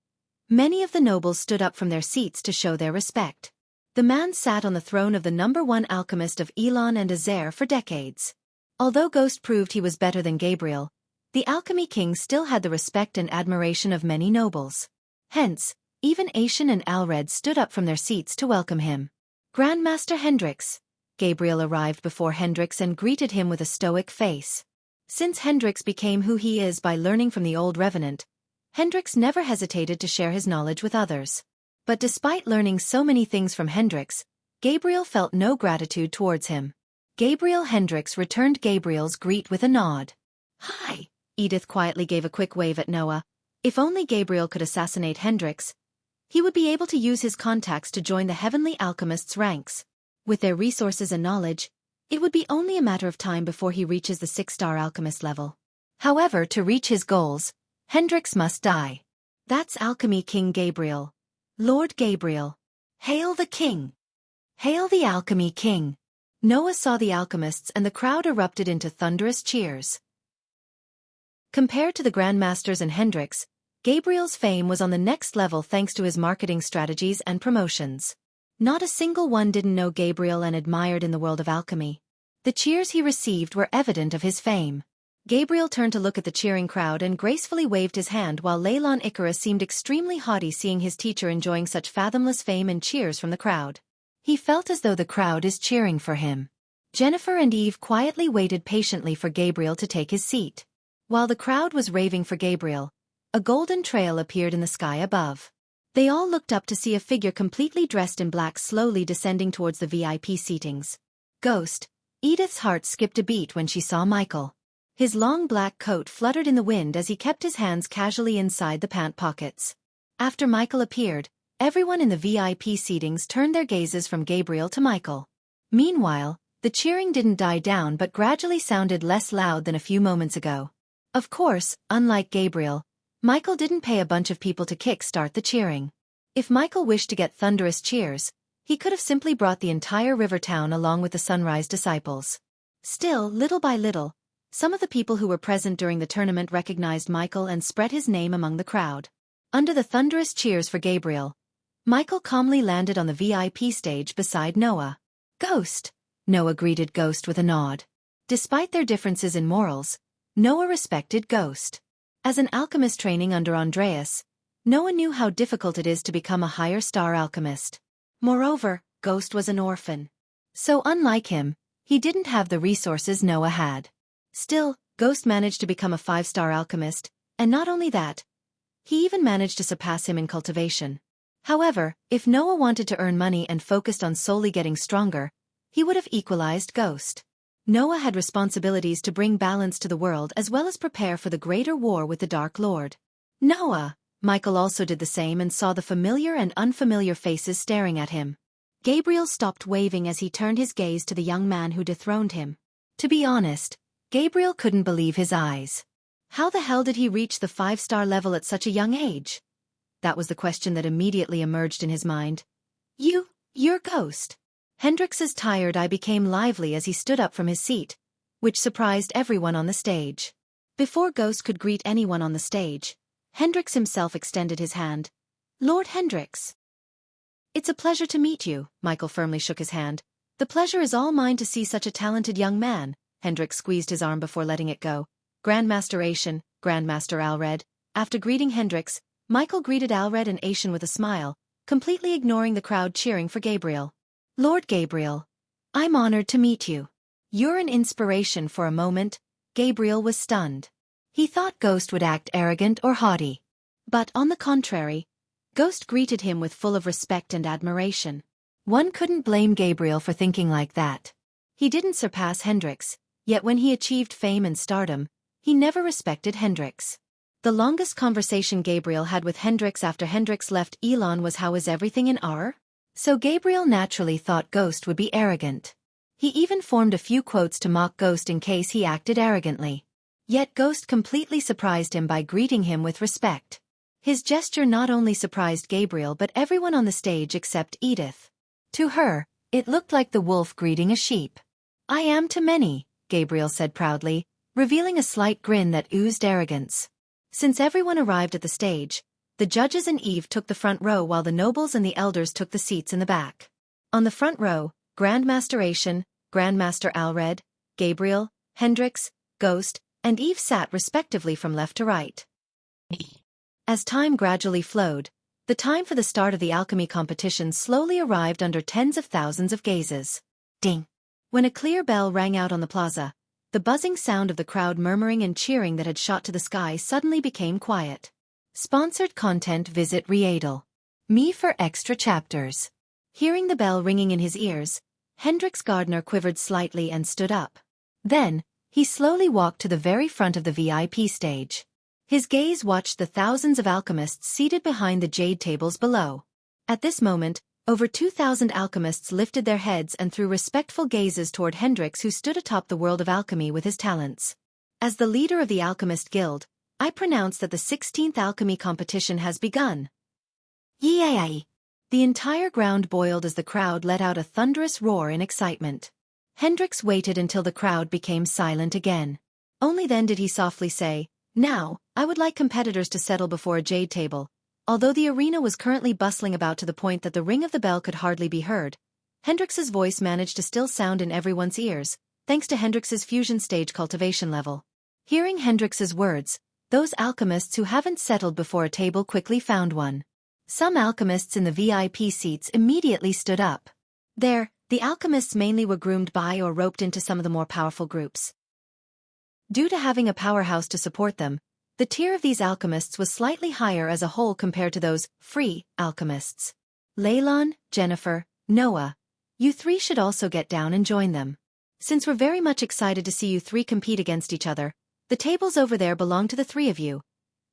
Many of the nobles stood up from their seats to show their respect. The man sat on the throne of the #1 alchemist of Elon and Azair for decades. Although Ghost proved he was better than Gabriel, the Alchemy King still had the respect and admiration of many nobles. Hence, even Aishan and Alred stood up from their seats to welcome him. "Grandmaster Hendrix." Gabriel arrived before Hendrix and greeted him with a stoic face. Since Hendrix became who he is by learning from the old Revenant, Hendrix never hesitated to share his knowledge with others. But despite learning so many things from Hendrix, Gabriel felt no gratitude towards him. Gabriel Hendrix returned Gabriel's greet with a nod. "Hi," Edith quietly gave a quick wave at Noah. If only Gabriel could assassinate Hendrix, he would be able to use his contacts to join the Heavenly Alchemists' ranks. With their resources and knowledge, it would be only a matter of time before he reaches the 6-star alchemist level. However, to reach his goals, Hendrix must die. That's Alchemy King Gabriel. Lord Gabriel. Hail the king! Hail the Alchemy King! Noah saw the alchemists and the crowd erupted into thunderous cheers. Compared to the Grandmasters and Hendrix, Gabriel's fame was on the next level thanks to his marketing strategies and promotions. Not a single one didn't know Gabriel and admired in the world of alchemy. The cheers he received were evident of his fame. Gabriel turned to look at the cheering crowd and gracefully waved his hand, while Leylan Icarus seemed extremely haughty seeing his teacher enjoying such fathomless fame and cheers from the crowd. He felt as though the crowd is cheering for him. Jennifer and Eve quietly waited patiently for Gabriel to take his seat. While the crowd was raving for Gabriel, a golden trail appeared in the sky above. They all looked up to see a figure completely dressed in black slowly descending towards the VIP seatings. Ghost. Edith's heart skipped a beat when she saw Michael. His long black coat fluttered in the wind as he kept his hands casually inside the pant pockets. After Michael appeared, everyone in the VIP seatings turned their gazes from Gabriel to Michael. Meanwhile, the cheering didn't die down but gradually sounded less loud than a few moments ago. Of course, unlike Gabriel, Michael didn't pay a bunch of people to kick-start the cheering. If Michael wished to get thunderous cheers, he could have simply brought the entire river town along with the Sunrise disciples. Still, little by little, some of the people who were present during the tournament recognized Michael and spread his name among the crowd. Under the thunderous cheers for Gabriel, Michael calmly landed on the VIP stage beside Noah. "Ghost!" Noah greeted Ghost with a nod. Despite their differences in morals, Noah respected Ghost. As an alchemist training under Andreas, Noah knew how difficult it is to become a higher star alchemist. Moreover, Ghost was an orphan. So unlike him, he didn't have the resources Noah had. Still, Ghost managed to become a 5-star alchemist, and not only that, he even managed to surpass him in cultivation. However, if Noah wanted to earn money and focused on solely getting stronger, he would have equalized Ghost. Noah had responsibilities to bring balance to the world as well as prepare for the greater war with the Dark Lord. Noah! Michael also did the same and saw the familiar and unfamiliar faces staring at him. Gabriel stopped waving as he turned his gaze to the young man who dethroned him. To be honest, Gabriel couldn't believe his eyes. How the hell did he reach the 5-star level at such a young age? That was the question that immediately emerged in his mind. You're Ghost. Hendrix's tired eye became lively as he stood up from his seat, which surprised everyone on the stage. Before Ghost could greet anyone on the stage, Hendrix himself extended his hand. Lord Hendrix. It's a pleasure to meet you, Michael firmly shook his hand. The pleasure is all mine to see such a talented young man. Hendrix squeezed his arm before letting it go. Grandmaster Xiaofan, Grandmaster Alred. After greeting Hendrix, Michael greeted Alred and Xiaofan with a smile, completely ignoring the crowd cheering for Gabriel. Lord Gabriel. I'm honored to meet you. You're an inspiration. For a moment, Gabriel was stunned. He thought Ghost would act arrogant or haughty. But on the contrary, Ghost greeted him with full of respect and admiration. One couldn't blame Gabriel for thinking like that. He didn't surpass Hendrix, yet when he achieved fame and stardom, he never respected Hendrix. The longest conversation Gabriel had with Hendrix after Hendrix left Elon was how is everything in R? So Gabriel naturally thought Ghost would be arrogant. He even formed a few quotes to mock Ghost in case he acted arrogantly. Yet Ghost completely surprised him by greeting him with respect. His gesture not only surprised Gabriel but everyone on the stage except Edith. To her, it looked like the wolf greeting a sheep. I am to many, Gabriel said proudly, revealing a slight grin that oozed arrogance. Since everyone arrived at the stage, the judges and Eve took the front row while the nobles and the elders took the seats in the back. On the front row, Grandmaster Xiaofan, Grandmaster Alred, Gabriel, Hendrix, Ghost, and Eve sat respectively from left to right. As time gradually flowed, the time for the start of the alchemy competition slowly arrived under tens of thousands of gazes. Ding! When a clear bell rang out on the plaza, the buzzing sound of the crowd murmuring and cheering that had shot to the sky suddenly became quiet. Sponsored content. Visit Readel. Me for extra chapters. Hearing the bell ringing in his ears, Hendrix Gardner quivered slightly and stood up. Then, he slowly walked to the very front of the VIP stage. His gaze watched the thousands of alchemists seated behind the jade tables below. At this moment, over 2,000 alchemists lifted their heads and threw respectful gazes toward Hendrix, who stood atop the world of alchemy with his talents. As the leader of the Alchemist Guild, I pronounce that the 16th alchemy competition has begun. Yay! The entire ground boiled as the crowd let out a thunderous roar in excitement. Hendrix waited until the crowd became silent again. Only then did he softly say, Now, I would like competitors to settle before a jade table. Although the arena was currently bustling about to the point that the ring of the bell could hardly be heard, Hendrix's voice managed to still sound in everyone's ears, thanks to Hendrix's fusion stage cultivation level. Hearing Hendrix's words, those alchemists who haven't settled before a table quickly found one. Some alchemists in the VIP seats immediately stood up. The alchemists mainly were groomed by or roped into some of the more powerful groups. Due to having a powerhouse to support them, the tier of these alchemists was slightly higher as a whole compared to those free alchemists. Leylon, Jennifer, Noah, you three should also get down and join them. Since we're very much excited to see you three compete against each other, the tables over there belong to the three of you.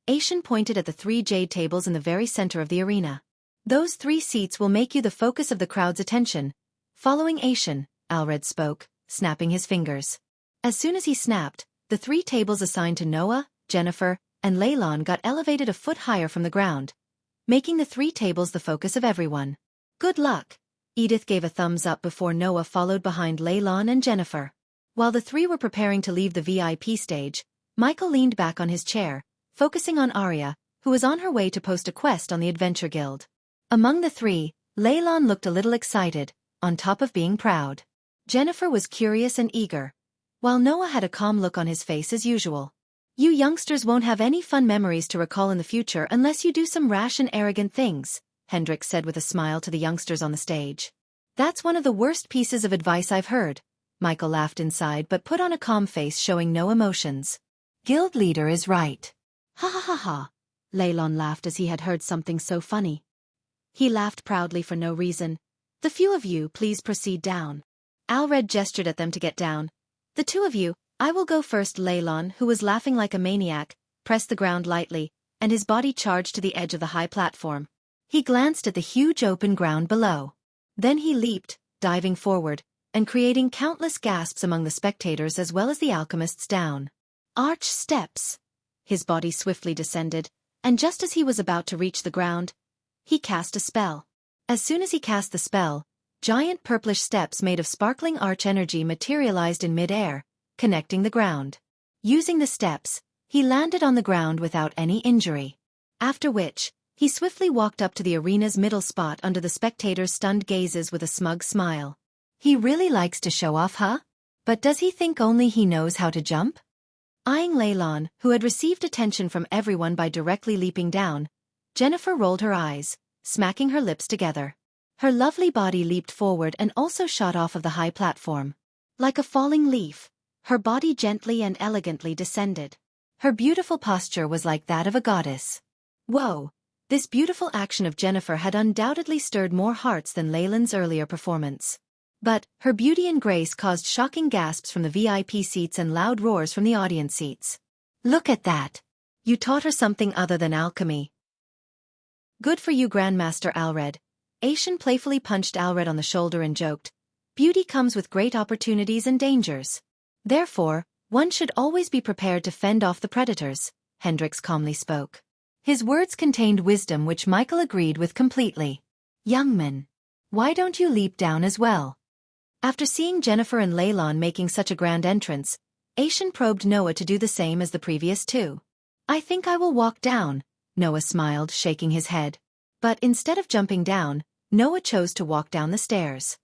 Xiaofan pointed at the 3 jade tables in the very center of the arena. Those 3 seats will make you the focus of the crowd's attention. Following Xiaofan, Alred spoke, snapping his fingers. As soon as he snapped, the 3 tables assigned to Noah, Jennifer, and Leylon got elevated a foot higher from the ground, making the 3 tables the focus of everyone. Good luck! Edith gave a thumbs up before Noah followed behind Leylon and Jennifer. While the 3 were preparing to leave the VIP stage, Michael leaned back on his chair, focusing on Arya, who was on her way to post a quest on the Adventure Guild. Among the 3, Leylon looked a little excited, on top of being proud. Jennifer was curious and eager, while Noah had a calm look on his face as usual. You youngsters won't have any fun memories to recall in the future unless you do some rash and arrogant things, Hendrix said with a smile to the youngsters on the stage. That's one of the worst pieces of advice I've heard. Michael laughed inside but put on a calm face showing no emotions. Guild leader is right. Ha ha ha ha. Leylon laughed as he had heard something so funny. He laughed proudly for no reason. The few of you please proceed down. Alred gestured at them to get down. The two of you, I will go first. Leylon, who was laughing like a maniac, pressed the ground lightly, and his body charged to the edge of the high platform. He glanced at the huge open ground below. Then he leaped, diving forward, and creating countless gasps among the spectators as well as the alchemists down. Arch steps. His body swiftly descended, and just as he was about to reach the ground, he cast a spell. As soon as he cast the spell, giant purplish steps made of sparkling arch energy materialized in mid-air, connecting the ground. Using the steps, he landed on the ground without any injury. After which, he swiftly walked up to the arena's middle spot under the spectators' stunned gazes with a smug smile. He really likes to show off, huh? But does he think only he knows how to jump? Eyeing Leylon, who had received attention from everyone by directly leaping down, Jennifer rolled her eyes, smacking her lips together. Her lovely body leaped forward and also shot off of the high platform. Like a falling leaf, her body gently and elegantly descended. Her beautiful posture was like that of a goddess. Whoa! This beautiful action of Jennifer had undoubtedly stirred more hearts than Leylon's earlier performance. But her beauty and grace caused shocking gasps from the VIP seats and loud roars from the audience seats. Look at that! You taught her something other than alchemy. Good for you, Grandmaster Alred. Aishan playfully punched Alred on the shoulder and joked, beauty comes with great opportunities and dangers. Therefore, one should always be prepared to fend off the predators, Hendrix calmly spoke. His words contained wisdom which Michael agreed with completely. Young man, why don't you leap down as well? After seeing Jennifer and Leylon making such a grand entrance, Aishan probed Noah to do the same as the previous two. I think I will walk down, Noah smiled, shaking his head. But instead of jumping down, Noah chose to walk down the stairs.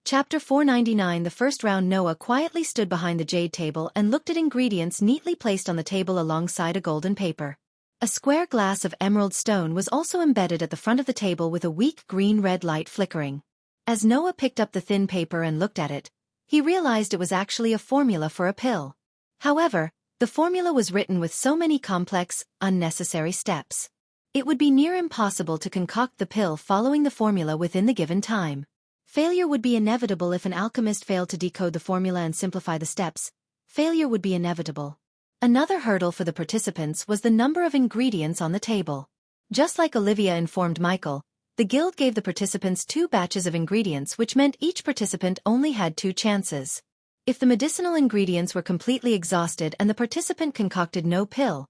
Chapter 499. The first round. Noah quietly stood behind the jade table and looked at ingredients neatly placed on the table alongside a golden paper. A square glass of emerald stone was also embedded at the front of the table with a weak green-red light flickering. As Noah picked up the thin paper and looked at it, he realized it was actually a formula for a pill. However, the formula was written with so many complex, unnecessary steps. It would be near impossible to concoct the pill following the formula within the given time. Failure would be inevitable if an alchemist failed to decode the formula and simplify the steps. Failure would be inevitable. Another hurdle for the participants was the number of ingredients on the table. Just like Olivia informed Michael, the guild gave the participants 2 batches of ingredients, which meant each participant only had 2 chances. If the medicinal ingredients were completely exhausted and the participant concocted no pill,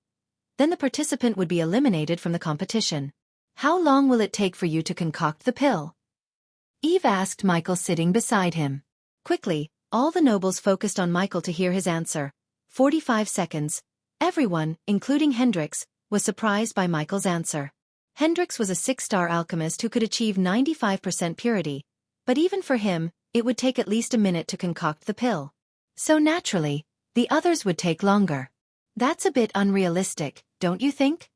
then the participant would be eliminated from the competition. How long will it take for you to concoct the pill? Eve asked Michael sitting beside him. Quickly, all the nobles focused on Michael to hear his answer. 45 seconds. Everyone, including Hendrix, was surprised by Michael's answer. Hendrix was a 6-star alchemist who could achieve 95% purity, but even for him, it would take at least a minute to concoct the pill. So naturally, the others would take longer. That's a bit unrealistic, don't you think?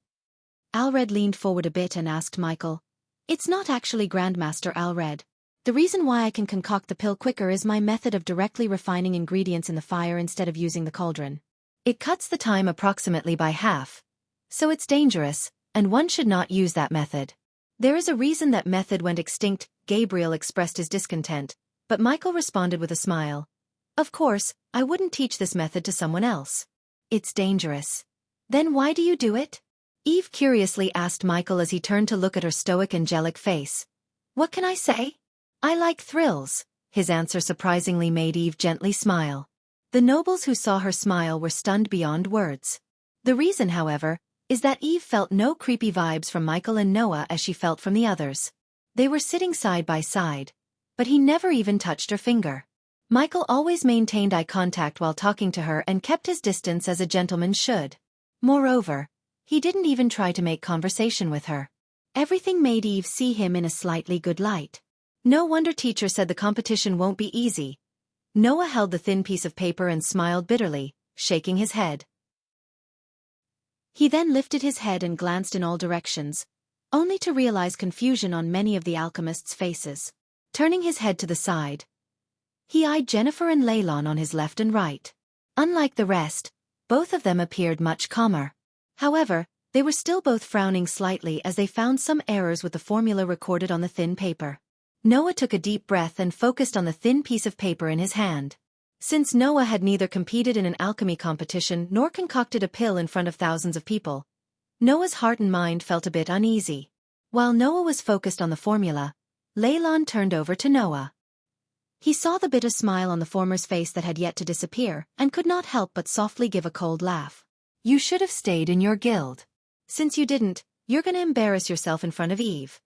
Alred leaned forward a bit and asked Michael. It's not actually Grandmaster Alred. The reason why I can concoct the pill quicker is my method of directly refining ingredients in the fire instead of using the cauldron. It cuts the time approximately by half. So it's dangerous, and one should not use that method. There is a reason that method went extinct. Gabriel expressed his discontent, but Michael responded with a smile. Of course, I wouldn't teach this method to someone else. It's dangerous. Then why do you do it? Eve curiously asked Michael as he turned to look at her stoic angelic face. What can I say? I like thrills. His answer surprisingly made Eve gently smile. The nobles who saw her smile were stunned beyond words. The reason, however, is that Eve felt no creepy vibes from Michael and Noah as she felt from the others. They were sitting side by side, but he never even touched her finger. Michael always maintained eye contact while talking to her and kept his distance as a gentleman should. Moreover, he didn't even try to make conversation with her. Everything made Eve see him in a slightly good light. No wonder teacher said the competition won't be easy. Noah held the thin piece of paper and smiled bitterly, shaking his head. He then lifted his head and glanced in all directions, only to realize confusion on many of the alchemists' faces. Turning his head to the side, he eyed Jennifer and Leylon on his left and right. Unlike the rest, both of them appeared much calmer. However, they were still both frowning slightly as they found some errors with the formula recorded on the thin paper. Noah took a deep breath and focused on the thin piece of paper in his hand. Since Noah had neither competed in an alchemy competition nor concocted a pill in front of thousands of people, Noah's heart and mind felt a bit uneasy. While Noah was focused on the formula, Leylon turned over to Noah. He saw the bitter smile on the former's face that had yet to disappear and could not help but softly give a cold laugh. You should have stayed in your guild. Since you didn't, you're gonna embarrass yourself in front of Eve.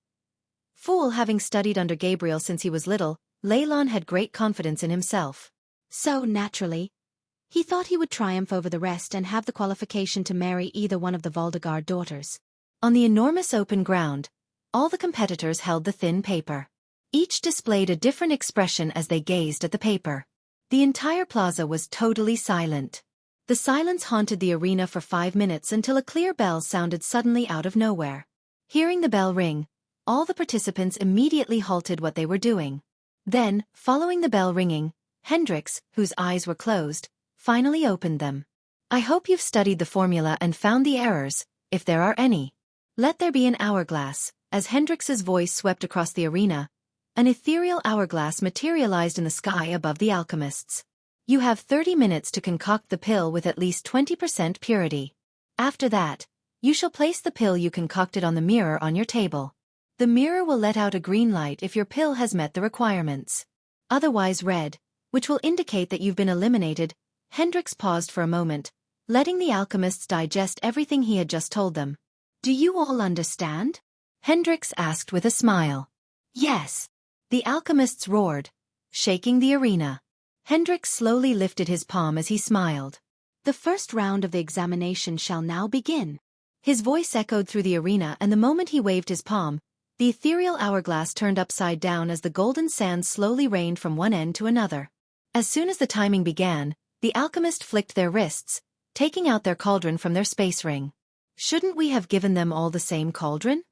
Fool, having studied under Gabriel since he was little, Leylon had great confidence in himself. So, naturally, he thought he would triumph over the rest and have the qualification to marry either one of the Valdegard daughters. On the enormous open ground, all the competitors held the thin paper. Each displayed a different expression as they gazed at the paper. The entire plaza was totally silent. The silence haunted the arena for 5 minutes until a clear bell sounded suddenly out of nowhere. Hearing the bell ring, all the participants immediately halted what they were doing. Then, following the bell ringing, Hendrix, whose eyes were closed, finally opened them. I hope you've studied the formula and found the errors, if there are any. Let there be an hourglass. As Hendrix's voice swept across the arena, an ethereal hourglass materialized in the sky above the alchemists. You have 30 minutes to concoct the pill with at least 20% purity. After that, you shall place the pill you concocted on the mirror on your table. The mirror will let out a green light if your pill has met the requirements. Otherwise red, which will indicate that you've been eliminated. Hendrix paused for a moment, letting the alchemists digest everything he had just told them. Do you all understand? Hendrix asked with a smile. Yes. The alchemists roared, shaking the arena. Hendrix slowly lifted his palm as he smiled. The first round of the examination shall now begin. His voice echoed through the arena, and the moment he waved his palm, the ethereal hourglass turned upside down as the golden sands slowly rained from one end to another. As soon as the timing began, the alchemist flicked their wrists, taking out their cauldron from their space ring. Shouldn't we have given them all the same cauldron?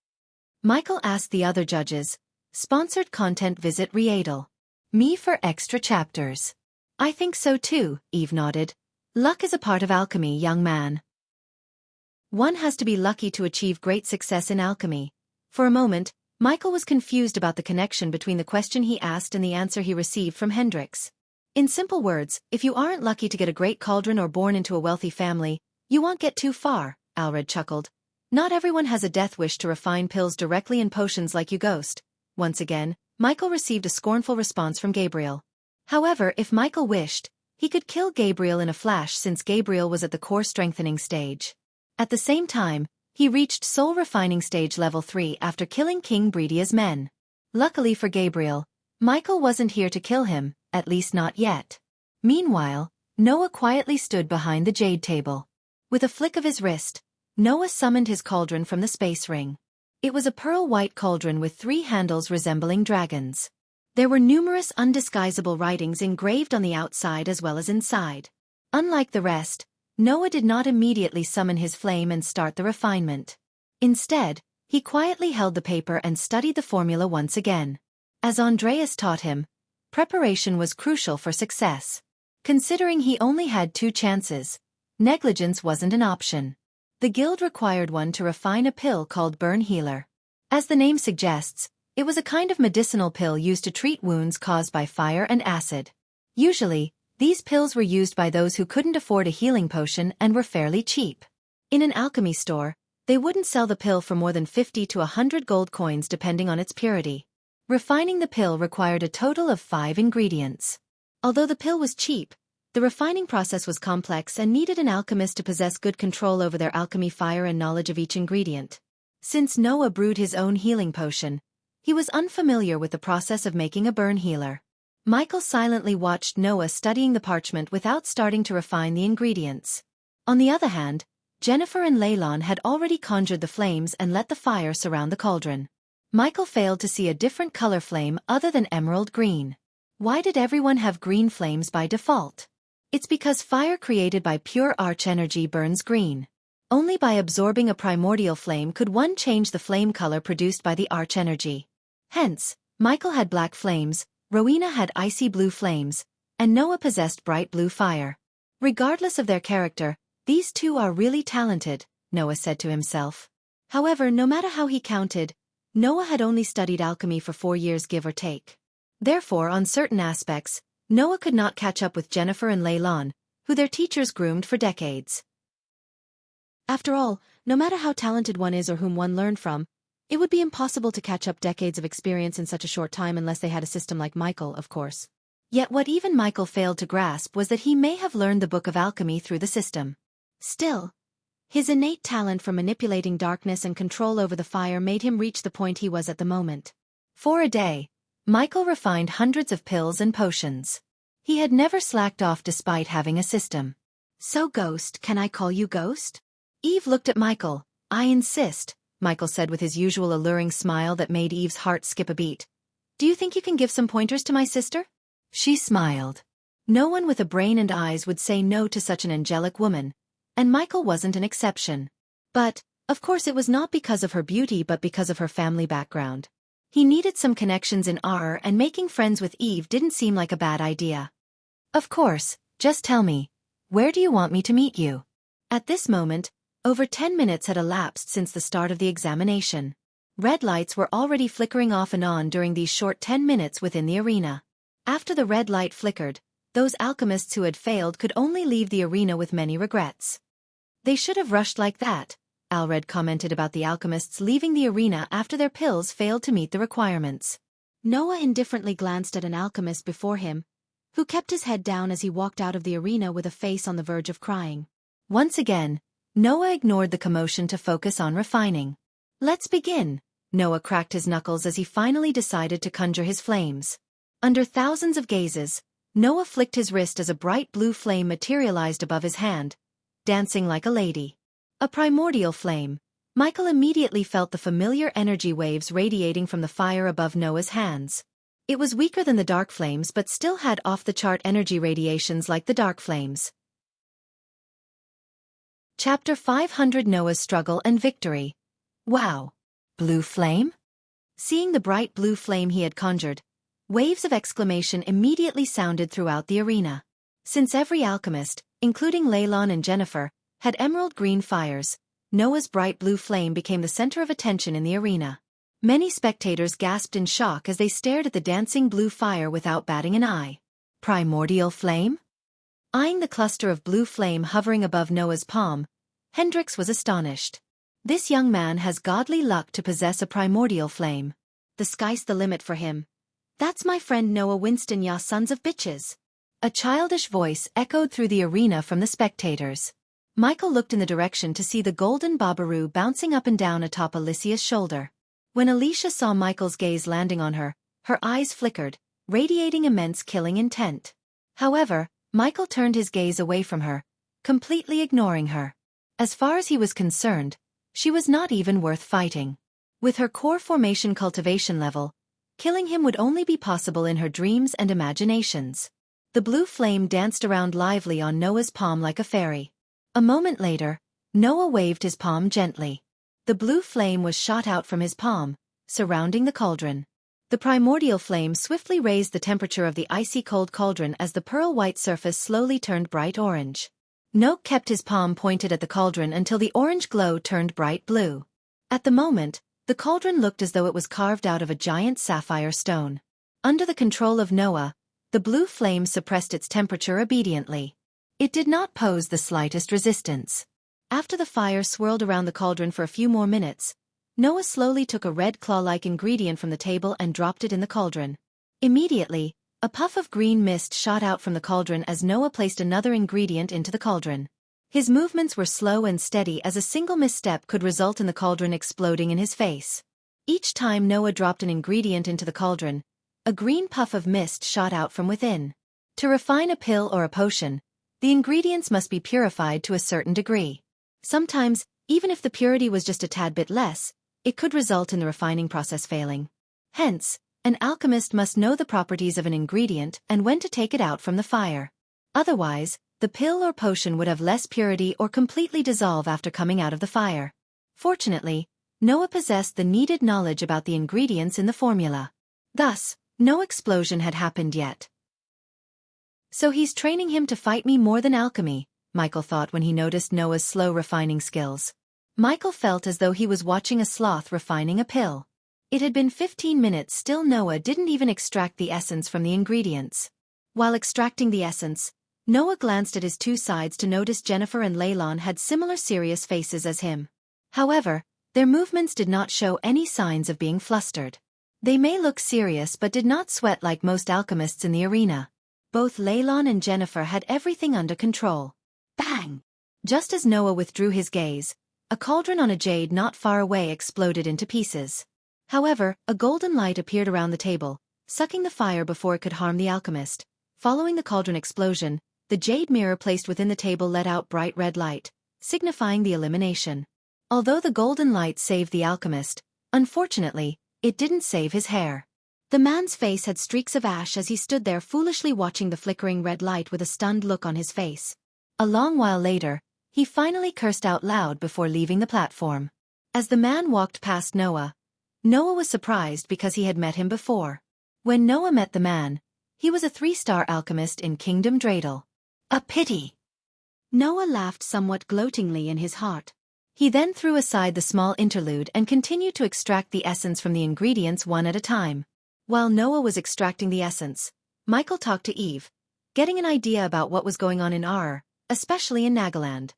Michael asked the other judges. Sponsored content, visit Readel. Me for extra chapters. I think so too, Eve nodded. Luck is a part of alchemy, young man. One has to be lucky to achieve great success in alchemy. For a moment, Michael was confused about the connection between the question he asked and the answer he received from Hendrix. In simple words, if you aren't lucky to get a great cauldron or born into a wealthy family, you won't get too far, Alred chuckled. Not everyone has a death wish to refine pills directly in potions like you ghost. Once again, Michael received a scornful response from Gabriel. However, if Michael wished, he could kill Gabriel in a flash since Gabriel was at the core strengthening stage. At the same time, he reached soul refining stage level 3 after killing King Bredia's men. Luckily for Gabriel, Michael wasn't here to kill him, at least not yet. Meanwhile, Noah quietly stood behind the jade table. With a flick of his wrist, Noah summoned his cauldron from the space ring. It was a pearl-white cauldron with 3 handles resembling dragons. There were numerous undisguisable writings engraved on the outside as well as inside. Unlike the rest, Noah did not immediately summon his flame and start the refinement. Instead, he quietly held the paper and studied the formula once again. As Andreas taught him, preparation was crucial for success. Considering he only had 2 chances, negligence wasn't an option. The guild required one to refine a pill called Burn Healer. As the name suggests, it was a kind of medicinal pill used to treat wounds caused by fire and acid. Usually, these pills were used by those who couldn't afford a healing potion and were fairly cheap. In an alchemy store, they wouldn't sell the pill for more than 50 to 100 gold coins depending on its purity. Refining the pill required a total of 5 ingredients. Although the pill was cheap, the refining process was complex and needed an alchemist to possess good control over their alchemy fire and knowledge of each ingredient. Since Noah brewed his own healing potion, he was unfamiliar with the process of making a burn healer. Michael silently watched Noah studying the parchment without starting to refine the ingredients. On the other hand, Jennifer and Leylon had already conjured the flames and let the fire surround the cauldron. Michael failed to see a different color flame other than emerald green. Why did everyone have green flames by default? It's because fire created by pure arch energy burns green. Only by absorbing a primordial flame could one change the flame color produced by the arch energy. Hence, Michael had black flames, Rowena had icy blue flames, and Noah possessed bright blue fire. Regardless of their character, these 2 are really talented, Noah said to himself. However, no matter how he counted, Noah had only studied alchemy for 4 years give or take. Therefore, on certain aspects, Noah could not catch up with Jennifer and Leilon, who their teachers groomed for decades. After all, no matter how talented one is or whom one learned from, it would be impossible to catch up decades of experience in such a short time unless they had a system like Michael, of course. Yet what even Michael failed to grasp was that he may have learned the book of alchemy through the system. Still, his innate talent for manipulating darkness and control over the fire made him reach the point he was at the moment. For a day, Michael refined hundreds of pills and potions. He had never slacked off despite having a system. "So Ghost, can I call you Ghost?" Eve looked at Michael. "I insist," Michael said with his usual alluring smile that made Eve's heart skip a beat. "Do you think you can give some pointers to my sister?" She smiled. No one with a brain and eyes would say no to such an angelic woman, and Michael wasn't an exception. But, of course, it was not because of her beauty but because of her family background. He needed some connections in R, and making friends with Eve didn't seem like a bad idea. "Of course, just tell me, where do you want me to meet you?" At this moment, over 10 minutes had elapsed since the start of the examination. Red lights were already flickering off and on during these short 10 minutes within the arena. After the red light flickered, those alchemists who had failed could only leave the arena with many regrets. "They should have rushed like that," Alred commented about the alchemists leaving the arena after their pills failed to meet the requirements. Noah indifferently glanced at an alchemist before him, who kept his head down as he walked out of the arena with a face on the verge of crying. Once again, Noah ignored the commotion to focus on refining. "Let's begin." Noah cracked his knuckles as he finally decided to conjure his flames. Under thousands of gazes, Noah flicked his wrist as a bright blue flame materialized above his hand, dancing like a lady. A primordial flame. Michael immediately felt the familiar energy waves radiating from the fire above Noah's hands. It was weaker than the dark flames but still had off-the-chart energy radiations like the dark flames. Chapter 500 Noah's Struggle and Victory. Wow! Blue flame? Seeing the bright blue flame he had conjured, waves of exclamation immediately sounded throughout the arena. Since every alchemist, including Leilon and Jennifer, had emerald green fires, Noah's bright blue flame became the center of attention in the arena. Many spectators gasped in shock as they stared at the dancing blue fire without batting an eye. Primordial flame? Eyeing the cluster of blue flame hovering above Noah's palm, Hendrix was astonished. This young man has godly luck to possess a primordial flame. The sky's the limit for him. "That's my friend Noah Winston, ya sons of bitches." A childish voice echoed through the arena from the spectators. Michael looked in the direction to see the golden Babaru bouncing up and down atop Alicia's shoulder. When Alicia saw Michael's gaze landing on her, her eyes flickered, radiating immense killing intent. However, Michael turned his gaze away from her, completely ignoring her. As far as he was concerned, she was not even worth fighting. With her core formation cultivation level, killing him would only be possible in her dreams and imaginations. The blue flame danced around lively on Noah's palm like a fairy. A moment later, Noah waved his palm gently. The blue flame was shot out from his palm, surrounding the cauldron. The primordial flame swiftly raised the temperature of the icy cold cauldron as the pearl-white surface slowly turned bright orange. Noah kept his palm pointed at the cauldron until the orange glow turned bright blue. At the moment, the cauldron looked as though it was carved out of a giant sapphire stone. Under the control of Noah, the blue flame suppressed its temperature obediently. It did not pose the slightest resistance. After the fire swirled around the cauldron for a few more minutes, Noah slowly took a red claw-like ingredient from the table and dropped it in the cauldron. Immediately, a puff of green mist shot out from the cauldron as Noah placed another ingredient into the cauldron. His movements were slow and steady as a single misstep could result in the cauldron exploding in his face. Each time Noah dropped an ingredient into the cauldron, a green puff of mist shot out from within. To refine a pill or a potion, the ingredients must be purified to a certain degree. Sometimes, even if the purity was just a tad bit less, it could result in the refining process failing. Hence, an alchemist must know the properties of an ingredient and when to take it out from the fire. Otherwise, the pill or potion would have less purity or completely dissolve after coming out of the fire. Fortunately, Noah possessed the needed knowledge about the ingredients in the formula. Thus, no explosion had happened yet. So he's training him to fight me more than alchemy, Michael thought when he noticed Noah's slow refining skills. Michael felt as though he was watching a sloth refining a pill. It had been 15 minutes, still Noah didn't even extract the essence from the ingredients. While extracting the essence, Noah glanced at his two sides to notice Jennifer and Leylon had similar serious faces as him. However, their movements did not show any signs of being flustered. They may look serious but did not sweat like most alchemists in the arena. Both Leylon and Jennifer had everything under control. Bang! Just as Noah withdrew his gaze, a cauldron on a jade not far away exploded into pieces. However, a golden light appeared around the table, sucking the fire before it could harm the alchemist. Following the cauldron explosion, the jade mirror placed within the table let out bright red light, signifying the elimination. Although the golden light saved the alchemist, unfortunately, it didn't save his hair. The man's face had streaks of ash as he stood there foolishly watching the flickering red light with a stunned look on his face. A long while later, he finally cursed out loud before leaving the platform. As the man walked past Noah was surprised because he had met him before. When Noah met the man, he was a 3-star alchemist in Kingdom Dreidel. A pity. Noah laughed somewhat gloatingly in his heart. He then threw aside the small interlude and continued to extract the essence from the ingredients one at a time. While Noah was extracting the essence, Michael talked to Eve, getting an idea about what was going on in Aur, especially in Nagaland.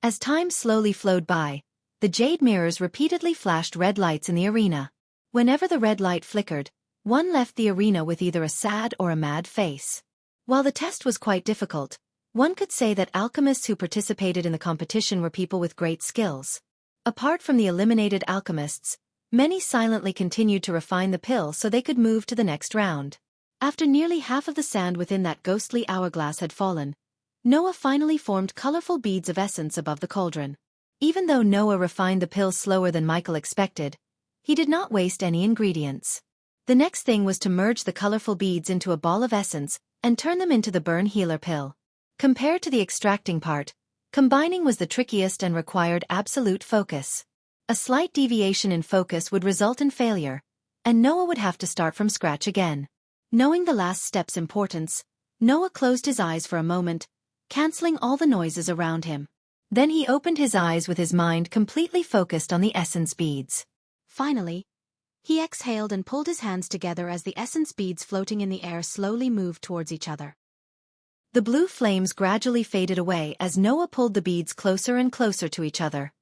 As time slowly flowed by, the jade mirrors repeatedly flashed red lights in the arena. Whenever the red light flickered, one left the arena with either a sad or a mad face. While the test was quite difficult, one could say that alchemists who participated in the competition were people with great skills. Apart from the eliminated alchemists, many silently continued to refine the pill so they could move to the next round. After nearly half of the sand within that ghostly hourglass had fallen, Noah finally formed colorful beads of essence above the cauldron. Even though Noah refined the pill slower than Michael expected, he did not waste any ingredients. The next thing was to merge the colorful beads into a ball of essence and turn them into the burn healer pill. Compared to the extracting part, combining was the trickiest and required absolute focus. A slight deviation in focus would result in failure, and Noah would have to start from scratch again. Knowing the last step's importance, Noah closed his eyes for a moment, canceling all the noises around him. Then he opened his eyes with his mind completely focused on the essence beads. Finally, he exhaled and pulled his hands together as the essence beads floating in the air slowly moved towards each other. The blue flames gradually faded away as Noah pulled the beads closer and closer to each other.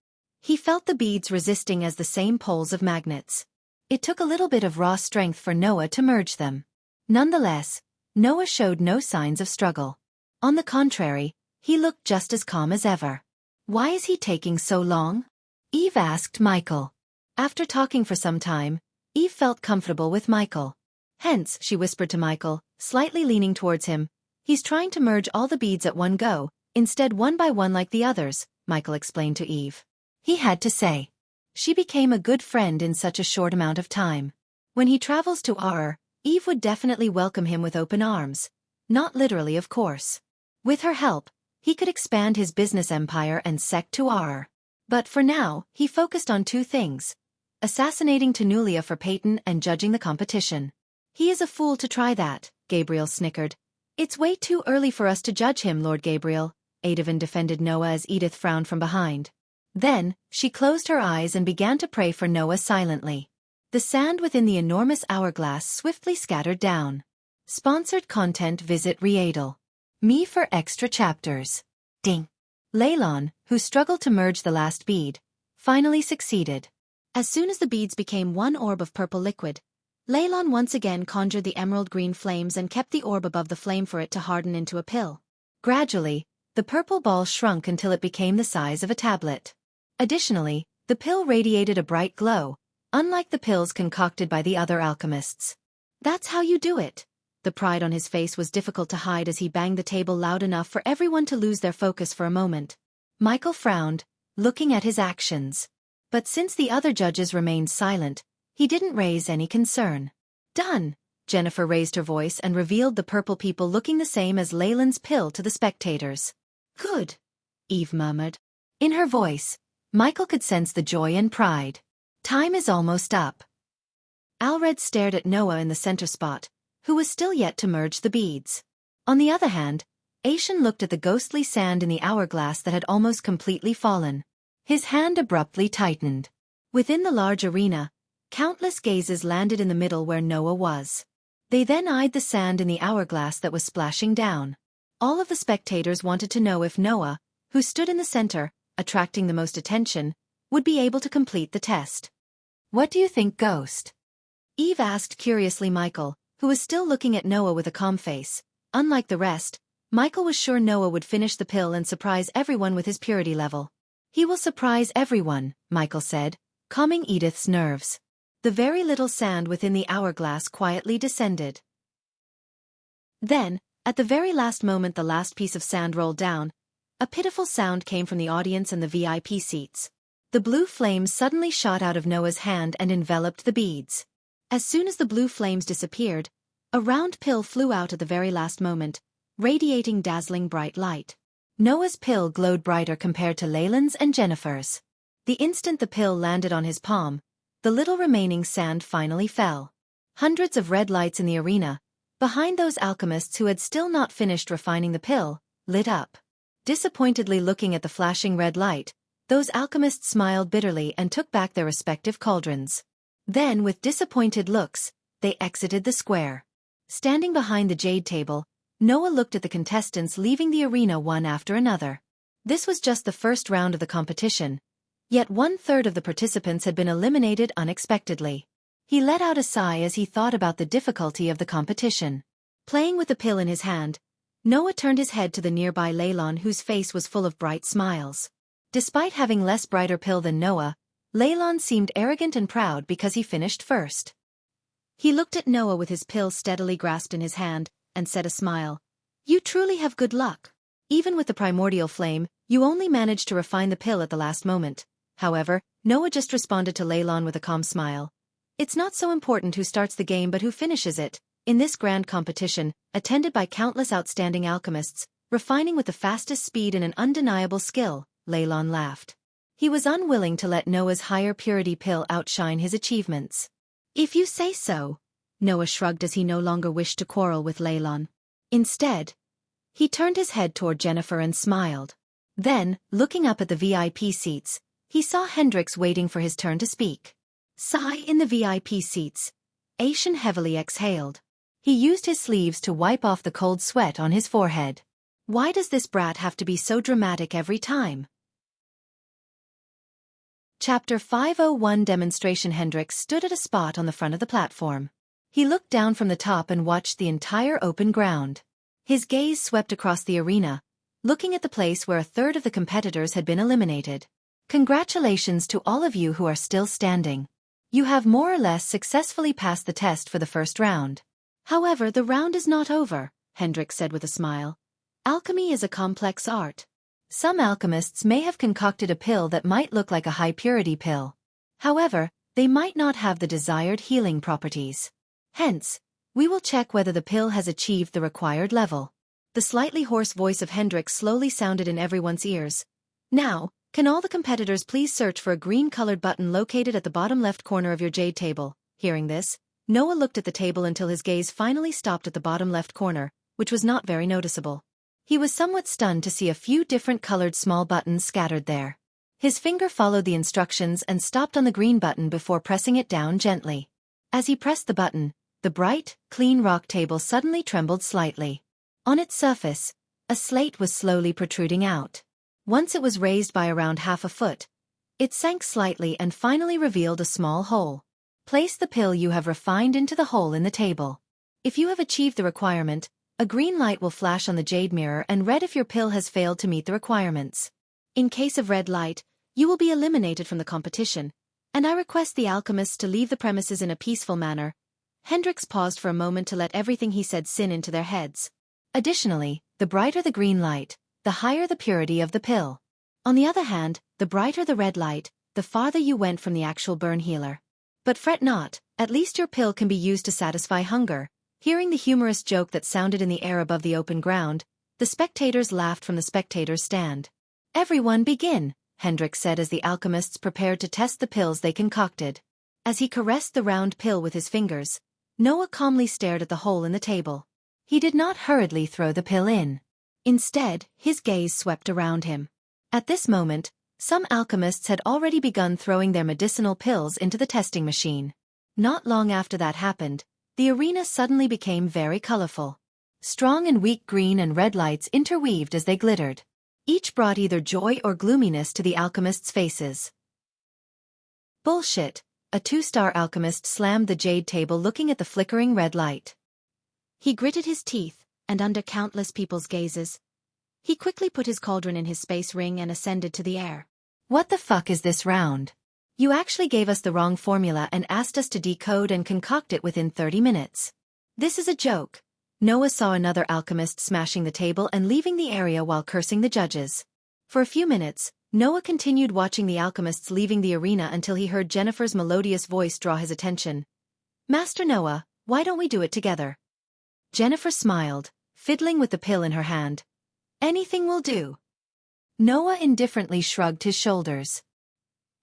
He felt the beads resisting as the same poles of magnets. It took a little bit of raw strength for Noah to merge them. Nonetheless, Noah showed no signs of struggle. On the contrary, he looked just as calm as ever. "Why is he taking so long?" Eve asked Michael. After talking for some time, Eve felt comfortable with Michael. "Hence," she whispered to Michael, slightly leaning towards him, "he's trying to merge all the beads at one go, instead one by one like the others," Michael explained to Eve. He had to say. She became a good friend in such a short amount of time. When he travels to Aur, Eve would definitely welcome him with open arms. Not literally, of course. With her help, he could expand his business empire and sect to Aur. But for now, he focused on two things: assassinating Tanulia for Peyton and judging the competition. "He is a fool to try that," Gabriel snickered. "It's way too early for us to judge him, Lord Gabriel," Adovan defended Noah as Edith frowned from behind. Then, she closed her eyes and began to pray for Noah silently. The sand within the enormous hourglass swiftly scattered down. Sponsored content. Visit Readel. Me for extra chapters. Ding. Leylon, who struggled to merge the last bead, finally succeeded. As soon as the beads became one orb of purple liquid, Leylon once again conjured the emerald green flames and kept the orb above the flame for it to harden into a pill. Gradually, the purple ball shrunk until it became the size of a tablet. Additionally, the pill radiated a bright glow, unlike the pills concocted by the other alchemists. "That's how you do it." The pride on his face was difficult to hide as he banged the table loud enough for everyone to lose their focus for a moment. Michael frowned, looking at his actions. But since the other judges remained silent, he didn't raise any concern. "Done!" Jennifer raised her voice and revealed the purple people looking the same as Leylon's pill to the spectators. "Good," Eve murmured. In her voice, Michael could sense the joy and pride. "Time is almost up." Alred stared at Noah in the center spot, who was still yet to merge the beads. On the other hand, Aishan looked at the ghostly sand in the hourglass that had almost completely fallen. His hand abruptly tightened. Within the large arena, Countless gazes landed in the middle where Noah was. They then eyed the sand in the hourglass that was splashing down. All of the spectators wanted to know if Noah, who stood in the center, attracting the most attention, would be able to complete the test. "What do you think, Ghost?" Eve asked curiously Michael, who was still looking at Noah with a calm face. Unlike the rest, Michael was sure Noah would finish the pill and surprise everyone with his purity level. "He will surprise everyone," Michael said, calming Edith's nerves. The very little sand within the hourglass quietly descended. Then, at the very last moment the last piece of sand rolled down, a pitiful sound came from the audience and the VIP seats. The blue flames suddenly shot out of Noah's hand and enveloped the beads. As soon as the blue flames disappeared, a round pill flew out at the very last moment, radiating dazzling bright light. Noah's pill glowed brighter compared to Leyland's and Jennifer's. The instant the pill landed on his palm, the little remaining sand finally fell. Hundreds of red lights in the arena, behind those alchemists who had still not finished refining the pill, lit up. Disappointedly looking at the flashing red light, those alchemists smiled bitterly and took back their respective cauldrons. Then, with disappointed looks, they exited the square. Standing behind the jade table, Noah looked at the contestants leaving the arena one after another. This was just the first round of the competition, yet 1/3 of the participants had been eliminated unexpectedly. He let out a sigh as he thought about the difficulty of the competition. Playing with the pill in his hand, Noah turned his head to the nearby Leylon, whose face was full of bright smiles. Despite having less brighter pill than Noah, Leylon seemed arrogant and proud because he finished first. He looked at Noah with his pill steadily grasped in his hand, and said a smile. "You truly have good luck. Even with the primordial flame, you only managed to refine the pill at the last moment." However, Noah just responded to Leylon with a calm smile. "It's not so important who starts the game but who finishes it. In this grand competition, attended by countless outstanding alchemists, refining with the fastest speed and an undeniable skill," Leylon laughed. He was unwilling to let Noah's higher purity pill outshine his achievements. "If you say so," Noah shrugged as he no longer wished to quarrel with Leylon. Instead, he turned his head toward Jennifer and smiled. Then, looking up at the VIP seats, he saw Hendrix waiting for his turn to speak. Sigh in the VIP seats. Xiaofan heavily exhaled. He used his sleeves to wipe off the cold sweat on his forehead. Why does this brat have to be so dramatic every time? Chapter 501 Demonstration. Hendrix stood at a spot on the front of the platform. He looked down from the top and watched the entire open ground. His gaze swept across the arena, looking at the place where 1/3 of the competitors had been eliminated. "Congratulations to all of you who are still standing. You have more or less successfully passed the test for the first round. However, the round is not over," Hendrix said with a smile. "Alchemy is a complex art. Some alchemists may have concocted a pill that might look like a high-purity pill. However, they might not have the desired healing properties. Hence, we will check whether the pill has achieved the required level." The slightly hoarse voice of Hendrix slowly sounded in everyone's ears. "Now, can all the competitors please search for a green-colored button located at the bottom left corner of your jade table?" Hearing this, Noah looked at the table until his gaze finally stopped at the bottom left corner, which was not very noticeable. He was somewhat stunned to see a few different colored small buttons scattered there. His finger followed the instructions and stopped on the green button before pressing it down gently. As he pressed the button, the bright, clean rock table suddenly trembled slightly. On its surface, a slate was slowly protruding out. Once it was raised by around half a foot, it sank slightly and finally revealed a small hole. Place the pill you have refined into the hole in the table. If you have achieved the requirement, a green light will flash on the jade mirror and red if your pill has failed to meet the requirements. In case of red light, you will be eliminated from the competition, and I request the alchemists to leave the premises in a peaceful manner." Hendrix paused for a moment to let everything he said sink into their heads. Additionally, the brighter the green light, the higher the purity of the pill. On the other hand, the brighter the red light, the farther you went from the actual burn healer. But fret not, at least your pill can be used to satisfy hunger. Hearing the humorous joke that sounded in the air above the open ground, the spectators laughed from the spectators' stand. "Everyone begin," Hendrix said as the alchemists prepared to test the pills they concocted. As he caressed the round pill with his fingers, Noah calmly stared at the hole in the table. He did not hurriedly throw the pill in. Instead, his gaze swept around him. At this moment, Some alchemists had already begun throwing their medicinal pills into the testing machine. Not long after that happened, the arena suddenly became very colorful. Strong and weak green and red lights interweaved as they glittered. Each brought either joy or gloominess to the alchemists' faces. Bullshit, a 2-star alchemist slammed the jade table looking at the flickering red light. He gritted his teeth, and under countless people's gazes, he quickly put his cauldron in his space ring and ascended to the air. What the fuck is this round? You actually gave us the wrong formula and asked us to decode and concoct it within 30 minutes. This is a joke. Noah saw another alchemist smashing the table and leaving the area while cursing the judges. For a few minutes, Noah continued watching the alchemists leaving the arena until he heard Jennifer's melodious voice draw his attention. Master Noah, why don't we do it together? Jennifer smiled, fiddling with the pill in her hand. Anything will do. Noah indifferently shrugged his shoulders.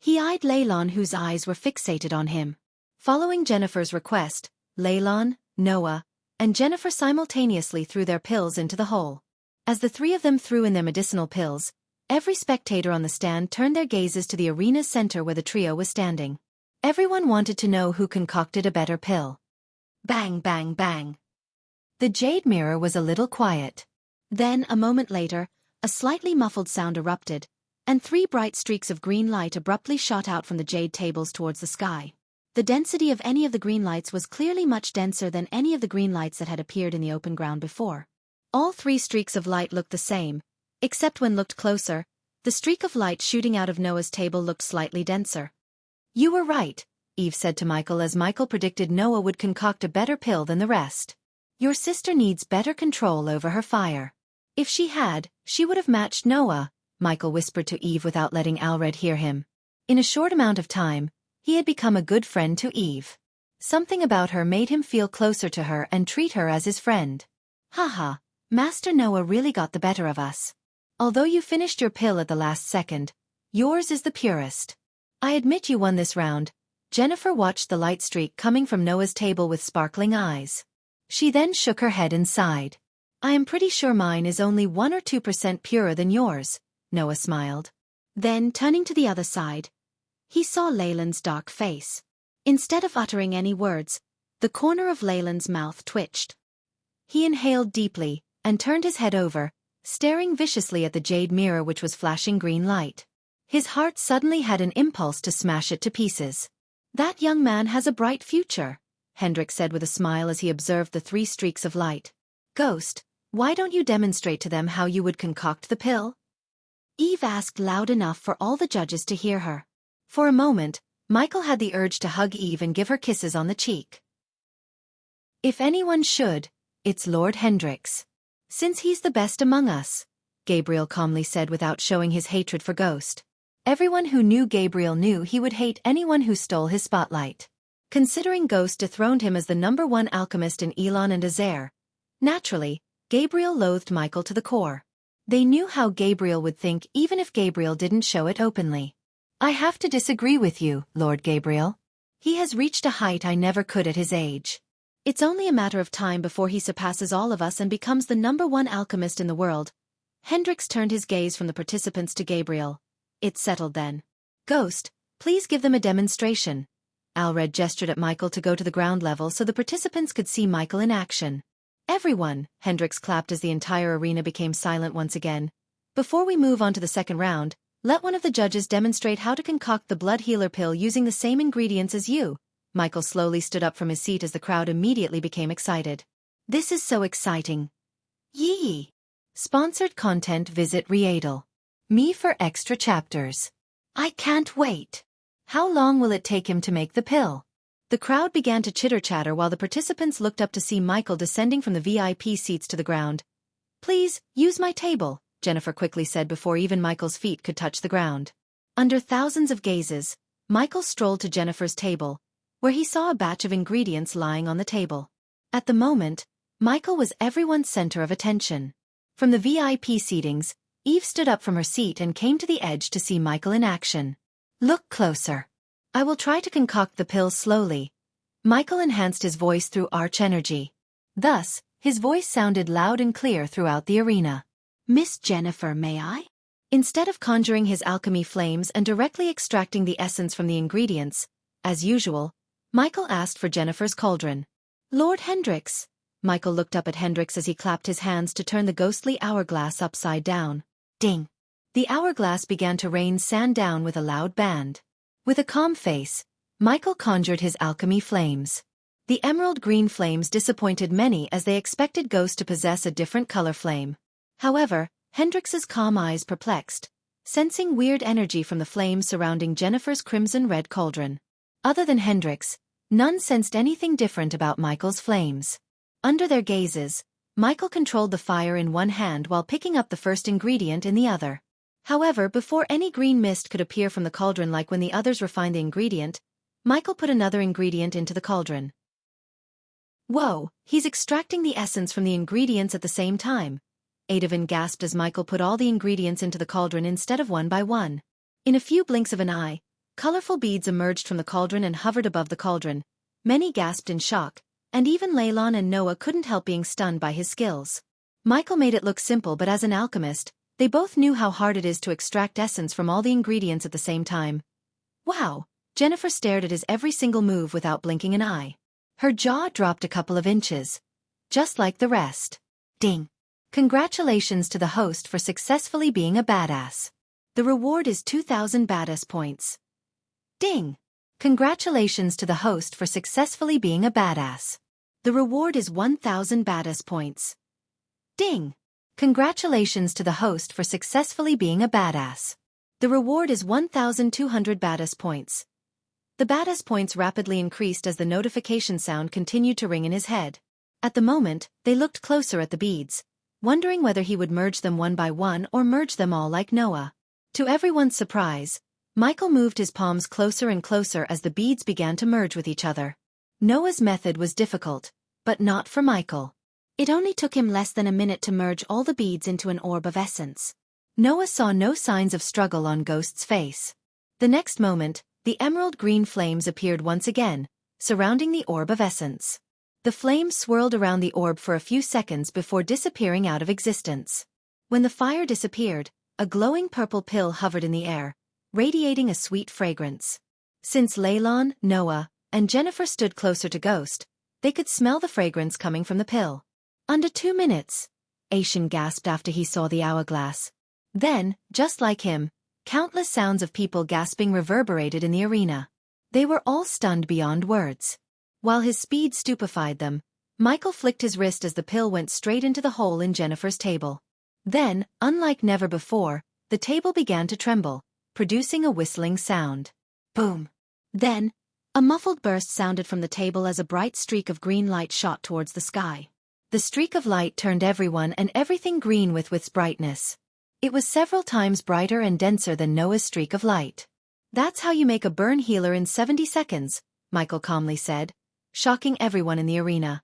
He eyed Leylon, whose eyes were fixated on him. Following Jennifer's request, Leylon, Noah, and Jennifer simultaneously threw their pills into the hole. As the three of them threw in their medicinal pills, every spectator on the stand turned their gazes to the arena's center where the trio was standing. Everyone wanted to know who concocted a better pill. Bang, bang, bang. The jade mirror was a little quiet. Then, a moment later, a slightly muffled sound erupted, and 3 bright streaks of green light abruptly shot out from the jade tables towards the sky. The density of any of the green lights was clearly much denser than any of the green lights that had appeared in the open ground before. All 3 streaks of light looked the same, except when looked closer, the streak of light shooting out of Noah's table looked slightly denser. You were right, Eve said to Michael as Michael predicted Noah would concoct a better pill than the rest. Your sister needs better control over her fire. If she had, she would have matched Noah, Michael whispered to Eve without letting Alred hear him. In a short amount of time, he had become a good friend to Eve. Something about her made him feel closer to her and treat her as his friend. Haha, Master Noah really got the better of us. Although you finished your pill at the last second, yours is the purest. I admit you won this round. Jennifer watched the light streak coming from Noah's table with sparkling eyes. She then shook her head and sighed. I am pretty sure mine is only 1 or 2% purer than yours, Noah smiled. Then, turning to the other side, he saw Leyland's dark face. Instead of uttering any words, the corner of Leyland's mouth twitched. He inhaled deeply, and turned his head over, staring viciously at the jade mirror which was flashing green light. His heart suddenly had an impulse to smash it to pieces. That young man has a bright future, Hendrik said with a smile as he observed the 3 streaks of light. Ghost, why don't you demonstrate to them how you would concoct the pill? Eve asked loud enough for all the judges to hear her. For a moment, Michael had the urge to hug Eve and give her kisses on the cheek. If anyone should, it's Lord Hendrix. Since he's the best among us, Gabriel calmly said without showing his hatred for Ghost. Everyone who knew Gabriel knew he would hate anyone who stole his spotlight. Considering Ghost dethroned him as the #1 alchemist in Elon and Azair, naturally, Gabriel loathed Michael to the core. They knew how Gabriel would think even if Gabriel didn't show it openly. I have to disagree with you, Lord Gabriel. He has reached a height I never could at his age. It's only a matter of time before he surpasses all of us and becomes the #1 alchemist in the world. Hendrix turned his gaze from the participants to Gabriel. It's settled then. Ghost, please give them a demonstration. Alred gestured at Michael to go to the ground level so the participants could see Michael in action. Everyone, Hendrix clapped as the entire arena became silent once again. Before we move on to the second round, let one of the judges demonstrate how to concoct the blood healer pill using the same ingredients as you. Michael slowly stood up from his seat as the crowd immediately became excited. This is so exciting. Yee! Sponsored content. Visit Readel. Me for extra chapters. I can't wait. How long will it take him to make the pill? The crowd began to chitter-chatter while the participants looked up to see Michael descending from the VIP seats to the ground. Please, use my table, Jennifer quickly said before even Michael's feet could touch the ground. Under thousands of gazes, Michael strolled to Jennifer's table, where he saw a batch of ingredients lying on the table. At the moment, Michael was everyone's center of attention. From the VIP seatings, Eve stood up from her seat and came to the edge to see Michael in action. Look closer. I will try to concoct the pill slowly. Michael enhanced his voice through arch energy. Thus, his voice sounded loud and clear throughout the arena. Miss Jennifer, may I? Instead of conjuring his alchemy flames and directly extracting the essence from the ingredients, as usual, Michael asked for Jennifer's cauldron. Lord Hendrix. Michael looked up at Hendrix as he clapped his hands to turn the ghostly hourglass upside down. Ding! The hourglass began to rain sand down with a loud band. With a calm face, Michael conjured his alchemy flames. The emerald green flames disappointed many as they expected ghosts to possess a different color flame. However, Hendrix's calm eyes perplexed, sensing weird energy from the flames surrounding Jennifer's crimson-red cauldron. Other than Hendrix, none sensed anything different about Michael's flames. Under their gazes, Michael controlled the fire in one hand while picking up the first ingredient in the other. However, before any green mist could appear from the cauldron like when the others refined the ingredient, Michael put another ingredient into the cauldron. Whoa, he's extracting the essence from the ingredients at the same time. Adavin gasped as Michael put all the ingredients into the cauldron instead of one by one. In a few blinks of an eye, colorful beads emerged from the cauldron and hovered above the cauldron. Many gasped in shock, and even Leylon and Noah couldn't help being stunned by his skills. Michael made it look simple, but as an alchemist, they both knew how hard it is to extract essence from all the ingredients at the same time. Wow! Jennifer stared at his every single move without blinking an eye. Her jaw dropped a couple of inches. Just like the rest. Ding! Congratulations to the host for successfully being a badass. The reward is 2,000 badass points. Ding! Congratulations to the host for successfully being a badass. The reward is 1,000 badass points. Ding! Congratulations to the host for successfully being a badass. The reward is 1,200 badass points. The badass points rapidly increased as the notification sound continued to ring in his head. At the moment, they looked closer at the beads, wondering whether he would merge them one by one or merge them all like Noah. To everyone's surprise, Michael moved his palms closer and closer as the beads began to merge with each other. Noah's method was difficult, but not for Michael. It only took him less than a minute to merge all the beads into an orb of essence. Noah saw no signs of struggle on Ghost's face. The next moment, the emerald green flames appeared once again, surrounding the orb of essence. The flames swirled around the orb for a few seconds before disappearing out of existence. When the fire disappeared, a glowing purple pill hovered in the air, radiating a sweet fragrance. Since Leylon, Noah, and Jennifer stood closer to Ghost, they could smell the fragrance coming from the pill. Under 2 minutes, Aishan gasped after he saw the hourglass. Then, just like him, countless sounds of people gasping reverberated in the arena. They were all stunned beyond words. While his speed stupefied them, Michael flicked his wrist as the pill went straight into the hole in Jennifer's table. Then, unlike never before, the table began to tremble, producing a whistling sound. Boom! Then, a muffled burst sounded from the table as a bright streak of green light shot towards the sky. The streak of light turned everyone and everything green with its brightness. It was several times brighter and denser than Noah's streak of light. That's how you make a burn healer in 70 seconds, Michael calmly said, shocking everyone in the arena.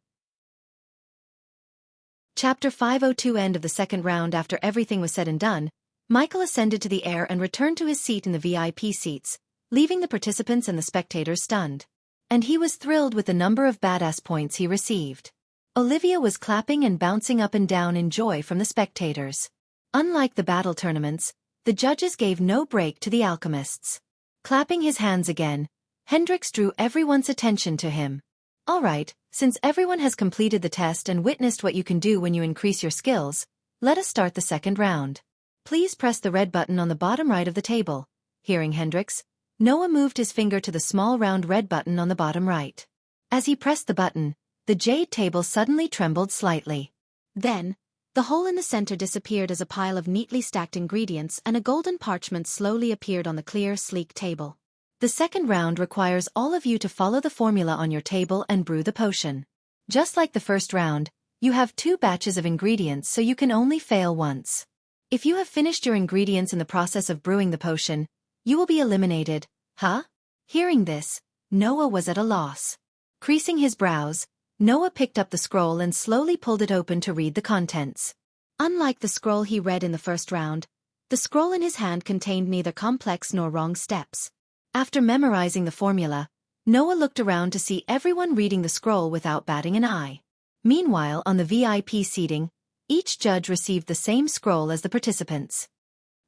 Chapter 502. End of the second round. After everything was said and done, Michael ascended to the air and returned to his seat in the VIP seats, leaving the participants and the spectators stunned. And he was thrilled with the number of badass points he received. Olivia was clapping and bouncing up and down in joy from the spectators. Unlike the battle tournaments, the judges gave no break to the alchemists. Clapping his hands again, Hendrix drew everyone's attention to him. Alright, since everyone has completed the test and witnessed what you can do when you increase your skills, let us start the second round. Please press the red button on the bottom right of the table. Hearing Hendrix, Noah moved his finger to the small round red button on the bottom right. As he pressed the button, the jade table suddenly trembled slightly. Then, the hole in the center disappeared as a pile of neatly stacked ingredients and a golden parchment slowly appeared on the clear, sleek table. The second round requires all of you to follow the formula on your table and brew the potion. Just like the first round, you have 2 batches of ingredients, so you can only fail once. If you have finished your ingredients in the process of brewing the potion, you will be eliminated. Huh? Hearing this, Noah was at a loss. Creasing his brows, Noah picked up the scroll and slowly pulled it open to read the contents. Unlike the scroll he read in the first round, the scroll in his hand contained neither complex nor wrong steps. After memorizing the formula, Noah looked around to see everyone reading the scroll without batting an eye. Meanwhile, on the VIP seating, each judge received the same scroll as the participants.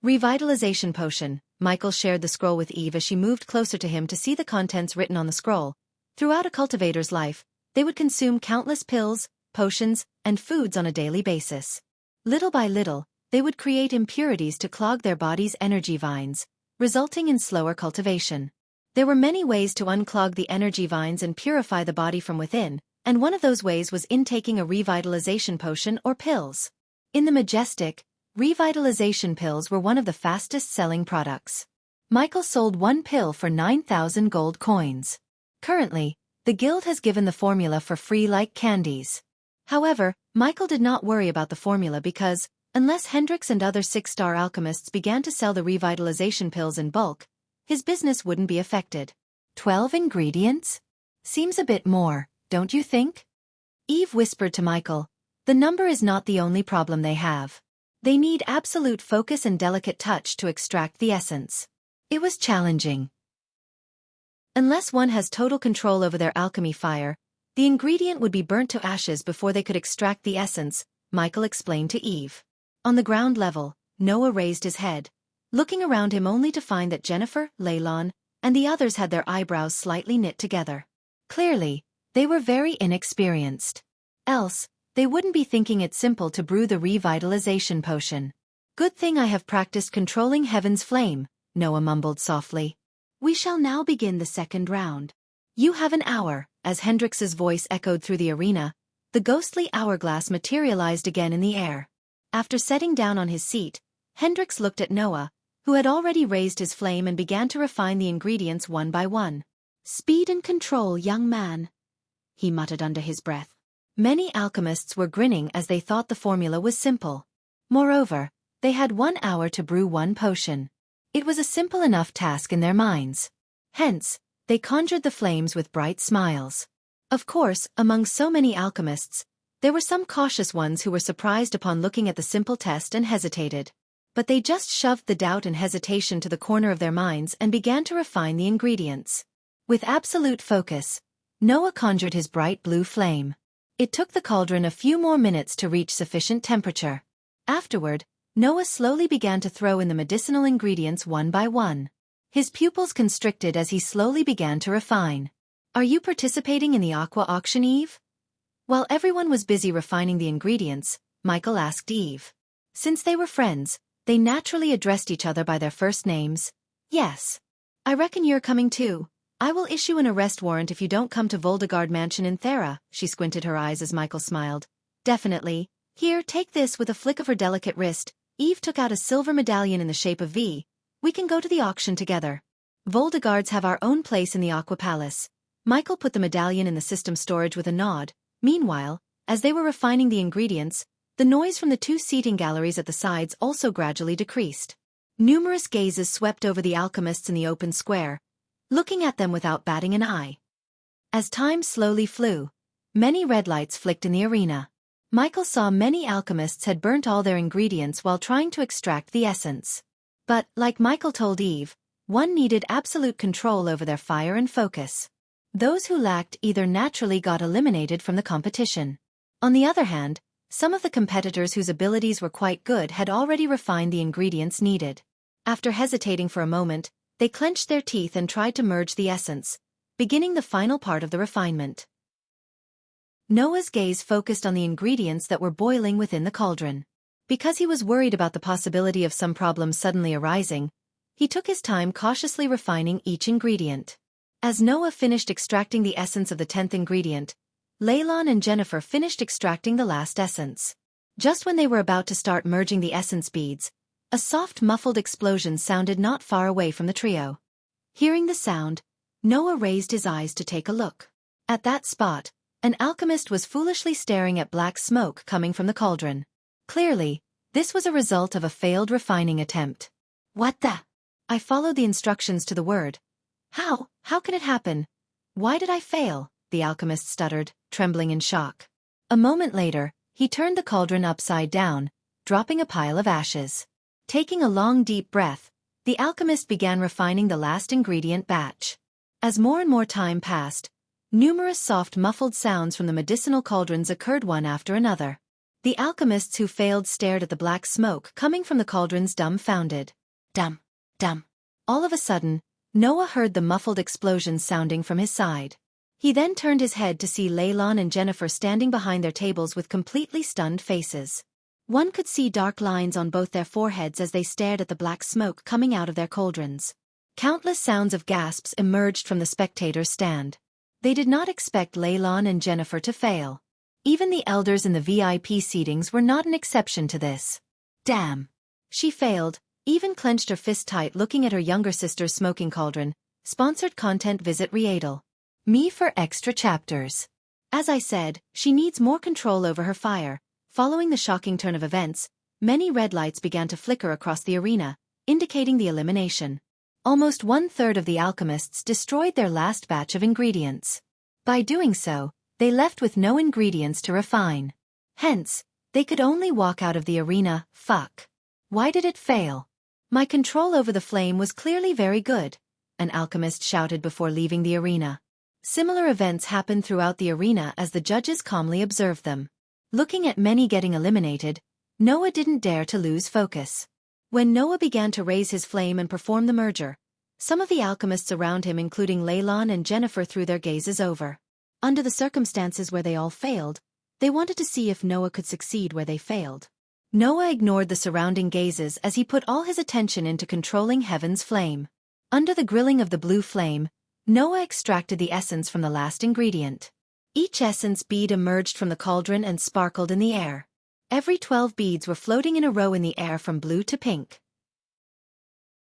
Revitalization potion. Michael shared the scroll with Eve as she moved closer to him to see the contents written on the scroll. Throughout a cultivator's life, they would consume countless pills, potions, and foods on a daily basis. Little by little, they would create impurities to clog their body's energy vines, resulting in slower cultivation. There were many ways to unclog the energy vines and purify the body from within, and one of those ways was intaking a revitalization potion or pills. In the Majestic, revitalization pills were one of the fastest-selling products. Michael sold one pill for 9,000 gold coins. Currently, the guild has given the formula for free like candies. However, Michael did not worry about the formula because, unless Hendrix and other 6-star alchemists began to sell the revitalization pills in bulk, his business wouldn't be affected. 12 ingredients? Seems a bit more, don't you think? Eve whispered to Michael, the number is not the only problem they have. They need absolute focus and delicate touch to extract the essence. It was challenging. Unless one has total control over their alchemy fire, the ingredient would be burnt to ashes before they could extract the essence, Michael explained to Eve. On the ground level, Noah raised his head, looking around him only to find that Jennifer, Leylon, and the others had their eyebrows slightly knit together. Clearly, they were very inexperienced. Else, they wouldn't be thinking it simple to brew the revitalization potion. Good thing I have practiced controlling heaven's flame, Noah mumbled softly. We shall now begin the second round. You have an hour, as Hendrix's voice echoed through the arena. The ghostly hourglass materialized again in the air. After setting down on his seat, Hendrix looked at Noah, who had already raised his flame and began to refine the ingredients one by one. Speed and control, young man, he muttered under his breath. Many alchemists were grinning as they thought the formula was simple. Moreover, they had 1 hour to brew one potion. It was a simple enough task in their minds. Hence, they conjured the flames with bright smiles. Of course, among so many alchemists, there were some cautious ones who were surprised upon looking at the simple test and hesitated. But they just shoved the doubt and hesitation to the corner of their minds and began to refine the ingredients. With absolute focus, Noah conjured his bright blue flame. It took the cauldron a few more minutes to reach sufficient temperature. Afterward, Noah slowly began to throw in the medicinal ingredients one by one. His pupils constricted as he slowly began to refine. Are you participating in the aqua auction, Eve? While everyone was busy refining the ingredients, Michael asked Eve. Since they were friends, they naturally addressed each other by their first names. Yes. I reckon you're coming too. I will issue an arrest warrant if you don't come to Voldegard Mansion in Thera, she squinted her eyes as Michael smiled. Definitely. Here, take this. With a flick of her delicate wrist, Eve took out a silver medallion in the shape of V. We can go to the auction together. Voldegards have our own place in the Aqua Palace. Michael put the medallion in the system storage with a nod. Meanwhile, as they were refining the ingredients, the noise from the 2 seating galleries at the sides also gradually decreased. Numerous gazes swept over the alchemists in the open square, looking at them without batting an eye. As time slowly flew, many red lights flicked in the arena. Michael saw many alchemists had burnt all their ingredients while trying to extract the essence. But, like Michael told Eve, one needed absolute control over their fire and focus. Those who lacked either naturally got eliminated from the competition. On the other hand, some of the competitors whose abilities were quite good had already refined the ingredients needed. After hesitating for a moment, they clenched their teeth and tried to merge the essence, beginning the final part of the refinement. Noah's gaze focused on the ingredients that were boiling within the cauldron. Because he was worried about the possibility of some problems suddenly arising, he took his time cautiously refining each ingredient. As Noah finished extracting the essence of the 10th ingredient, Leylon and Jennifer finished extracting the last essence. Just when they were about to start merging the essence beads, a soft muffled explosion sounded not far away from the trio. Hearing the sound, Noah raised his eyes to take a look. At that spot, an alchemist was foolishly staring at black smoke coming from the cauldron. Clearly, this was a result of a failed refining attempt. What the? I followed the instructions to the word. How can it happen? Why did I fail? The alchemist stuttered, trembling in shock. A moment later, he turned the cauldron upside down, dropping a pile of ashes. Taking a long deep breath, the alchemist began refining the last ingredient batch. As more and more time passed, numerous soft muffled sounds from the medicinal cauldrons occurred one after another. The alchemists who failed stared at the black smoke coming from the cauldrons dumbfounded. Dum, dum. All of a sudden, Noah heard the muffled explosion sounding from his side. He then turned his head to see Leylon and Jennifer standing behind their tables with completely stunned faces. One could see dark lines on both their foreheads as they stared at the black smoke coming out of their cauldrons. Countless sounds of gasps emerged from the spectators' stand. They did not expect Leylon and Jennifer to fail. Even the elders in the VIP seatings were not an exception to this. Damn. She failed, even clenched her fist tight looking at her younger sister's smoking cauldron. Sponsored content. Visit Riedel. Me for extra chapters. As I said, she needs more control over her fire. Following the shocking turn of events, many red lights began to flicker across the arena, indicating the elimination. Almost 1/3 of the alchemists destroyed their last batch of ingredients. By doing so, they left with no ingredients to refine. Hence, they could only walk out of the arena. Fuck. Why did it fail? My control over the flame was clearly very good, an alchemist shouted before leaving the arena. Similar events happened throughout the arena as the judges calmly observed them. Looking at many getting eliminated, Noah didn't dare to lose focus. When Noah began to raise his flame and perform the merger, some of the alchemists around him including Leylon and Jennifer threw their gazes over. Under the circumstances where they all failed, they wanted to see if Noah could succeed where they failed. Noah ignored the surrounding gazes as he put all his attention into controlling heaven's flame. Under the grilling of the blue flame, Noah extracted the essence from the last ingredient. Each essence bead emerged from the cauldron and sparkled in the air. Every 12 beads were floating in a row in the air from blue to pink.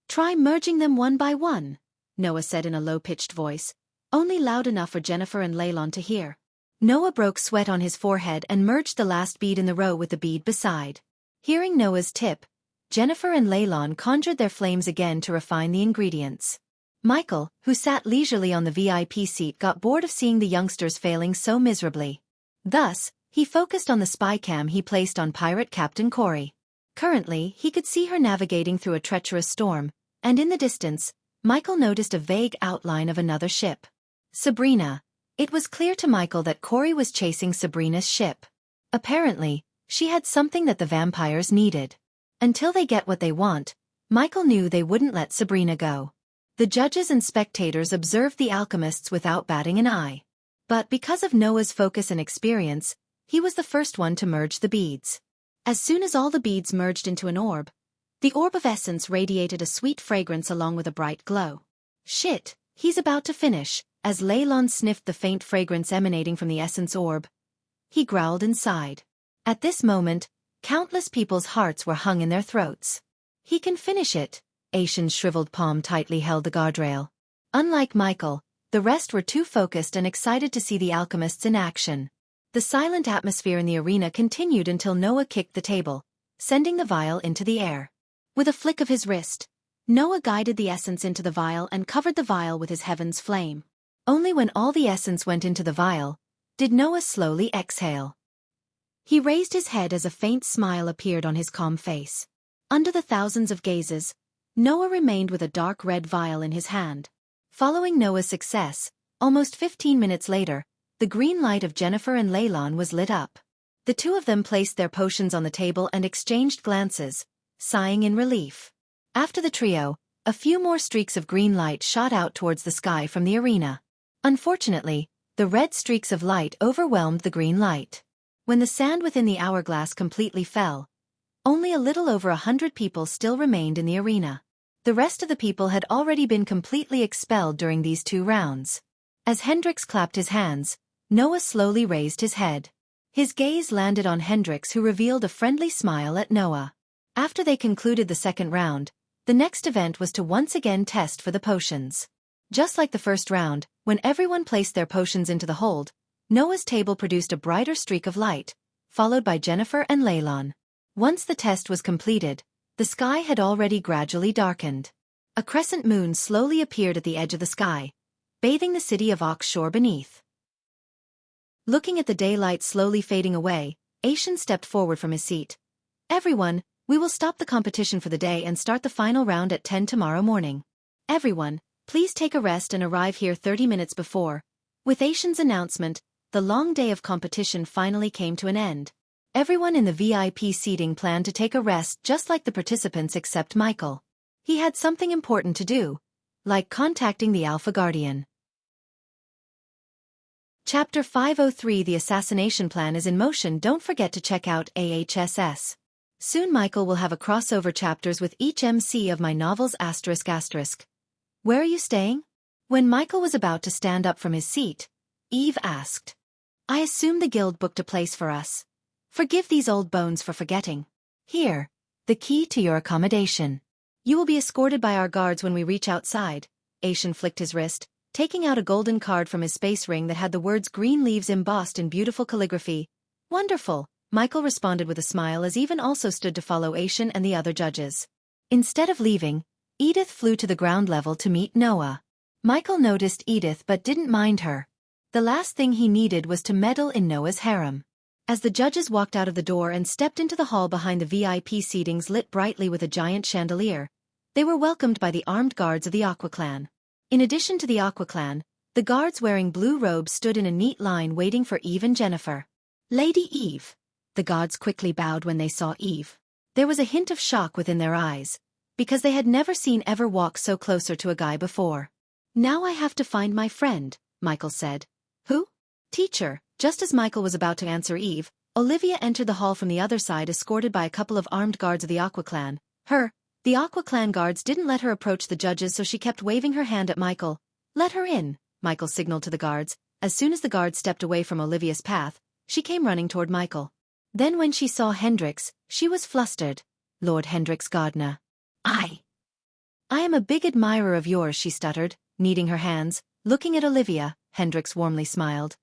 Try merging them one by one, Noah said in a low-pitched voice, only loud enough for Jennifer and Leylon to hear. Noah broke sweat on his forehead and merged the last bead in the row with the bead beside. Hearing Noah's tip, Jennifer and Leylon conjured their flames again to refine the ingredients. Michael, who sat leisurely on the VIP seat, got bored of seeing the youngsters failing so miserably. Thus, he focused on the spy cam he placed on pirate Captain Corey. Currently, he could see her navigating through a treacherous storm, and in the distance, Michael noticed a vague outline of another ship. Sabrina. It was clear to Michael that Corey was chasing Sabrina's ship. Apparently, she had something that the vampires needed. Until they get what they want, Michael knew they wouldn't let Sabrina go. The judges and spectators observed the alchemists without batting an eye. But because of Noah's focus and experience, he was the first one to merge the beads. As soon as all the beads merged into an orb, the orb of essence radiated a sweet fragrance along with a bright glow. Shit, he's about to finish, as Leylon sniffed the faint fragrance emanating from the essence orb. He growled inside. At this moment, countless people's hearts were hung in their throats. He can finish it. Aishan's shriveled palm tightly held the guardrail. Unlike Michael, the rest were too focused and excited to see the alchemists in action. The silent atmosphere in the arena continued until Noah kicked the table, sending the vial into the air. With a flick of his wrist, Noah guided the essence into the vial and covered the vial with his heaven's flame. Only when all the essence went into the vial, did Noah slowly exhale. He raised his head as a faint smile appeared on his calm face. Under the thousands of gazes, Noah remained with a dark red vial in his hand. Following Noah's success, almost 15 minutes later, the green light of Jennifer and Leylon was lit up. The two of them placed their potions on the table and exchanged glances, sighing in relief. After the trio, a few more streaks of green light shot out towards the sky from the arena. Unfortunately, the red streaks of light overwhelmed the green light. When the sand within the hourglass completely fell, only a little over 100 people still remained in the arena. The rest of the people had already been completely expelled during these 2 rounds. As Hendrix clapped his hands, Noah slowly raised his head. His gaze landed on Hendrix, who revealed a friendly smile at Noah. After they concluded the second round, the next event was to once again test for the potions. Just like the first round, when everyone placed their potions into the hold, Noah's table produced a brighter streak of light, followed by Jennifer and Leylon. Once the test was completed, the sky had already gradually darkened. A crescent moon slowly appeared at the edge of the sky, bathing the city of Oxshore beneath. Looking at the daylight slowly fading away, Aishan stepped forward from his seat. Everyone, we will stop the competition for the day and start the final round at 10 tomorrow morning. Everyone, please take a rest and arrive here 30 minutes before. With Aishan's announcement, the long day of competition finally came to an end. Everyone in the VIP seating planned to take a rest just like the participants except Michael. He had something important to do, like contacting the Alpha Guardian. Chapter 503 The assassination plan is in motion. Don't forget to check out AHSS. Soon Michael will have a crossover chapters with each MC of my novels ***. Where are you staying? When Michael was about to stand up from his seat, Eve asked. I assume the guild booked a place for us. Forgive these old bones for forgetting. Here, the key to your accommodation. You will be escorted by our guards when we reach outside. Aishan flicked his wrist, taking out a golden card from his space ring that had the words green leaves embossed in beautiful calligraphy. Wonderful, Michael responded with a smile as Even also stood to follow Aishan and the other judges. Instead of leaving, Edith flew to the ground level to meet Noah. Michael noticed Edith but didn't mind her. The last thing he needed was to meddle in Noah's harem. As the judges walked out of the door and stepped into the hall behind the VIP seatings lit brightly with a giant chandelier, they were welcomed by the armed guards of the Aqua Clan. In addition to the Aqua Clan, the guards wearing blue robes stood in a neat line waiting for Eve and Jennifer. Lady Eve. The guards quickly bowed when they saw Eve. There was a hint of shock within their eyes, because they had never seen Eve walk so closer to a guy before. Now I have to find my friend, Michael said. Who? Teacher. Just as Michael was about to answer Eve, Olivia entered the hall from the other side escorted by a couple of armed guards of the Aqua Clan. The Aqua Clan guards didn't let her approach the judges, so she kept waving her hand at Michael. Let her in, Michael signaled to the guards. As soon as the guards stepped away from Olivia's path, she came running toward Michael. Then when she saw Hendrix, she was flustered. Lord Hendrix Gardner. I am a big admirer of yours, she stuttered, kneading her hands. Looking at Olivia, Hendrix warmly smiled.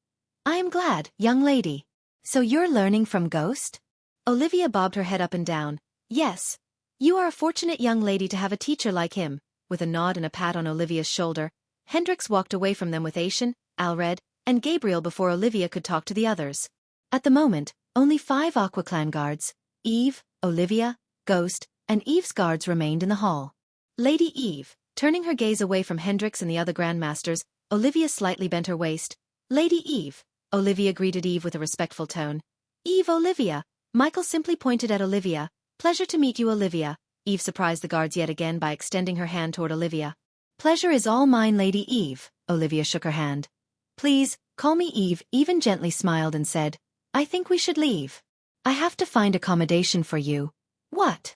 I am glad, young lady. So you're learning from Ghost? Olivia bobbed her head up and down. Yes. You are a fortunate young lady to have a teacher like him. With a nod and a pat on Olivia's shoulder, Hendrix walked away from them with Aishan, Alred, and Gabriel before Olivia could talk to the others. At the moment, only 5 Aqua Clan guards, Eve, Olivia, Ghost, and Eve's guards remained in the hall. Lady Eve, turning her gaze away from Hendrix and the other grandmasters, Olivia slightly bent her waist. Lady Eve. Olivia greeted Eve with a respectful tone. Eve Olivia. Michael simply pointed at Olivia. Pleasure to meet you, Olivia. Eve surprised the guards yet again by extending her hand toward Olivia. Pleasure is all mine, Lady Eve. Olivia shook her hand. Please, call me Eve. Even gently smiled and said, I think we should leave. I have to find accommodation for you. What?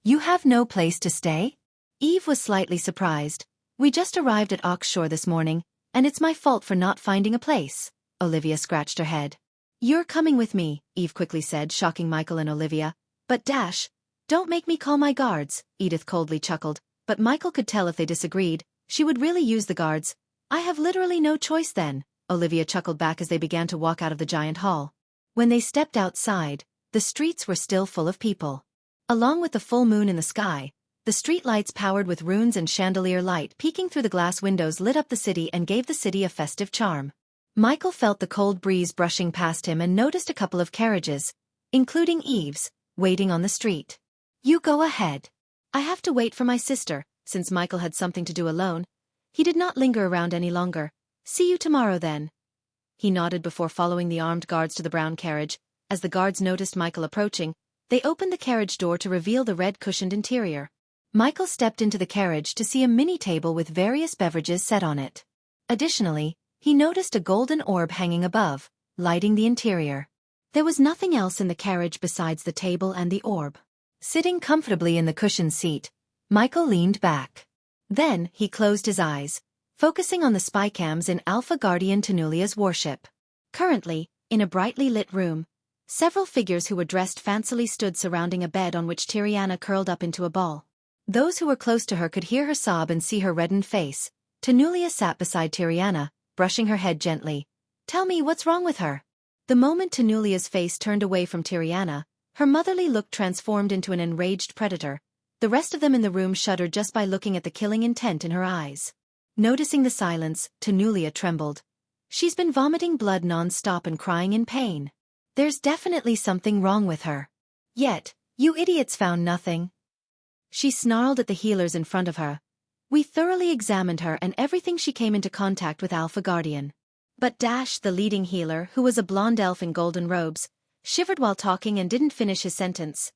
You have no place to stay? Eve was slightly surprised. We just arrived at Oxshore this morning, and it's my fault for not finding a place. Olivia scratched her head. You're coming with me, Eve quickly said, shocking Michael and Olivia. But don't make me call my guards, Edith coldly chuckled, but Michael could tell if they disagreed, she would really use the guards. I have literally no choice then, Olivia chuckled back as they began to walk out of the giant hall. When they stepped outside, the streets were still full of people. Along with the full moon in the sky, the street lights powered with runes and chandelier light peeking through the glass windows lit up the city and gave the city a festive charm. Michael felt the cold breeze brushing past him and noticed a couple of carriages, including Eve's, waiting on the street. You go ahead. I have to wait for my sister. Since Michael had something to do alone, he did not linger around any longer. See you tomorrow then. He nodded before following the armed guards to the brown carriage. As the guards noticed Michael approaching, they opened the carriage door to reveal the red-cushioned interior. Michael stepped into the carriage to see a mini table with various beverages set on it. Additionally, he noticed a golden orb hanging above, lighting the interior. There was nothing else in the carriage besides the table and the orb. Sitting comfortably in the cushioned seat, Michael leaned back. Then he closed his eyes, focusing on the spy cams in Alpha Guardian Tenulia's warship. Currently, in a brightly lit room, several figures who were dressed fancily stood surrounding a bed on which Tiriana curled up into a ball. Those who were close to her could hear her sob and see her reddened face. Tenulia sat beside Tiriana, brushing her head gently. Tell me what's wrong with her. The moment Tenulia's face turned away from Tiriana, her motherly look transformed into an enraged predator. The rest of them in the room shuddered just by looking at the killing intent in her eyes. Noticing the silence, Tenulia trembled. She's been vomiting blood non-stop and crying in pain. There's definitely something wrong with her. Yet, you idiots found nothing. She snarled at the healers in front of her. We thoroughly examined her and everything she came into contact with Alpha Guardian. But the leading healer, who was a blonde elf in golden robes, shivered while talking and didn't finish his sentence.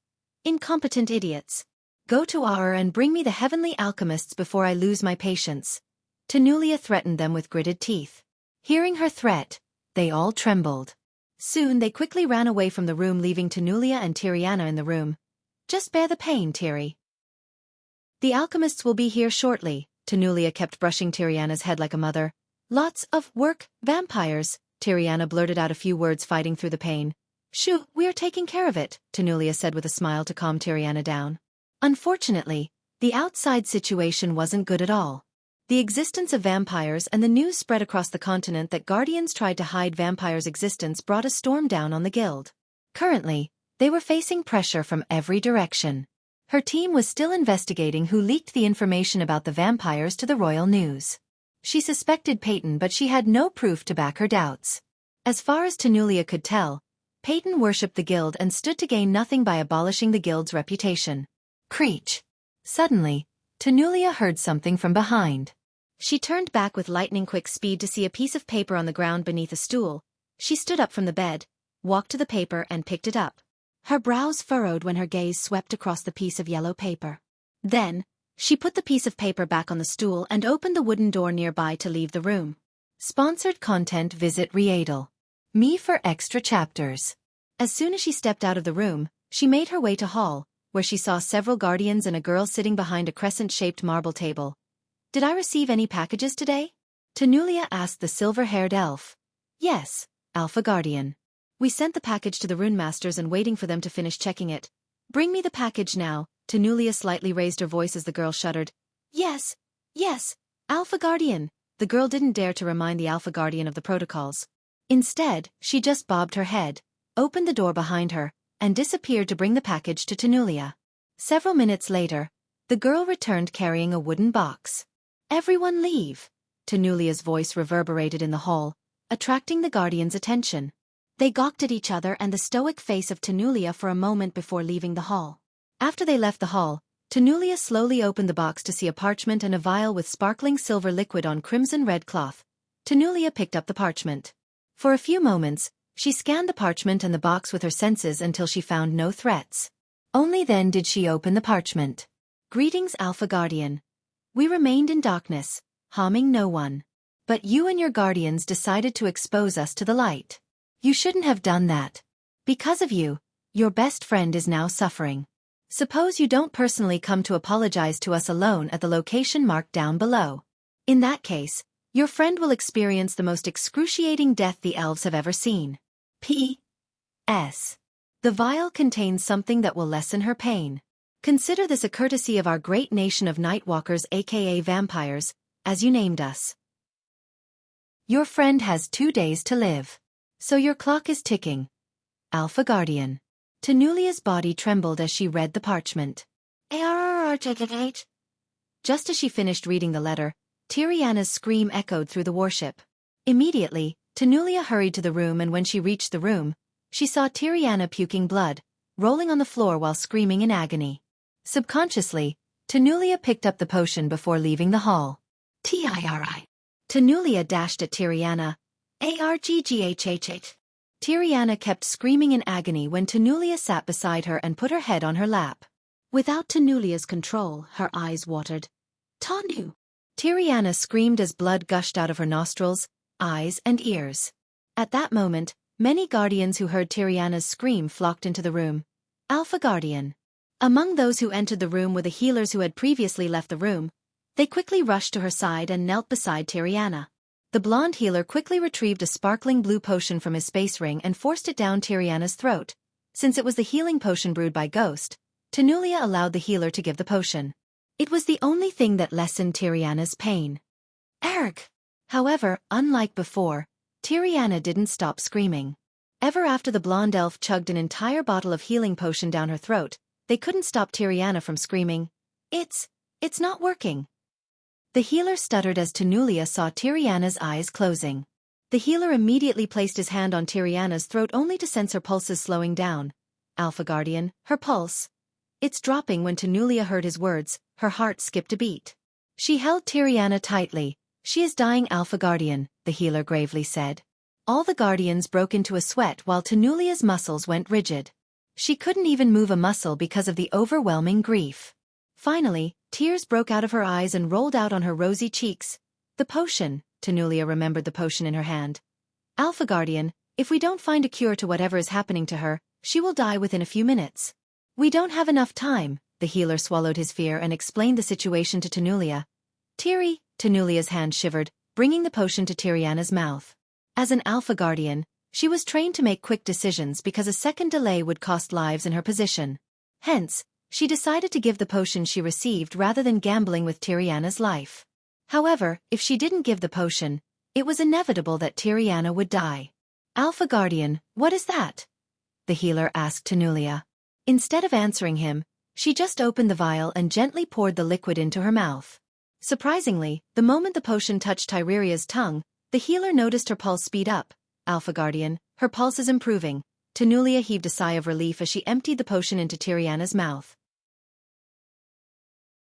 Incompetent idiots. Go to Aur and bring me the heavenly alchemists before I lose my patience. Tenulia threatened them with gritted teeth. Hearing her threat, they all trembled. Soon they quickly ran away from the room, leaving Tenulia and Tiriana in the room. Just bear the pain, Tiri. The alchemists will be here shortly. Tenulia kept brushing Tiriana's head like a mother. Lots of work, vampires. Tiriana blurted out a few words, fighting through the pain. Shoo, we are taking care of it, Tenulia said with a smile to calm Tiriana down. Unfortunately, the outside situation wasn't good at all. The existence of vampires and the news spread across the continent that guardians tried to hide vampires' existence brought a storm down on the guild. Currently, they were facing pressure from every direction. Her team was still investigating who leaked the information about the vampires to the royal news. She suspected Peyton, but she had no proof to back her doubts. As far as Tenulia could tell, Peyton worshipped the guild and stood to gain nothing by abolishing the guild's reputation. Creech. Suddenly, Tenulia heard something from behind. She turned back with lightning-quick speed to see a piece of paper on the ground beneath a stool. She stood up from the bed, walked to the paper and picked it up. Her brows furrowed when her gaze swept across the piece of yellow paper. Then, she put the piece of paper back on the stool and opened the wooden door nearby to leave the room. Sponsored content. Visit Readel. Me for extra chapters. As soon as she stepped out of the room, she made her way to hall, where she saw several guardians and a girl sitting behind a crescent-shaped marble table. Did I receive any packages today? Tenulia asked the silver-haired elf. Yes, Alpha Guardian. We sent the package to the rune masters and waiting for them to finish checking it. Bring me the package now. Tenulia slightly raised her voice as the girl shuddered. Yes, Alpha Guardian. The girl didn't dare to remind the Alpha Guardian of the protocols. Instead, she just bobbed her head, opened the door behind her, and disappeared to bring the package to Tenulia. Several minutes later, the girl returned carrying a wooden box. Everyone leave. Tenulia's voice reverberated in the hall, attracting the guardians' attention. They gawked at each other and the stoic face of Tenulia for a moment before leaving the hall. After they left the hall, Tenulia slowly opened the box to see a parchment and a vial with sparkling silver liquid on crimson-red cloth. Tenulia picked up the parchment. For a few moments, she scanned the parchment and the box with her senses until she found no threats. Only then did she open the parchment. Greetings, Alpha Guardian. We remained in darkness, harming no one. But you and your guardians decided to expose us to the light. You shouldn't have done that. Because of you, your best friend is now suffering. Suppose you don't personally come to apologize to us alone at the location marked down below. In that case, your friend will experience the most excruciating death the elves have ever seen. P.S. The vial contains something that will lessen her pain. Consider this a courtesy of our great nation of Nightwalkers, aka vampires, as you named us. Your friend has 2 days to live. So your clock is ticking. Alpha Guardian. Tenulia's body trembled as she read the parchment. Just as she finished reading the letter, Tiriana's scream echoed through the warship. Immediately, Tenulia hurried to the room, and when she reached the room, she saw Tiriana puking blood, rolling on the floor while screaming in agony. Subconsciously, Tenulia picked up the potion before leaving the hall. Tiri. Tenulia dashed at Tiriana. Argghh. Tiriana kept screaming in agony when Tenulia sat beside her and put her head on her lap. Without Tenulia's control, her eyes watered. Tanu! Tiriana screamed as blood gushed out of her nostrils, eyes and ears. At that moment, many guardians who heard Tiriana's scream flocked into the room. Alpha Guardian. Among those who entered the room were the healers who had previously left the room. They quickly rushed to her side and knelt beside Tiriana. The blonde healer quickly retrieved a sparkling blue potion from his space ring and forced it down Tiriana's throat. Since it was the healing potion brewed by Ghost, Tenulia allowed the healer to give the potion. It was the only thing that lessened Tiriana's pain. Erg! However, unlike before, Tiriana didn't stop screaming. Ever after the blonde elf chugged an entire bottle of healing potion down her throat, they couldn't stop Tiriana from screaming. It's not working. The healer stuttered as Tenulia saw Tiriana's eyes closing. The healer immediately placed his hand on Tiriana's throat only to sense her pulses slowing down. Alpha Guardian, her pulse. It's dropping. When Tenulia heard his words, her heart skipped a beat. She held Tiriana tightly. She is dying, Alpha Guardian, the healer gravely said. All the guardians broke into a sweat while Tenulia's muscles went rigid. She couldn't even move a muscle because of the overwhelming grief. Finally, tears broke out of her eyes and rolled out on her rosy cheeks. The potion, Tenulia remembered the potion in her hand. Alpha Guardian, if we don't find a cure to whatever is happening to her, she will die within a few minutes. We don't have enough time, the healer swallowed his fear and explained the situation to Tenulia. Tiri, Tenulia's hand shivered, bringing the potion to Tiriana's mouth. As an Alpha Guardian, she was trained to make quick decisions because a second delay would cost lives in her position. Hence, she decided to give the potion she received rather than gambling with Tiriana's life. However, if she didn't give the potion, it was inevitable that Tiriana would die. Alpha Guardian, what is that? The healer asked Tenulia. Instead of answering him, she just opened the vial and gently poured the liquid into her mouth. Surprisingly, the moment the potion touched Tyreria's tongue, the healer noticed her pulse speed up. Alpha Guardian, her pulse is improving. Tenulia heaved a sigh of relief as she emptied the potion into Tiriana's mouth.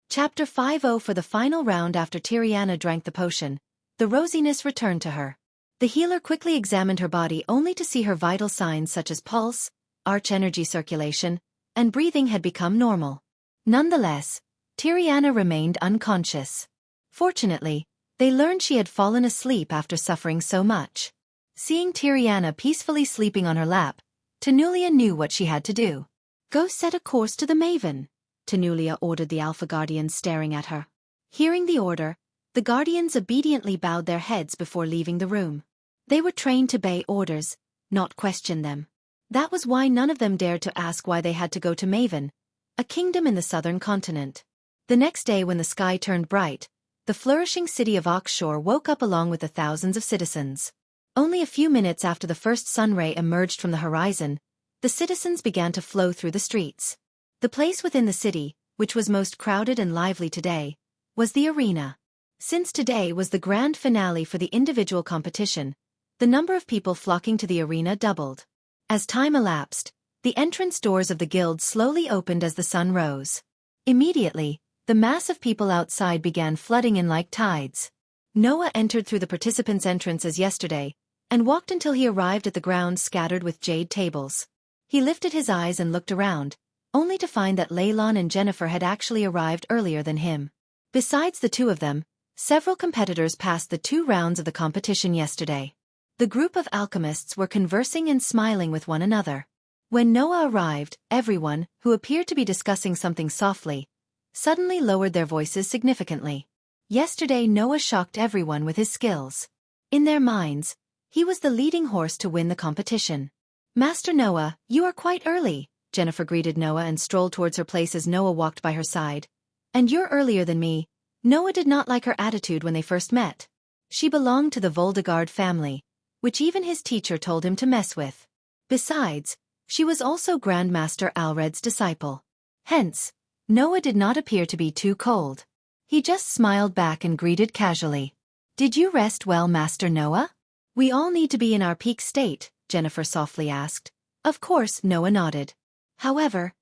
Chapter 50. For the final round after Tiriana drank the potion, the rosiness returned to her. The healer quickly examined her body only to see her vital signs such as pulse, arch energy circulation, and breathing had become normal. Nonetheless, Tiriana remained unconscious. Fortunately, they learned she had fallen asleep after suffering so much. Seeing Tiriana peacefully sleeping on her lap, Tenulia knew what she had to do. Go set a course to the Maven, Tenulia ordered the Alpha Guardians staring at her. Hearing the order, the Guardians obediently bowed their heads before leaving the room. They were trained to obey orders, not question them. That was why none of them dared to ask why they had to go to Maven, a kingdom in the southern continent. The next day when the sky turned bright, the flourishing city of Oxshore woke up along with the thousands of citizens. Only a few minutes after the first sunray emerged from the horizon, the citizens began to flow through the streets. The place within the city, which was most crowded and lively today, was the arena. Since today was the grand finale for the individual competition, the number of people flocking to the arena doubled. As time elapsed, the entrance doors of the guild slowly opened as the sun rose. Immediately, the mass of people outside began flooding in like tides. Noah entered through the participants' entrance as yesterday, and walked until he arrived at the ground scattered with jade tables. He lifted his eyes and looked around, only to find that Leylon and Jennifer had actually arrived earlier than him. Besides the two of them, several competitors passed the 2 rounds of the competition yesterday. The group of alchemists were conversing and smiling with one another. When Noah arrived, everyone, who appeared to be discussing something softly, suddenly lowered their voices significantly. Yesterday Noah shocked everyone with his skills. In their minds, he was the leading horse to win the competition. Master Noah, you are quite early, Jennifer greeted Noah and strolled towards her place as Noah walked by her side. And you're earlier than me. Noah did not like her attitude when they first met. She belonged to the Voldegard family, which even his teacher told him to mess with. Besides, she was also Grandmaster Alred's disciple. Hence, Noah did not appear to be too cold. He just smiled back and greeted casually. Did you rest well, Master Noah? We all need to be in our peak state, Jennifer softly asked. Of course, Noah nodded. However,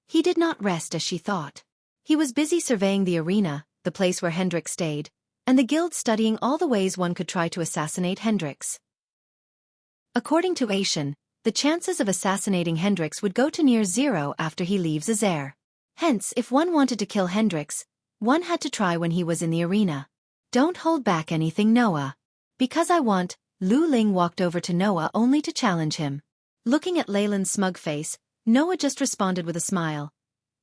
he did not rest as she thought. He was busy surveying the arena, the place where Hendrik stayed, and the guild studying all the ways one could try to assassinate Hendrix. According to Aishan, the chances of assassinating Hendrix would go to near 0 after he leaves Azair. Hence, if one wanted to kill Hendrix, one had to try when he was in the arena. Don't hold back anything, Noah. Because I want, Lu Ling walked over to Noah only to challenge him. Looking at Leyland's smug face, Noah just responded with a smile.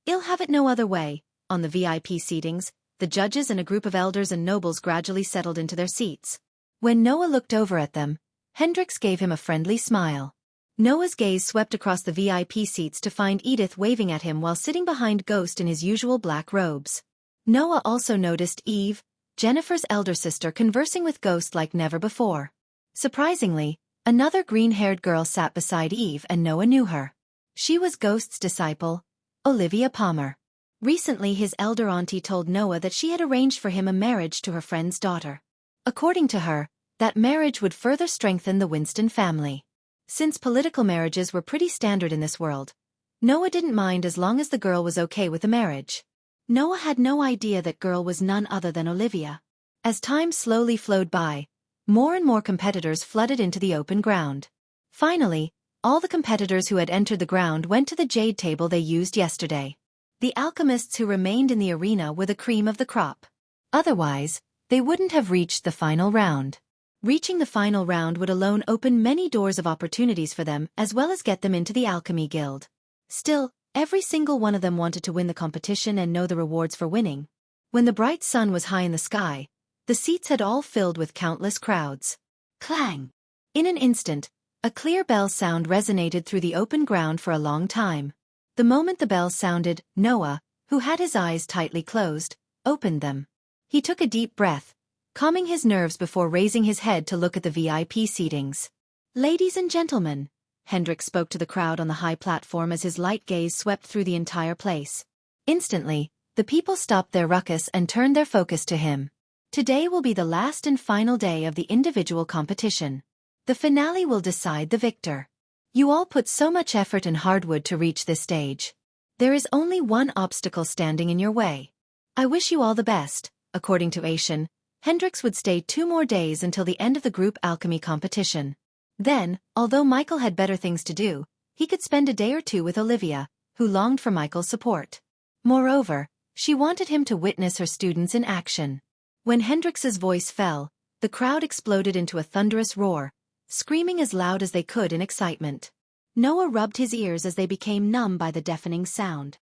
I'll have it no other way. On the VIP seatings, the judges and a group of elders and nobles gradually settled into their seats. When Noah looked over at them, Hendrix gave him a friendly smile. Noah's gaze swept across the VIP seats to find Edith waving at him while sitting behind Ghost in his usual black robes. Noah also noticed Eve, Jennifer's elder sister, conversing with Ghost like never before. Surprisingly, another green-haired girl sat beside Eve and Noah knew her. She was Ghost's disciple, Olivia Palmer. Recently his elder auntie told Noah that she had arranged for him a marriage to her friend's daughter. According to her, that marriage would further strengthen the Winston family. Since political marriages were pretty standard in this world, Noah didn't mind as long as the girl was okay with the marriage. Noah had no idea that girl was none other than Olivia. As time slowly flowed by, more and more competitors flooded into the open ground. Finally, all the competitors who had entered the ground went to the jade table they used yesterday. The alchemists who remained in the arena were the cream of the crop. Otherwise, they wouldn't have reached the final round. Reaching the final round would alone open many doors of opportunities for them as well as get them into the alchemy guild. Still, every single one of them wanted to win the competition and know the rewards for winning. When the bright sun was high in the sky, the seats had all filled with countless crowds. Clang! In an instant, a clear bell sound resonated through the open ground for a long time. The moment the bell sounded, Noah, who had his eyes tightly closed, opened them. He took a deep breath, calming his nerves before raising his head to look at the VIP seatings. "Ladies and gentlemen," Hendrik spoke to the crowd on the high platform as his light gaze swept through the entire place. Instantly, the people stopped their ruckus and turned their focus to him. Today will be the last and final day of the individual competition. The finale will decide the victor. You all put so much effort and hardwood to reach this stage. There is only one obstacle standing in your way. I wish you all the best. According to Xiaofan, Hendrix would stay 2 more days until the end of the group alchemy competition. Then, although Michael had better things to do, he could spend a day or 2 with Olivia, who longed for Michael's support. Moreover, she wanted him to witness her students in action. When Hendrix's voice fell, the crowd exploded into a thunderous roar, screaming as loud as they could in excitement. Noah rubbed his ears as they became numb by the deafening sound.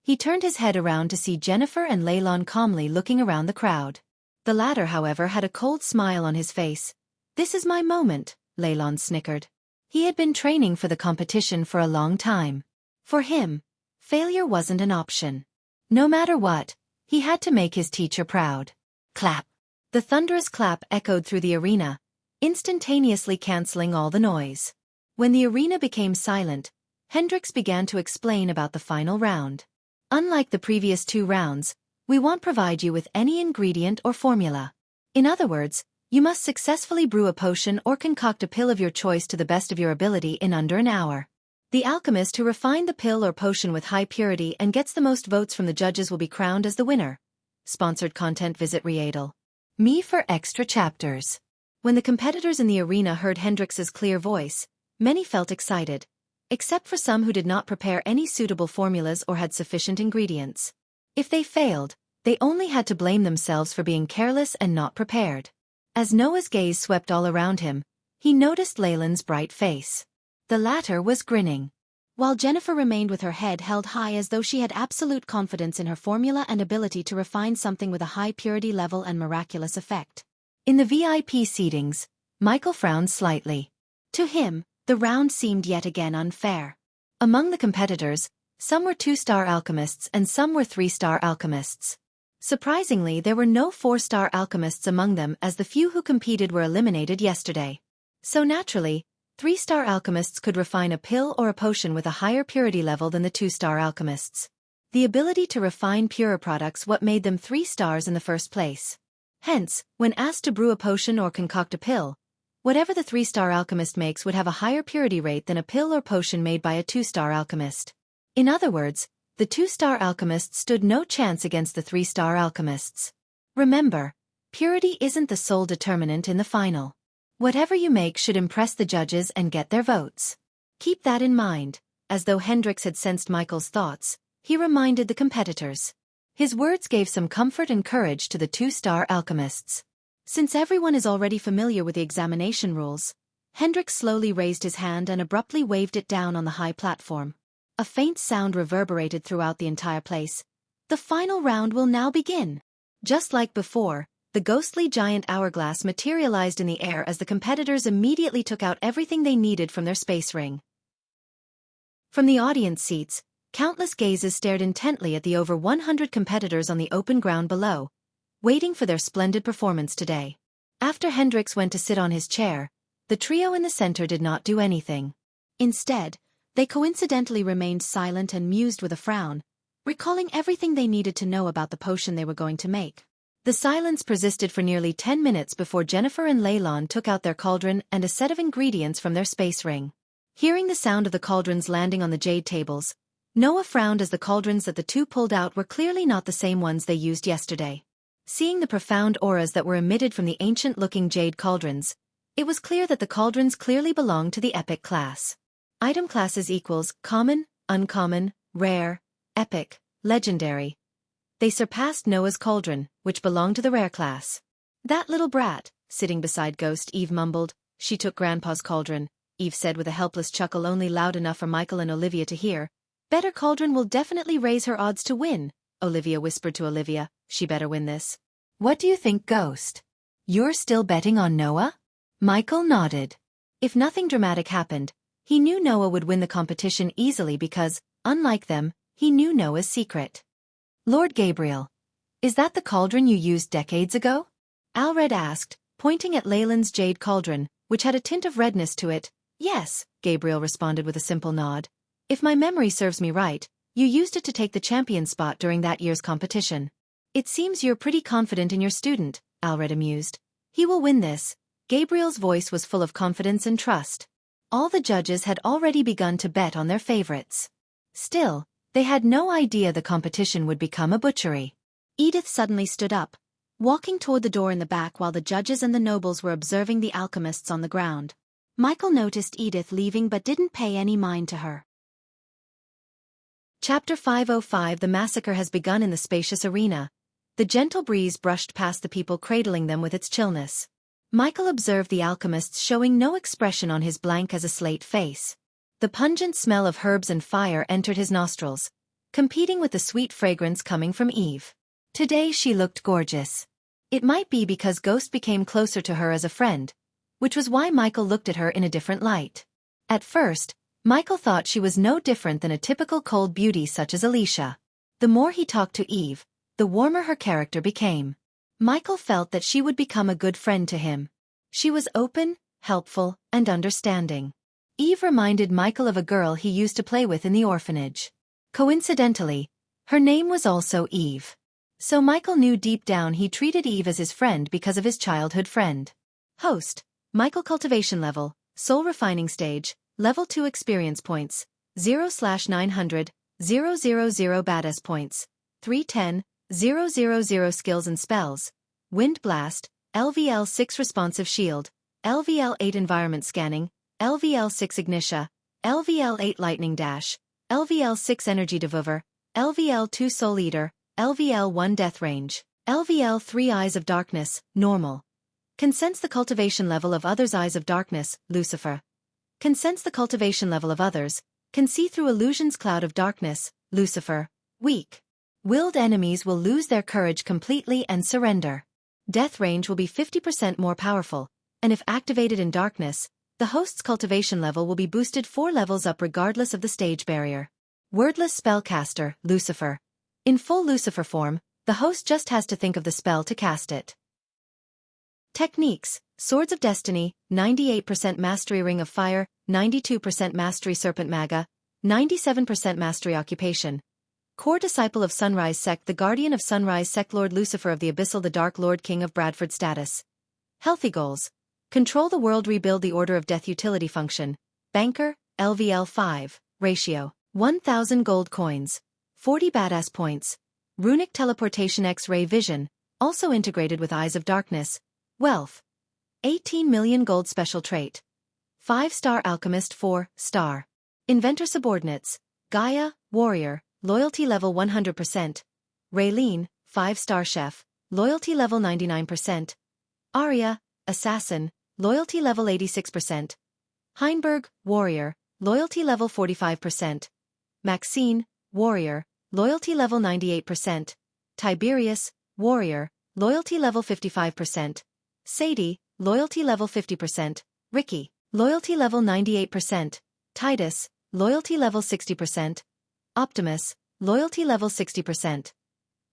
He turned his head around to see Jennifer and Leylon calmly looking around the crowd. The latter, however, had a cold smile on his face. "This is my moment," Leylon snickered. He had been training for the competition for a long time. For him, failure wasn't an option. No matter what, he had to make his teacher proud. Clap! The thunderous clap echoed through the arena, instantaneously canceling all the noise. When the arena became silent, Hendrix began to explain about the final round. "Unlike the previous 2 rounds, we won't provide you with any ingredient or formula. In other words, you must successfully brew a potion or concoct a pill of your choice to the best of your ability in under an hour. The alchemist who refined the pill or potion with high purity and gets the most votes from the judges will be crowned as the winner." Sponsored content. Visit Riedel. Me for extra chapters. When the competitors in the arena heard Hendrix's clear voice, many felt excited, except for some who did not prepare any suitable formulas or had sufficient ingredients. If they failed, they only had to blame themselves for being careless and not prepared. As Noah's gaze swept all around him, he noticed Leylon's bright face. The latter was grinning, while Jennifer remained with her head held high as though she had absolute confidence in her formula and ability to refine something with a high purity level and miraculous effect. In the VIP seatings, Michael frowned slightly. To him, the round seemed yet again unfair. Among the competitors, some were 2-star alchemists and some were 3-star alchemists. Surprisingly, there were no 4-star alchemists among them as the few who competed were eliminated yesterday. So naturally, 3-star alchemists could refine a pill or a potion with a higher purity level than the 2-star alchemists. The ability to refine purer products what made them 3 stars in the first place. Hence, when asked to brew a potion or concoct a pill, whatever the 3-star alchemist makes would have a higher purity rate than a pill or potion made by a 2-star alchemist. In other words, the 2-star alchemists stood no chance against the 3-star alchemists. Remember, purity isn't the sole determinant in the final. Whatever you make should impress the judges and get their votes. Keep that in mind. As though Hendrix had sensed Michael's thoughts, he reminded the competitors. His words gave some comfort and courage to the 2-star alchemists. Since everyone is already familiar with the examination rules, Hendrix slowly raised his hand and abruptly waved it down on the high platform. A faint sound reverberated throughout the entire place. "The final round will now begin." Just like before, the ghostly giant hourglass materialized in the air as the competitors immediately took out everything they needed from their space ring. From the audience seats, countless gazes stared intently at the over 100 competitors on the open ground below, waiting for their splendid performance today. After Hendrix went to sit on his chair, the trio in the center did not do anything. Instead, they coincidentally remained silent and mused with a frown, recalling everything they needed to know about the potion they were going to make. The silence persisted for nearly 10 minutes before Jennifer and Leylon took out their cauldron and a set of ingredients from their space ring. Hearing the sound of the cauldrons landing on the jade tables, Noah frowned as the cauldrons that the two pulled out were clearly not the same ones they used yesterday. Seeing the profound auras that were emitted from the ancient-looking jade cauldrons, it was clear that the cauldrons clearly belonged to the epic class. Item classes equals common, uncommon, rare, epic, legendary. They surpassed Noah's cauldron, which belonged to the rare class. That little brat, sitting beside Ghost, Eve mumbled. She took Grandpa's cauldron, Eve said with a helpless chuckle only loud enough for Michael and Olivia to hear. Better cauldron will definitely raise her odds to win, Olivia whispered to Olivia. She better win this. What do you think, Ghost? You're still betting on Noah? Michael nodded. If nothing dramatic happened, he knew Noah would win the competition easily because, unlike them, he knew Noah's secret. Lord Gabriel, is that the cauldron you used decades ago? Alred asked, pointing at Leyland's jade cauldron, which had a tint of redness to it. Yes, Gabriel responded with a simple nod. If my memory serves me right, you used it to take the champion spot during that year's competition. It seems you're pretty confident in your student, Alred amused. He will win this. Gabriel's voice was full of confidence and trust. All the judges had already begun to bet on their favorites. Still, they had no idea the competition would become a butchery. Edith suddenly stood up, walking toward the door in the back while the judges and the nobles were observing the alchemists on the ground. Michael noticed Edith leaving but didn't pay any mind to her. Chapter 505 The massacre has begun in the spacious arena. The gentle breeze brushed past the people, cradling them with its chillness. Michael observed the alchemists showing no expression on his blank as a slate face. The pungent smell of herbs and fire entered his nostrils, competing with the sweet fragrance coming from Eve. Today she looked gorgeous. It might be because Ghost became closer to her as a friend, which was why Michael looked at her in a different light. At first, Michael thought she was no different than a typical cold beauty such as Alicia. The more he talked to Eve, the warmer her character became. Michael felt that she would become a good friend to him. She was open, helpful, and understanding. Eve reminded Michael of a girl he used to play with in the orphanage. Coincidentally, her name was also Eve. So Michael knew deep down he treated Eve as his friend because of his childhood friend. Host, Michael cultivation level, soul refining stage, level 2 experience points, 0/900, 000 badass points, 310, 000 skills and spells, Wind Blast, LVL 6 responsive shield, LVL 8 environment scanning, LVL 6 ignitia, LVL 8 lightning dash, LVL 6 energy devour, LVL 2 soul eater, LVL 1 death range, LVL 3 eyes of darkness, normal. Can sense the cultivation level of others' eyes of darkness, Lucifer. Can sense the cultivation level of others, can see through illusions cloud of darkness, Lucifer, weak. Willed enemies will lose their courage completely and surrender. Death range will be 50% more powerful, and if activated in darkness, the host's cultivation level will be boosted 4 levels up regardless of the stage barrier. Wordless spellcaster, Lucifer. In full Lucifer form, the host just has to think of the spell to cast it. Techniques: Swords of Destiny, 98% Mastery Ring of Fire, 92% Mastery Serpent Maga, 97% Mastery Occupation. Core Disciple of Sunrise Sect, the Guardian of Sunrise Sect, Lord Lucifer of the Abyssal, the Dark Lord, King of Bradford status. Healthy goals: Control the world, rebuild the Order of Death. Utility function: Banker, LVL 5, ratio, 1000 gold coins, 40 badass points. Runic Teleportation, X-ray vision, also integrated with Eyes of Darkness. Wealth, 18 million gold. Special trait: 5-star Alchemist, 4-star. Inventor subordinates: Gaia, Warrior, loyalty level 100%. Raylene, 5-star Chef, loyalty level 99%. Arya, Assassin, loyalty level 86%. Heinberg, Warrior, loyalty level 45%. Maxine, Warrior, loyalty level 98%. Tiberius, Warrior, loyalty level 55%. Sadie, loyalty level 50%. Ricky, loyalty level 98%. Titus, loyalty level 60%. Optimus, loyalty level 60%.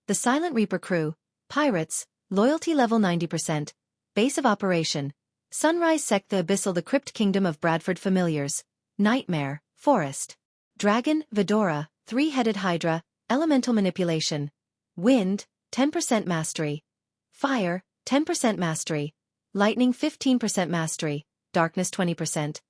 The Silent Reaper crew, Pirates, loyalty level 90%. Base of operation: Sunrise Sect, the Abyssal, the Crypt Kingdom of Bradford. Familiars: Nightmare, Forest. Dragon, Vidora, 3-headed Hydra, Elemental Manipulation. Wind, 10% Mastery. Fire, 10% Mastery. Lightning, 15% Mastery. Darkness, 20%.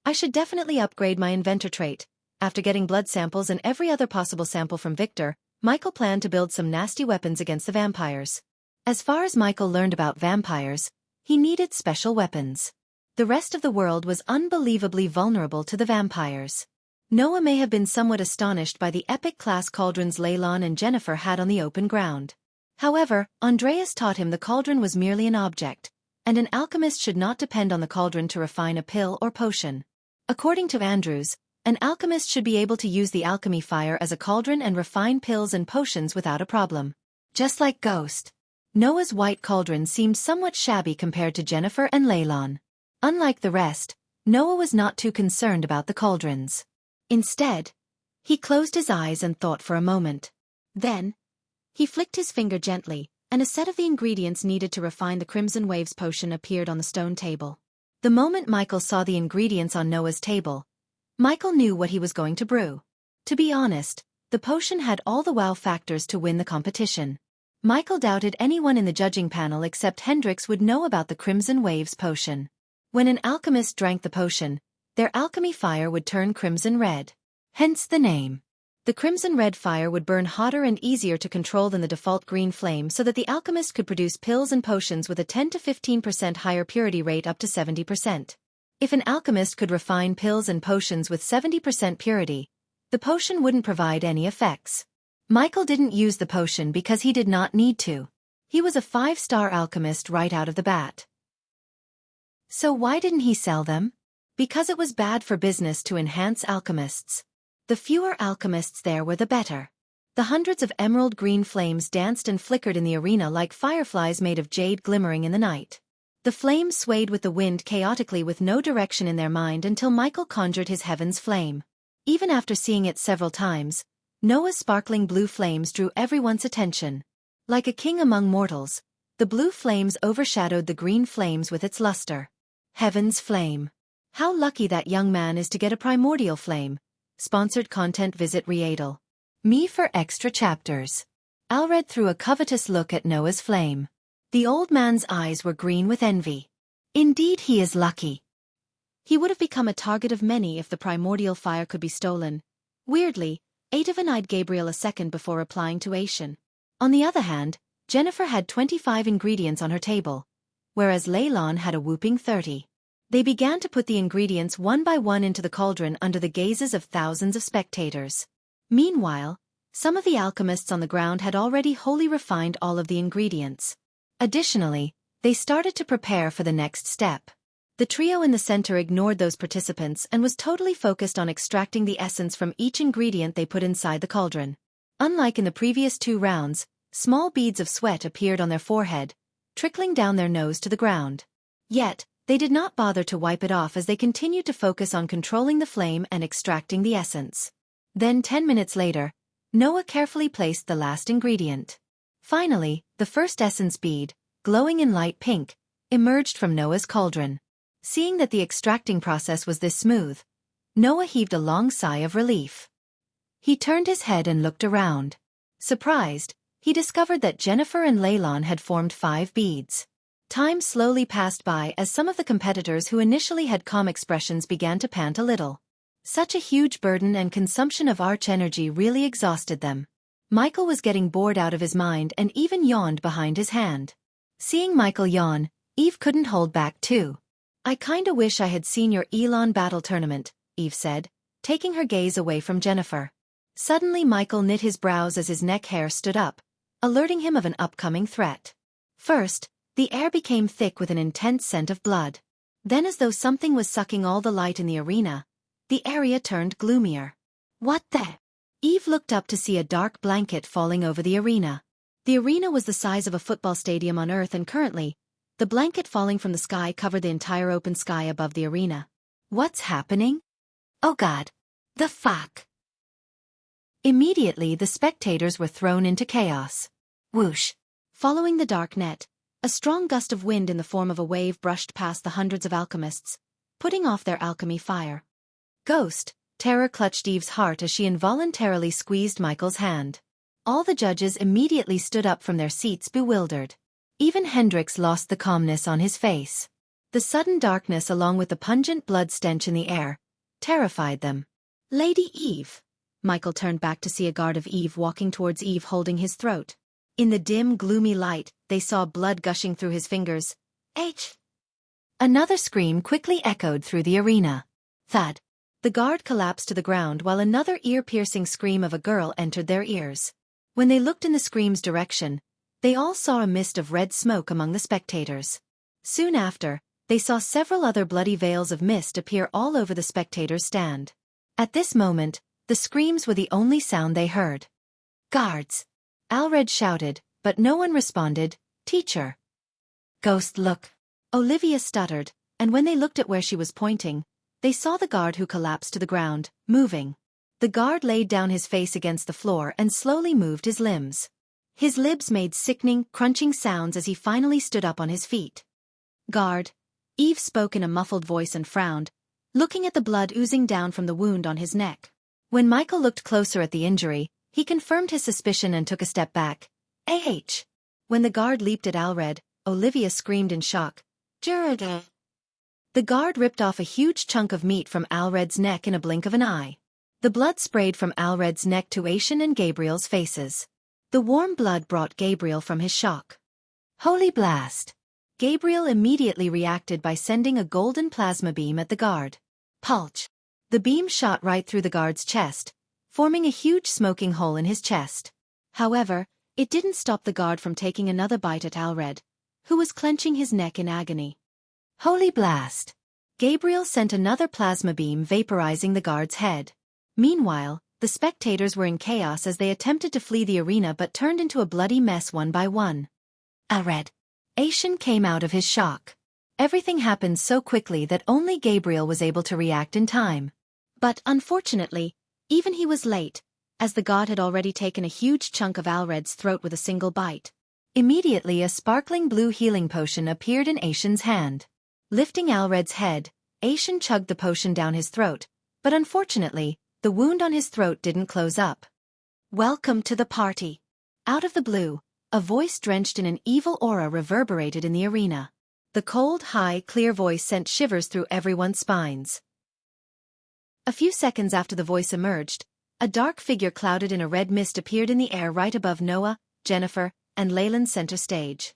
I should definitely upgrade my inventor trait. After getting blood samples and every other possible sample from Victor, Michael planned to build some nasty weapons against the vampires. As far as Michael learned about vampires, he needed special weapons. The rest of the world was unbelievably vulnerable to the vampires. Noah may have been somewhat astonished by the epic-class cauldrons Leylon and Jennifer had on the open ground. However, Andreas taught him the cauldron was merely an object, and an alchemist should not depend on the cauldron to refine a pill or potion. According to Andrews, an alchemist should be able to use the alchemy fire as a cauldron and refine pills and potions without a problem. Just like Ghost. Noah's white cauldron seemed somewhat shabby compared to Jennifer and Leylon. Unlike the rest, Noah was not too concerned about the cauldrons. Instead, he closed his eyes and thought for a moment. Then, he flicked his finger gently, and a set of the ingredients needed to refine the Crimson Waves potion appeared on the stone table. The moment Michael saw the ingredients on Noah's table, Michael knew what he was going to brew. To be honest, the potion had all the wow factors to win the competition. Michael doubted anyone in the judging panel except Hendrix would know about the Crimson Waves potion. When an alchemist drank the potion, their alchemy fire would turn crimson red. Hence the name. The crimson red fire would burn hotter and easier to control than the default green flame so that the alchemist could produce pills and potions with a 10 to 15% higher purity rate up to 70%. If an alchemist could refine pills and potions with 70% purity, the potion wouldn't provide any effects. Michael didn't use the potion because he did not need to. He was a 5-star alchemist right out of the bat. So why didn't he sell them? Because it was bad for business to enhance alchemists. The fewer alchemists there were the better. The hundreds of emerald green flames danced and flickered in the arena like fireflies made of jade glimmering in the night. The flames swayed with the wind chaotically with no direction in their mind until Michael conjured his heaven's flame. Even after seeing it several times, Noah's sparkling blue flames drew everyone's attention. Like a king among mortals, the blue flames overshadowed the green flames with its luster. Heaven's flame. How lucky that young man is to get a primordial flame. Sponsored content. Visit Readel. Me for extra chapters. Alred threw a covetous look at Noah's flame. The old man's eyes were green with envy. Indeed he is lucky. He would have become a target of many if the primordial fire could be stolen. Weirdly, Adovan eyed Gabriel a second before replying to Aishan. On the other hand, Jennifer had 25 ingredients on her table, whereas Leylon had a whooping 30. They began to put the ingredients one by one into the cauldron under the gazes of thousands of spectators. Meanwhile, some of the alchemists on the ground had already wholly refined all of the ingredients. Additionally, they started to prepare for the next step. The trio in the center ignored those participants and was totally focused on extracting the essence from each ingredient they put inside the cauldron. Unlike in the previous 2 rounds, small beads of sweat appeared on their forehead, trickling down their nose to the ground. Yet, they did not bother to wipe it off as they continued to focus on controlling the flame and extracting the essence. Then 10 minutes later, Noah carefully placed the last ingredient. Finally, the first essence bead, glowing in light pink, emerged from Noah's cauldron. Seeing that the extracting process was this smooth, Noah heaved a long sigh of relief. He turned his head and looked around. Surprised, he discovered that Jennifer and Leylon had formed 5 beads. Time slowly passed by as some of the competitors who initially had calm expressions began to pant a little. Such a huge burden and consumption of arch energy really exhausted them. Michael was getting bored out of his mind and even yawned behind his hand. Seeing Michael yawn, Eve couldn't hold back too. "I kinda wish I had seen your Elon battle tournament," Eve said, taking her gaze away from Jennifer. Suddenly Michael knit his brows as his neck hair stood up, alerting him of an upcoming threat. First, the air became thick with an intense scent of blood. Then, as though something was sucking all the light in the arena, the area turned gloomier. "What the?" Eve looked up to see a dark blanket falling over the arena. The arena was the size of a football stadium on Earth, and currently, the blanket falling from the sky covered the entire open sky above the arena. "What's happening? Oh God. The fuck?" Immediately the spectators were thrown into chaos. Whoosh. Following the dark net, a strong gust of wind in the form of a wave brushed past the hundreds of alchemists, putting off their alchemy fire. Ghost, terror clutched Eve's heart as she involuntarily squeezed Michael's hand. All the judges immediately stood up from their seats bewildered. Even Hendrix lost the calmness on his face. The sudden darkness along with the pungent blood stench in the air terrified them. "Lady Eve." Michael turned back to see a guard of Eve walking towards Eve holding his throat. In the dim, gloomy light, they saw blood gushing through his fingers. H! Another scream quickly echoed through the arena. Thud! The guard collapsed to the ground while another ear-piercing scream of a girl entered their ears. When they looked in the scream's direction, they all saw a mist of red smoke among the spectators. Soon after, they saw several other bloody veils of mist appear all over the spectators' stand. At this moment, the screams were the only sound they heard. Guards! Alred shouted, but no one responded. Teacher! Ghost, look! Olivia stuttered, and when they looked at where she was pointing, they saw the guard who collapsed to the ground, moving. The guard laid down his face against the floor and slowly moved his limbs. His lips made sickening, crunching sounds as he finally stood up on his feet. Guard! Eve spoke in a muffled voice and frowned, looking at the blood oozing down from the wound on his neck. When Michael looked closer at the injury, he confirmed his suspicion and took a step back. When the guard leaped at Alred, Olivia screamed in shock. Jurada! The guard ripped off a huge chunk of meat from Alred's neck in a blink of an eye. The blood sprayed from Alred's neck to Aishan and Gabriel's faces. The warm blood brought Gabriel from his shock. Holy blast! Gabriel immediately reacted by sending a golden plasma beam at the guard. Pulch! The beam shot right through the guard's chest, forming a huge smoking hole in his chest. However, it didn't stop the guard from taking another bite at Alred, who was clenching his neck in agony. Holy blast! Gabriel sent another plasma beam vaporizing the guard's head. Meanwhile, the spectators were in chaos as they attempted to flee the arena but turned into a bloody mess one by one. Alred! Aishan came out of his shock. Everything happened so quickly that only Gabriel was able to react in time. But unfortunately, even he was late, as the god had already taken a huge chunk of Alred's throat with a single bite. Immediately a sparkling blue healing potion appeared in Aishan's hand. Lifting Alred's head, Aishan chugged the potion down his throat, but unfortunately, the wound on his throat didn't close up. Welcome to the party. Out of the blue, a voice drenched in an evil aura reverberated in the arena. The cold, high, clear voice sent shivers through everyone's spines. A few seconds after the voice emerged, a dark figure clouded in a red mist appeared in the air right above Noah, Jennifer, and Leyland's center stage.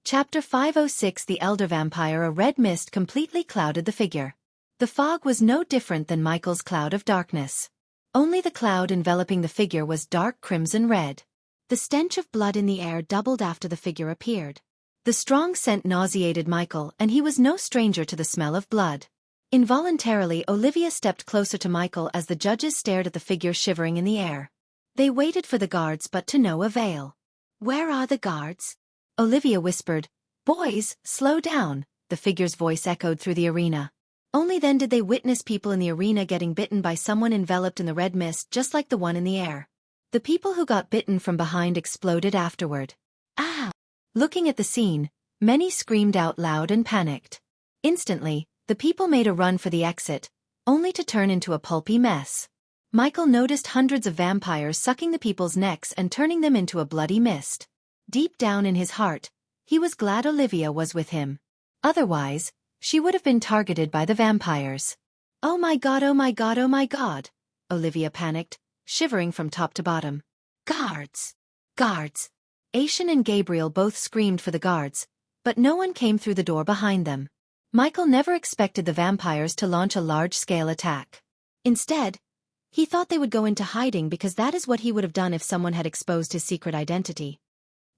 Chapter 506 The Elder Vampire. A red mist completely clouded the figure. The fog was no different than Michael's cloud of darkness. Only the cloud enveloping the figure was dark crimson red. The stench of blood in the air doubled after the figure appeared. The strong scent nauseated Michael, and he was no stranger to the smell of blood. Involuntarily, Olivia stepped closer to Michael as the judges stared at the figure shivering in the air. They waited for the guards but to no avail. Where are the guards? Olivia whispered. Boys, slow down, the figure's voice echoed through the arena. Only then did they witness people in the arena getting bitten by someone enveloped in the red mist just like the one in the air. The people who got bitten from behind exploded afterward. Ah! Looking at the scene, many screamed out loud and panicked. Instantly, the people made a run for the exit, only to turn into a pulpy mess. Michael noticed hundreds of vampires sucking the people's necks and turning them into a bloody mist. Deep down in his heart, he was glad Olivia was with him. Otherwise, she would have been targeted by the vampires. Oh my god, oh my god, oh my god! Olivia panicked, shivering from top to bottom. Guards! Guards! Aishan and Gabriel both screamed for the guards, but no one came through the door behind them. Michael never expected the vampires to launch a large-scale attack. Instead, he thought they would go into hiding because that is what he would have done if someone had exposed his secret identity.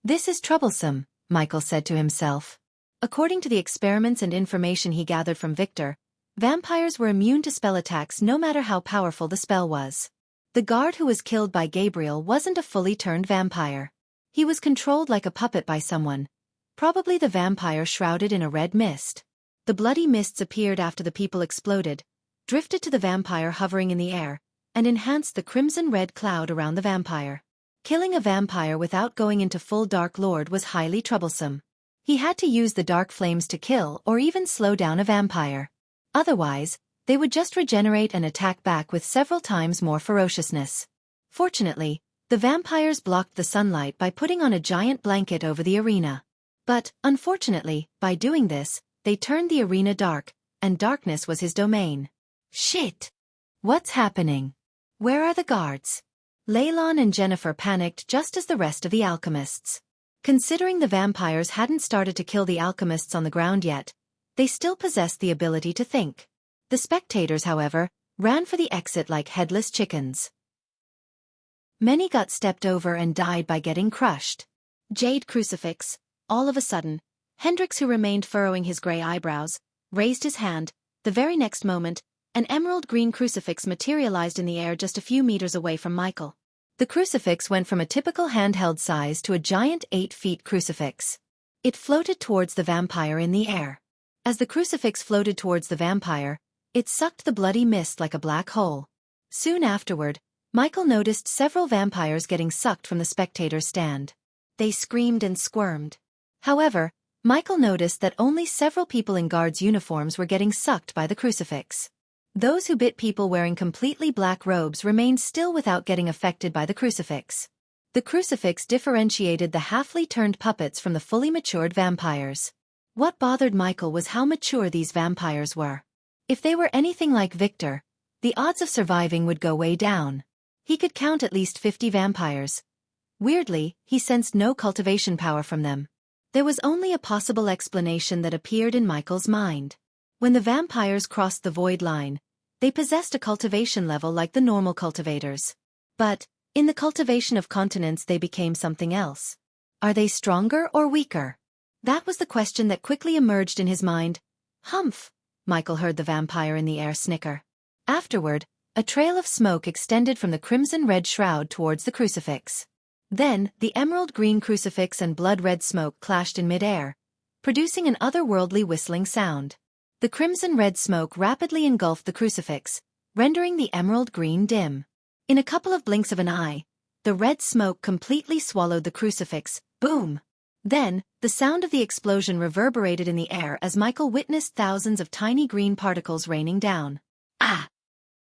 This is troublesome, Michael said to himself. According to the experiments and information he gathered from Victor, vampires were immune to spell attacks no matter how powerful the spell was. The guard who was killed by Gabriel wasn't a fully turned vampire. He was controlled like a puppet by someone, probably the vampire shrouded in a red mist. The bloody mists appeared after the people exploded, drifted to the vampire hovering in the air, and enhanced the crimson-red cloud around the vampire. Killing a vampire without going into full Dark Lord was highly troublesome. He had to use the dark flames to kill or even slow down a vampire. Otherwise, they would just regenerate and attack back with several times more ferociousness. Fortunately, the vampires blocked the sunlight by putting on a giant blanket over the arena. But, unfortunately, by doing this, they turned the arena dark, and darkness was his domain. Shit! What's happening? Where are the guards? Leylon and Jennifer panicked just as the rest of the alchemists. Considering the vampires hadn't started to kill the alchemists on the ground yet, they still possessed the ability to think. The spectators, however, ran for the exit like headless chickens. Many got stepped over and died by getting crushed. Jade crucifix. All of a sudden, Hendrix, who remained furrowing his gray eyebrows, raised his hand. The very next moment, an emerald green crucifix materialized in the air just a few meters away from Michael. The crucifix went from a typical handheld size to a giant 8-foot crucifix. It floated towards the vampire in the air. As the crucifix floated towards the vampire, it sucked the bloody mist like a black hole. Soon afterward, Michael noticed several vampires getting sucked from the spectator's stand. They screamed and squirmed. However, Michael noticed that only several people in guards' uniforms were getting sucked by the crucifix. Those who bit people wearing completely black robes remained still without getting affected by the crucifix. The crucifix differentiated the halfly turned puppets from the fully matured vampires. What bothered Michael was how mature these vampires were. If they were anything like Victor, the odds of surviving would go way down. He could count at least 50 vampires. Weirdly, he sensed no cultivation power from them. There was only a possible explanation that appeared in Michael's mind. When the vampires crossed the void line, they possessed a cultivation level like the normal cultivators. But, in the cultivation of continents they became something else. Are they stronger or weaker? That was the question that quickly emerged in his mind. Humph! Michael heard the vampire in the air snicker. Afterward, a trail of smoke extended from the crimson-red shroud towards the crucifix. Then, the emerald-green crucifix and blood-red smoke clashed in mid-air, producing an otherworldly whistling sound. The crimson-red smoke rapidly engulfed the crucifix, rendering the emerald-green dim. In a couple of blinks of an eye, the red smoke completely swallowed the crucifix. Boom! Then, the sound of the explosion reverberated in the air as Michael witnessed thousands of tiny green particles raining down. Ah!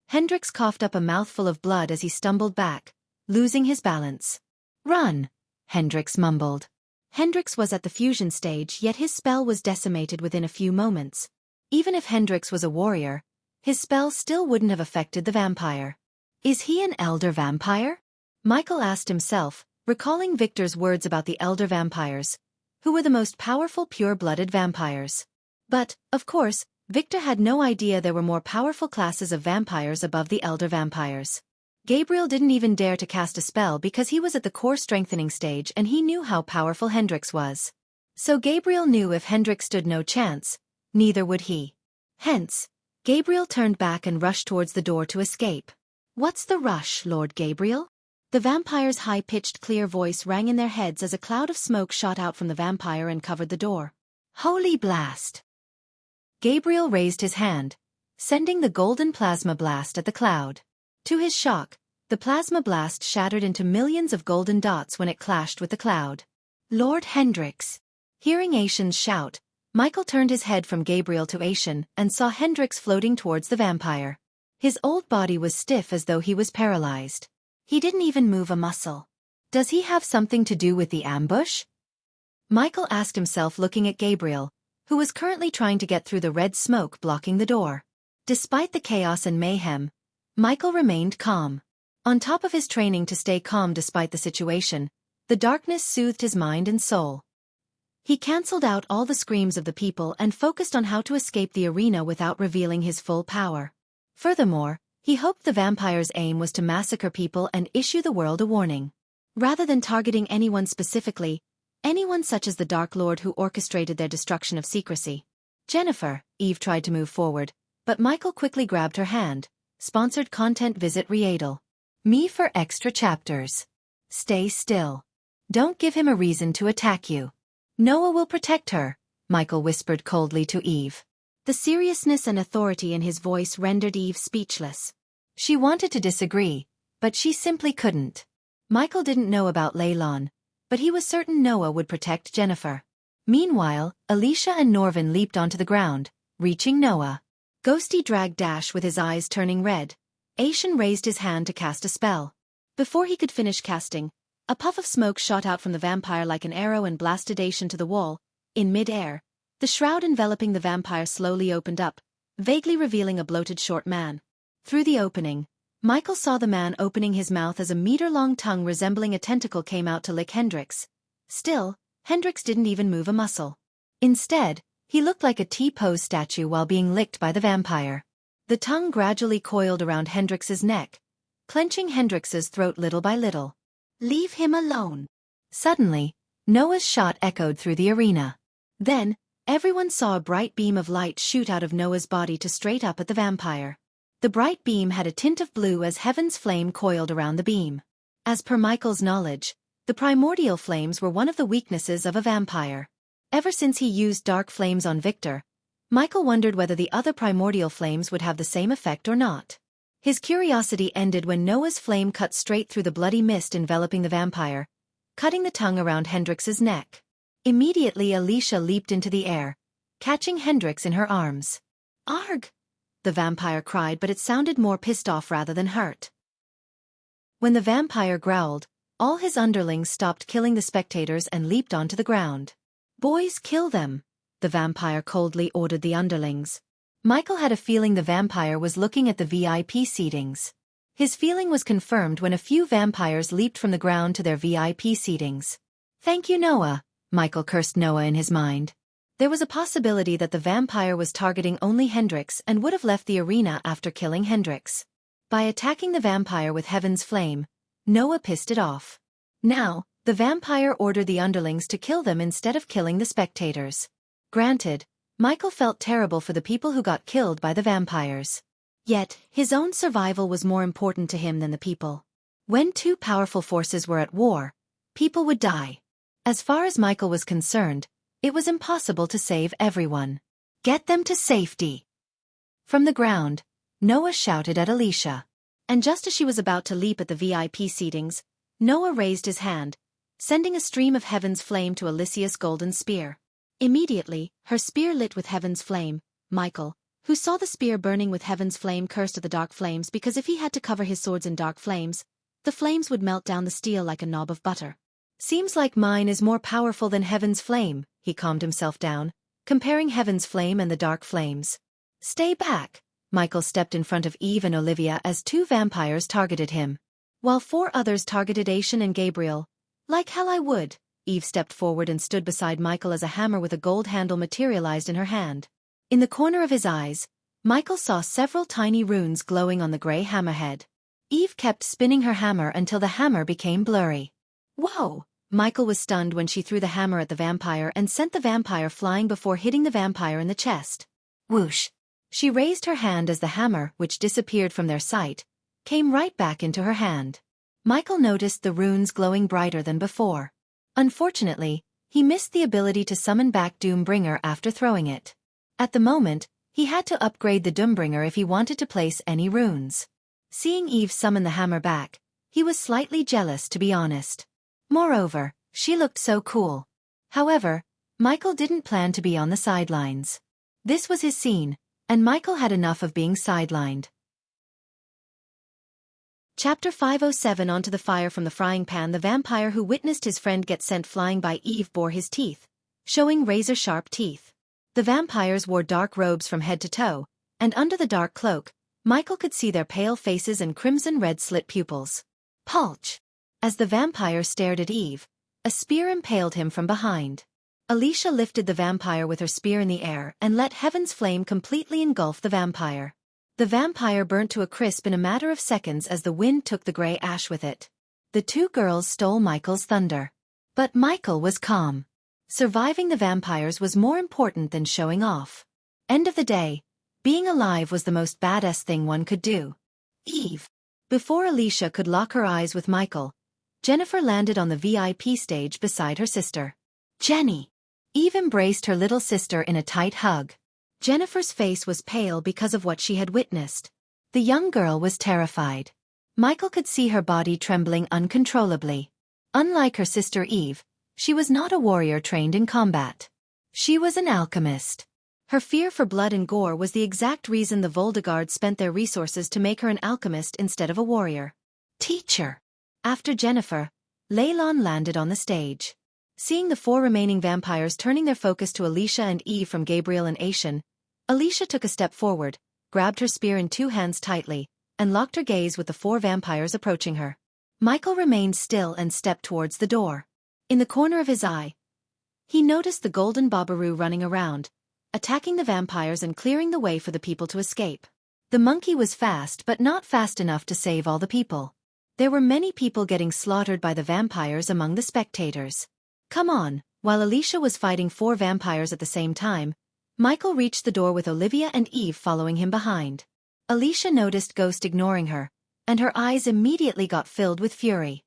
Hendrix coughed up a mouthful of blood as he stumbled back, losing his balance. Run! Hendrix mumbled. Hendrix was at the fusion stage, yet his spell was decimated within a few moments. Even if Hendrix was a warrior, his spell still wouldn't have affected the vampire. Is he an elder vampire? Michael asked himself, recalling Victor's words about the elder vampires, who were the most powerful pure-blooded vampires. But, of course, Victor had no idea there were more powerful classes of vampires above the elder vampires. Gabriel didn't even dare to cast a spell because he was at the core strengthening stage and he knew how powerful Hendrix was. So Gabriel knew if Hendrix stood no chance, neither would he. Hence, Gabriel turned back and rushed towards the door to escape. What's the rush, Lord Gabriel? The vampire's high-pitched clear voice rang in their heads as a cloud of smoke shot out from the vampire and covered the door. Holy blast! Gabriel raised his hand, sending the golden plasma blast at the cloud. To his shock, the plasma blast shattered into millions of golden dots when it clashed with the cloud. Lord Hendrix! Hearing Aishan's shout, Michael turned his head from Gabriel to Aishan and saw Hendrix floating towards the vampire. His old body was stiff as though he was paralyzed. He didn't even move a muscle. Does he have something to do with the ambush? Michael asked himself, looking at Gabriel, who was currently trying to get through the red smoke blocking the door. Despite the chaos and mayhem, Michael remained calm. On top of his training to stay calm despite the situation, the darkness soothed his mind and soul. He cancelled out all the screams of the people and focused on how to escape the arena without revealing his full power. Furthermore, he hoped the vampire's aim was to massacre people and issue the world a warning. Rather than targeting anyone specifically, anyone such as the Dark Lord who orchestrated their destruction of secrecy. Jennifer, Eve tried to move forward, but Michael quickly grabbed her hand. Sponsored content, visit Riedel. Me for extra chapters. Stay still. Don't give him a reason to attack you. Noah will protect her, Michael whispered coldly to Eve. The seriousness and authority in his voice rendered Eve speechless. She wanted to disagree, but she simply couldn't. Michael didn't know about Leylon, but he was certain Noah would protect Jennifer. Meanwhile, Alicia and Norvin leaped onto the ground, reaching Noah. Ghosty dragged Dash with his eyes turning red. Aishan raised his hand to cast a spell. Before he could finish casting, a puff of smoke shot out from the vampire like an arrow and blasted Aishan to the wall. In mid-air, the shroud enveloping the vampire slowly opened up, vaguely revealing a bloated short man. Through the opening, Michael saw the man opening his mouth as a meter-long tongue resembling a tentacle came out to lick Hendrix. Still, Hendrix didn't even move a muscle. Instead, he looked like a T-pose statue while being licked by the vampire. The tongue gradually coiled around Hendrix's neck, clenching Hendrix's throat little by little. "Leave him alone." Suddenly, Noah's shot echoed through the arena. Then, everyone saw a bright beam of light shoot out of Noah's body to straight up at the vampire. The bright beam had a tint of blue as heaven's flame coiled around the beam. As per Michael's knowledge, the primordial flames were one of the weaknesses of a vampire. Ever since he used dark flames on Victor, Michael wondered whether the other primordial flames would have the same effect or not. His curiosity ended when Noah's flame cut straight through the bloody mist enveloping the vampire, cutting the tongue around Hendrix's neck. Immediately Alicia leaped into the air, catching Hendrix in her arms. "Arg!" the vampire cried, but it sounded more pissed off rather than hurt. When the vampire growled, all his underlings stopped killing the spectators and leaped onto the ground. "Boys, kill them," the vampire coldly ordered the underlings. Michael had a feeling the vampire was looking at the VIP seatings. His feeling was confirmed when a few vampires leaped from the ground to their VIP seatings. "Thank you, Noah," Michael cursed Noah in his mind. There was a possibility that the vampire was targeting only Hendrix and would have left the arena after killing Hendrix. By attacking the vampire with Heaven's Flame, Noah pissed it off. Now, the vampire ordered the underlings to kill them instead of killing the spectators. Granted, Michael felt terrible for the people who got killed by the vampires. Yet, his own survival was more important to him than the people. When two powerful forces were at war, people would die. As far as Michael was concerned, it was impossible to save everyone. "Get them to safety!" From the ground, Noah shouted at Alicia. And just as she was about to leap at the VIP seatings, Noah raised his hand, sending a stream of Heaven's Flame to Alicia's golden spear. Immediately, her spear lit with Heaven's Flame. Michael, who saw the spear burning with Heaven's Flame, cursed at the dark flames because if he had to cover his swords in dark flames, the flames would melt down the steel like a knob of butter. "Seems like mine is more powerful than Heaven's Flame," he calmed himself down, comparing Heaven's Flame and the dark flames. "Stay back." Michael stepped in front of Eve and Olivia as two vampires targeted him. While four others targeted Aishan and Gabriel. "Like hell I would." Eve stepped forward and stood beside Michael as a hammer with a gold handle materialized in her hand. In the corner of his eyes, Michael saw several tiny runes glowing on the gray hammerhead. Eve kept spinning her hammer until the hammer became blurry. "Whoa!" Michael was stunned when she threw the hammer at the vampire and sent the vampire flying before hitting the vampire in the chest. Whoosh! She raised her hand as the hammer, which disappeared from their sight, came right back into her hand. Michael noticed the runes glowing brighter than before. Unfortunately, he missed the ability to summon back Doombringer after throwing it. At the moment, he had to upgrade the Doombringer if he wanted to place any runes. Seeing Eve summon the hammer back, he was slightly jealous, to be honest. Moreover, she looked so cool. However, Michael didn't plan to be on the sidelines. This was his scene, and Michael had enough of being sidelined. Chapter 507. Onto the fire from the frying pan. The vampire who witnessed his friend get sent flying by Eve bore his teeth, showing razor-sharp teeth. The vampires wore dark robes from head to toe, and under the dark cloak, Michael could see their pale faces and crimson-red slit pupils. Pulch! As the vampire stared at Eve, a spear impaled him from behind. Alicia lifted the vampire with her spear in the air and let Heaven's Flame completely engulf the vampire. The vampire burnt to a crisp in a matter of seconds as the wind took the gray ash with it. The two girls stole Michael's thunder. But Michael was calm. Surviving the vampires was more important than showing off. End of the day, being alive was the most badass thing one could do. Eve. Before Alicia could lock her eyes with Michael, Jennifer landed on the VIP stage beside her sister. "Jenny." Eve embraced her little sister in a tight hug. Jennifer's face was pale because of what she had witnessed. The young girl was terrified. Michael could see her body trembling uncontrollably. Unlike her sister Eve, she was not a warrior trained in combat. She was an alchemist. Her fear for blood and gore was the exact reason the Voldegarde spent their resources to make her an alchemist instead of a warrior. "Teacher." After Jennifer, Leylon landed on the stage. Seeing the four remaining vampires turning their focus to Alicia and Eve from Gabriel and Aishan, Alicia took a step forward, grabbed her spear in two hands tightly, and locked her gaze with the 4 vampires approaching her. Michael remained still and stepped towards the door. In the corner of his eye, he noticed the golden Babaru running around, attacking the vampires and clearing the way for the people to escape. The monkey was fast but not fast enough to save all the people. There were many people getting slaughtered by the vampires among the spectators. Come on, while Alicia was fighting 4 vampires at the same time, Michael reached the door with Olivia and Eve following him behind. Alicia noticed Ghost ignoring her, and her eyes immediately got filled with fury.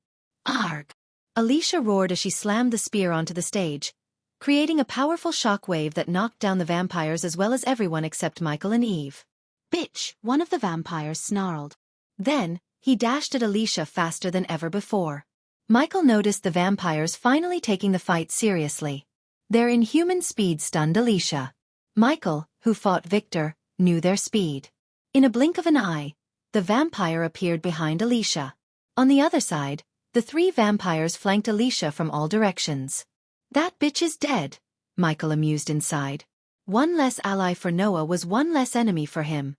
Arg! Alicia roared as she slammed the spear onto the stage, creating a powerful shock wave that knocked down the vampires as well as everyone except Michael and Eve. Bitch, one of the vampires snarled. Then, he dashed at Alicia faster than ever before. Michael noticed the vampires finally taking the fight seriously. Their inhuman speed stunned Alicia. Michael, who fought Victor, knew their speed. In a blink of an eye, the vampire appeared behind Alicia. On the other side, the 3 vampires flanked Alicia from all directions. That bitch is dead, Michael amused inside. One less ally for Noah was one less enemy for him.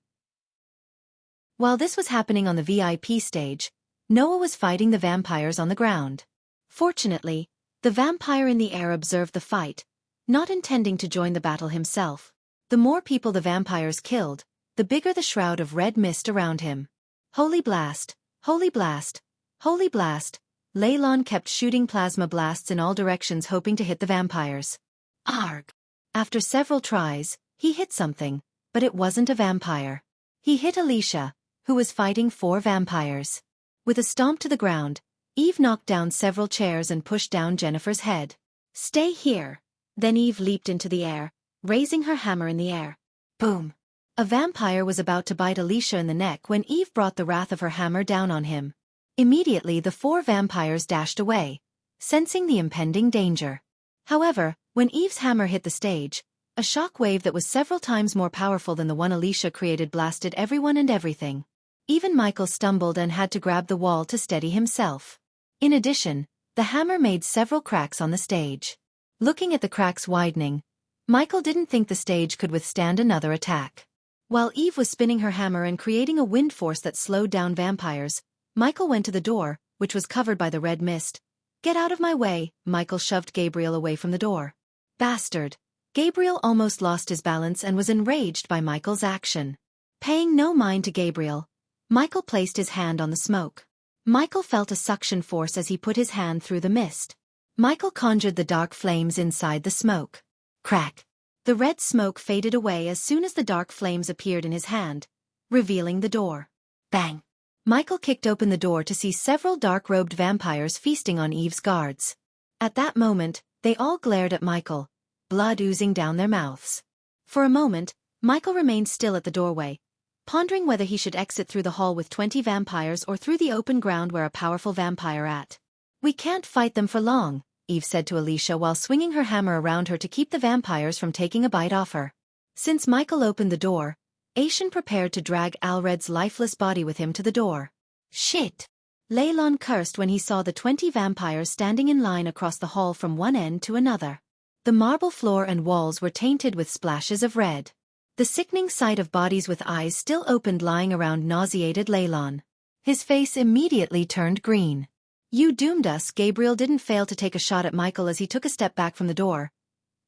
While this was happening on the VIP stage, Noah was fighting the vampires on the ground. Fortunately, the vampire in the air observed the fight, not intending to join the battle himself. The more people the vampires killed, the bigger the shroud of red mist around him. Holy blast, holy blast, holy blast. Leylon kept shooting plasma blasts in all directions hoping to hit the vampires. Arg! After several tries, he hit something, but it wasn't a vampire. He hit Alicia, who was fighting 4 vampires. With a stomp to the ground, Eve knocked down several chairs and pushed down Jennifer's head. Stay here. Then Eve leaped into the air, raising her hammer in the air. Boom! A vampire was about to bite Alicia in the neck when Eve brought the wrath of her hammer down on him. Immediately the 4 vampires dashed away, sensing the impending danger. However, when Eve's hammer hit the stage, a shock wave that was several times more powerful than the one Alicia created blasted everyone and everything. Even Michael stumbled and had to grab the wall to steady himself. In addition, the hammer made several cracks on the stage. Looking at the cracks widening, Michael didn't think the stage could withstand another attack. While Eve was spinning her hammer and creating a wind force that slowed down vampires, Michael went to the door, which was covered by the red mist. Get out of my way, Michael shoved Gabriel away from the door. Bastard! Gabriel almost lost his balance and was enraged by Michael's action. Paying no mind to Gabriel, Michael placed his hand on the smoke. Michael felt a suction force as he put his hand through the mist. Michael conjured the dark flames inside the smoke. Crack! The red smoke faded away as soon as the dark flames appeared in his hand, revealing the door. Bang! Michael kicked open the door to see several dark-robed vampires feasting on Eve's guards. At that moment, they all glared at Michael, blood oozing down their mouths. For a moment, Michael remained still at the doorway, pondering whether he should exit through the hall with 20 vampires or through the open ground where a powerful vampire at. We can't fight them for long, Eve said to Alicia while swinging her hammer around her to keep the vampires from taking a bite off her. Since Michael opened the door, Aishan prepared to drag Alred's lifeless body with him to the door. Shit! Leylon cursed when he saw the 20 vampires standing in line across the hall from one end to another. The marble floor and walls were tainted with splashes of red. The sickening sight of bodies with eyes still opened lying around nauseated Leylon. His face immediately turned green. You doomed us. Gabriel didn't fail to take a shot at Michael as he took a step back from the door.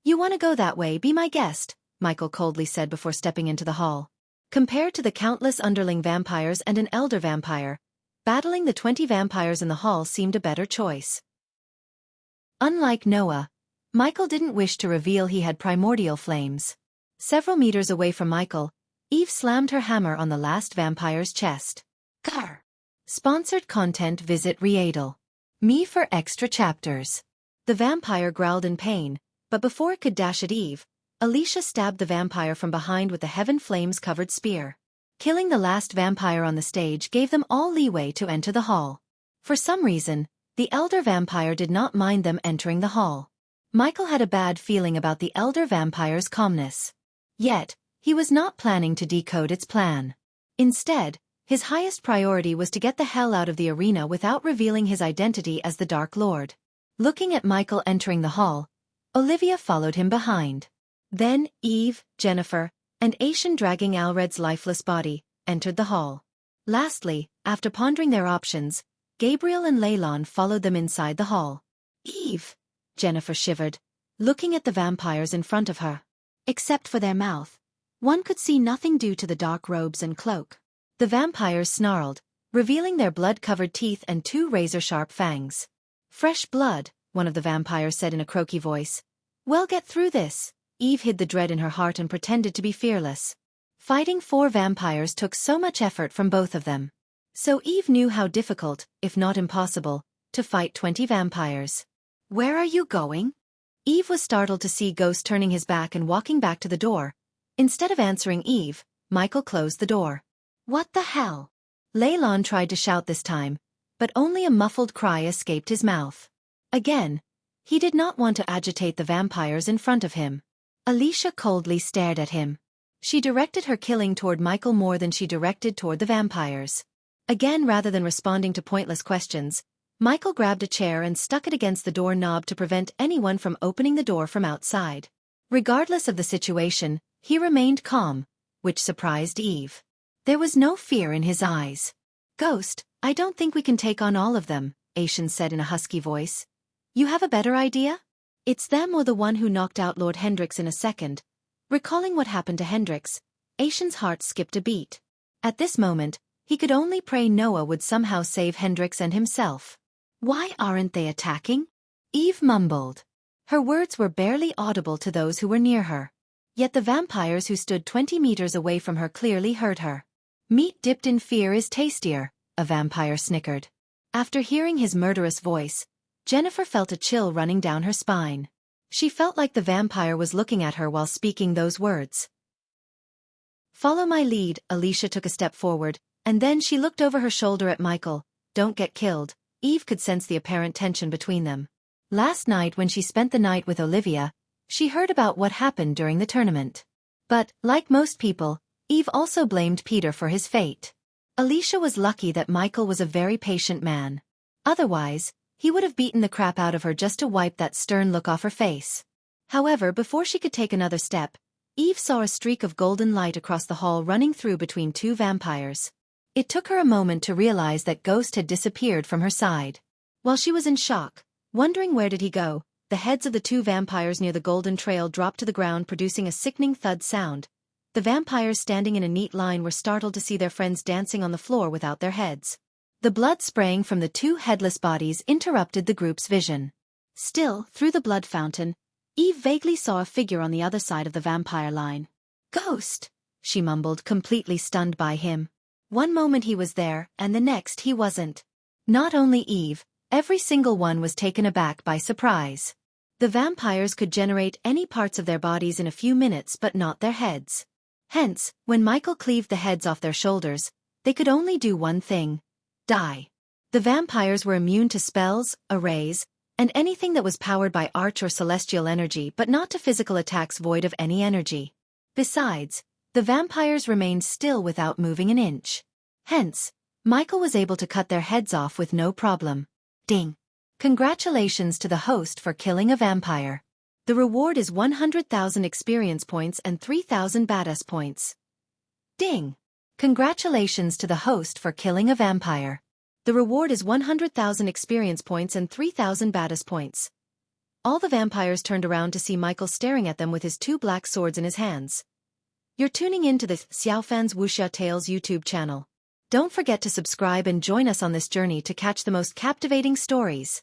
You want to go that way, be my guest, Michael coldly said before stepping into the hall. Compared to the countless underling vampires and an elder vampire, battling the 20 vampires in the hall seemed a better choice. Unlike Noah, Michael didn't wish to reveal he had primordial flames. Several meters away from Michael, Eve slammed her hammer on the last vampire's chest. Gar! Sponsored content. Visit Readel. Me for extra chapters. The vampire growled in pain, but before it could dash at Eve, Alicia stabbed the vampire from behind with the heaven flames-covered spear. Killing the last vampire on the stage gave them all leeway to enter the hall. For some reason, the elder vampire did not mind them entering the hall. Michael had a bad feeling about the elder vampire's calmness. Yet, he was not planning to decode its plan. Instead, his highest priority was to get the hell out of the arena without revealing his identity as the Dark Lord. Looking at Michael entering the hall, Olivia followed him behind. Then, Eve, Jennifer, and Aishan dragging Alred's lifeless body, entered the hall. Lastly, after pondering their options, Gabriel and Leylon followed them inside the hall. Eve, Jennifer shivered, looking at the vampires in front of her. Except for their mouth, one could see nothing due to the dark robes and cloak. The vampires snarled, revealing their blood-covered teeth and 2 razor-sharp fangs. Fresh blood, one of the vampires said in a croaky voice. We'll get through this. Eve hid the dread in her heart and pretended to be fearless. Fighting 4 vampires took so much effort from both of them. So Eve knew how difficult, if not impossible, to fight 20 vampires. Where are you going? Eve was startled to see Ghost turning his back and walking back to the door. Instead of answering Eve, Michael closed the door. What the hell? Leylon tried to shout this time, but only a muffled cry escaped his mouth. Again, he did not want to agitate the vampires in front of him. Alicia coldly stared at him. She directed her killing toward Michael more than she directed toward the vampires. Again, rather than responding to pointless questions, Michael grabbed a chair and stuck it against the door knob to prevent anyone from opening the door from outside. Regardless of the situation, he remained calm, which surprised Eve. There was no fear in his eyes. Ghost, I don't think we can take on all of them, Aishan said in a husky voice. You have a better idea? It's them or the one who knocked out Lord Hendrix in a second. Recalling what happened to Hendrix, Aishan's heart skipped a beat. At this moment, he could only pray Noah would somehow save Hendrix and himself. Why aren't they attacking? Eve mumbled. Her words were barely audible to those who were near her. Yet the vampires who stood 20 meters away from her clearly heard her. Meat dipped in fear is tastier, a vampire snickered. After hearing his murderous voice, Jennifer felt a chill running down her spine. She felt like the vampire was looking at her while speaking those words. Follow my lead, Alicia took a step forward, and then she looked over her shoulder at Michael. Don't get killed. Eve could sense the apparent tension between them. Last night when she spent the night with Olivia, she heard about what happened during the tournament. But, like most people, Eve also blamed Peter for his fate. Alicia was lucky that Michael was a very patient man. Otherwise, he would have beaten the crap out of her just to wipe that stern look off her face. However, before she could take another step, Eve saw a streak of golden light across the hall running through between 2 vampires. It took her a moment to realize that Ghost had disappeared from her side. While she was in shock, wondering where did he go, the heads of the 2 vampires near the golden trail dropped to the ground, producing a sickening thud sound. The vampires standing in a neat line were startled to see their friends dancing on the floor without their heads. The blood spraying from the 2 headless bodies interrupted the group's vision. Still, through the blood fountain, Eve vaguely saw a figure on the other side of the vampire line. Ghost, she mumbled, completely stunned by him. One moment he was there, and the next he wasn't. Not only Eve, every single one was taken aback by surprise. The vampires could generate any parts of their bodies in a few minutes but not their heads. Hence, when Michael cleaved the heads off their shoulders, they could only do one thing: die. The vampires were immune to spells, arrays, and anything that was powered by arch or celestial energy, but not to physical attacks void of any energy. Besides, the vampires remained still without moving an inch. Hence, Michael was able to cut their heads off with no problem. Ding! Congratulations to the host for killing a vampire. The reward is 100,000 experience points and 3,000 badass points. Ding! Congratulations to the host for killing a vampire. The reward is 100,000 experience points and 3,000 badass points. All the vampires turned around to see Michael staring at them with his 2 black swords in his hands. You're tuning in to the Xiaofan's Wuxia Tales YouTube channel. Don't forget to subscribe and join us on this journey to catch the most captivating stories.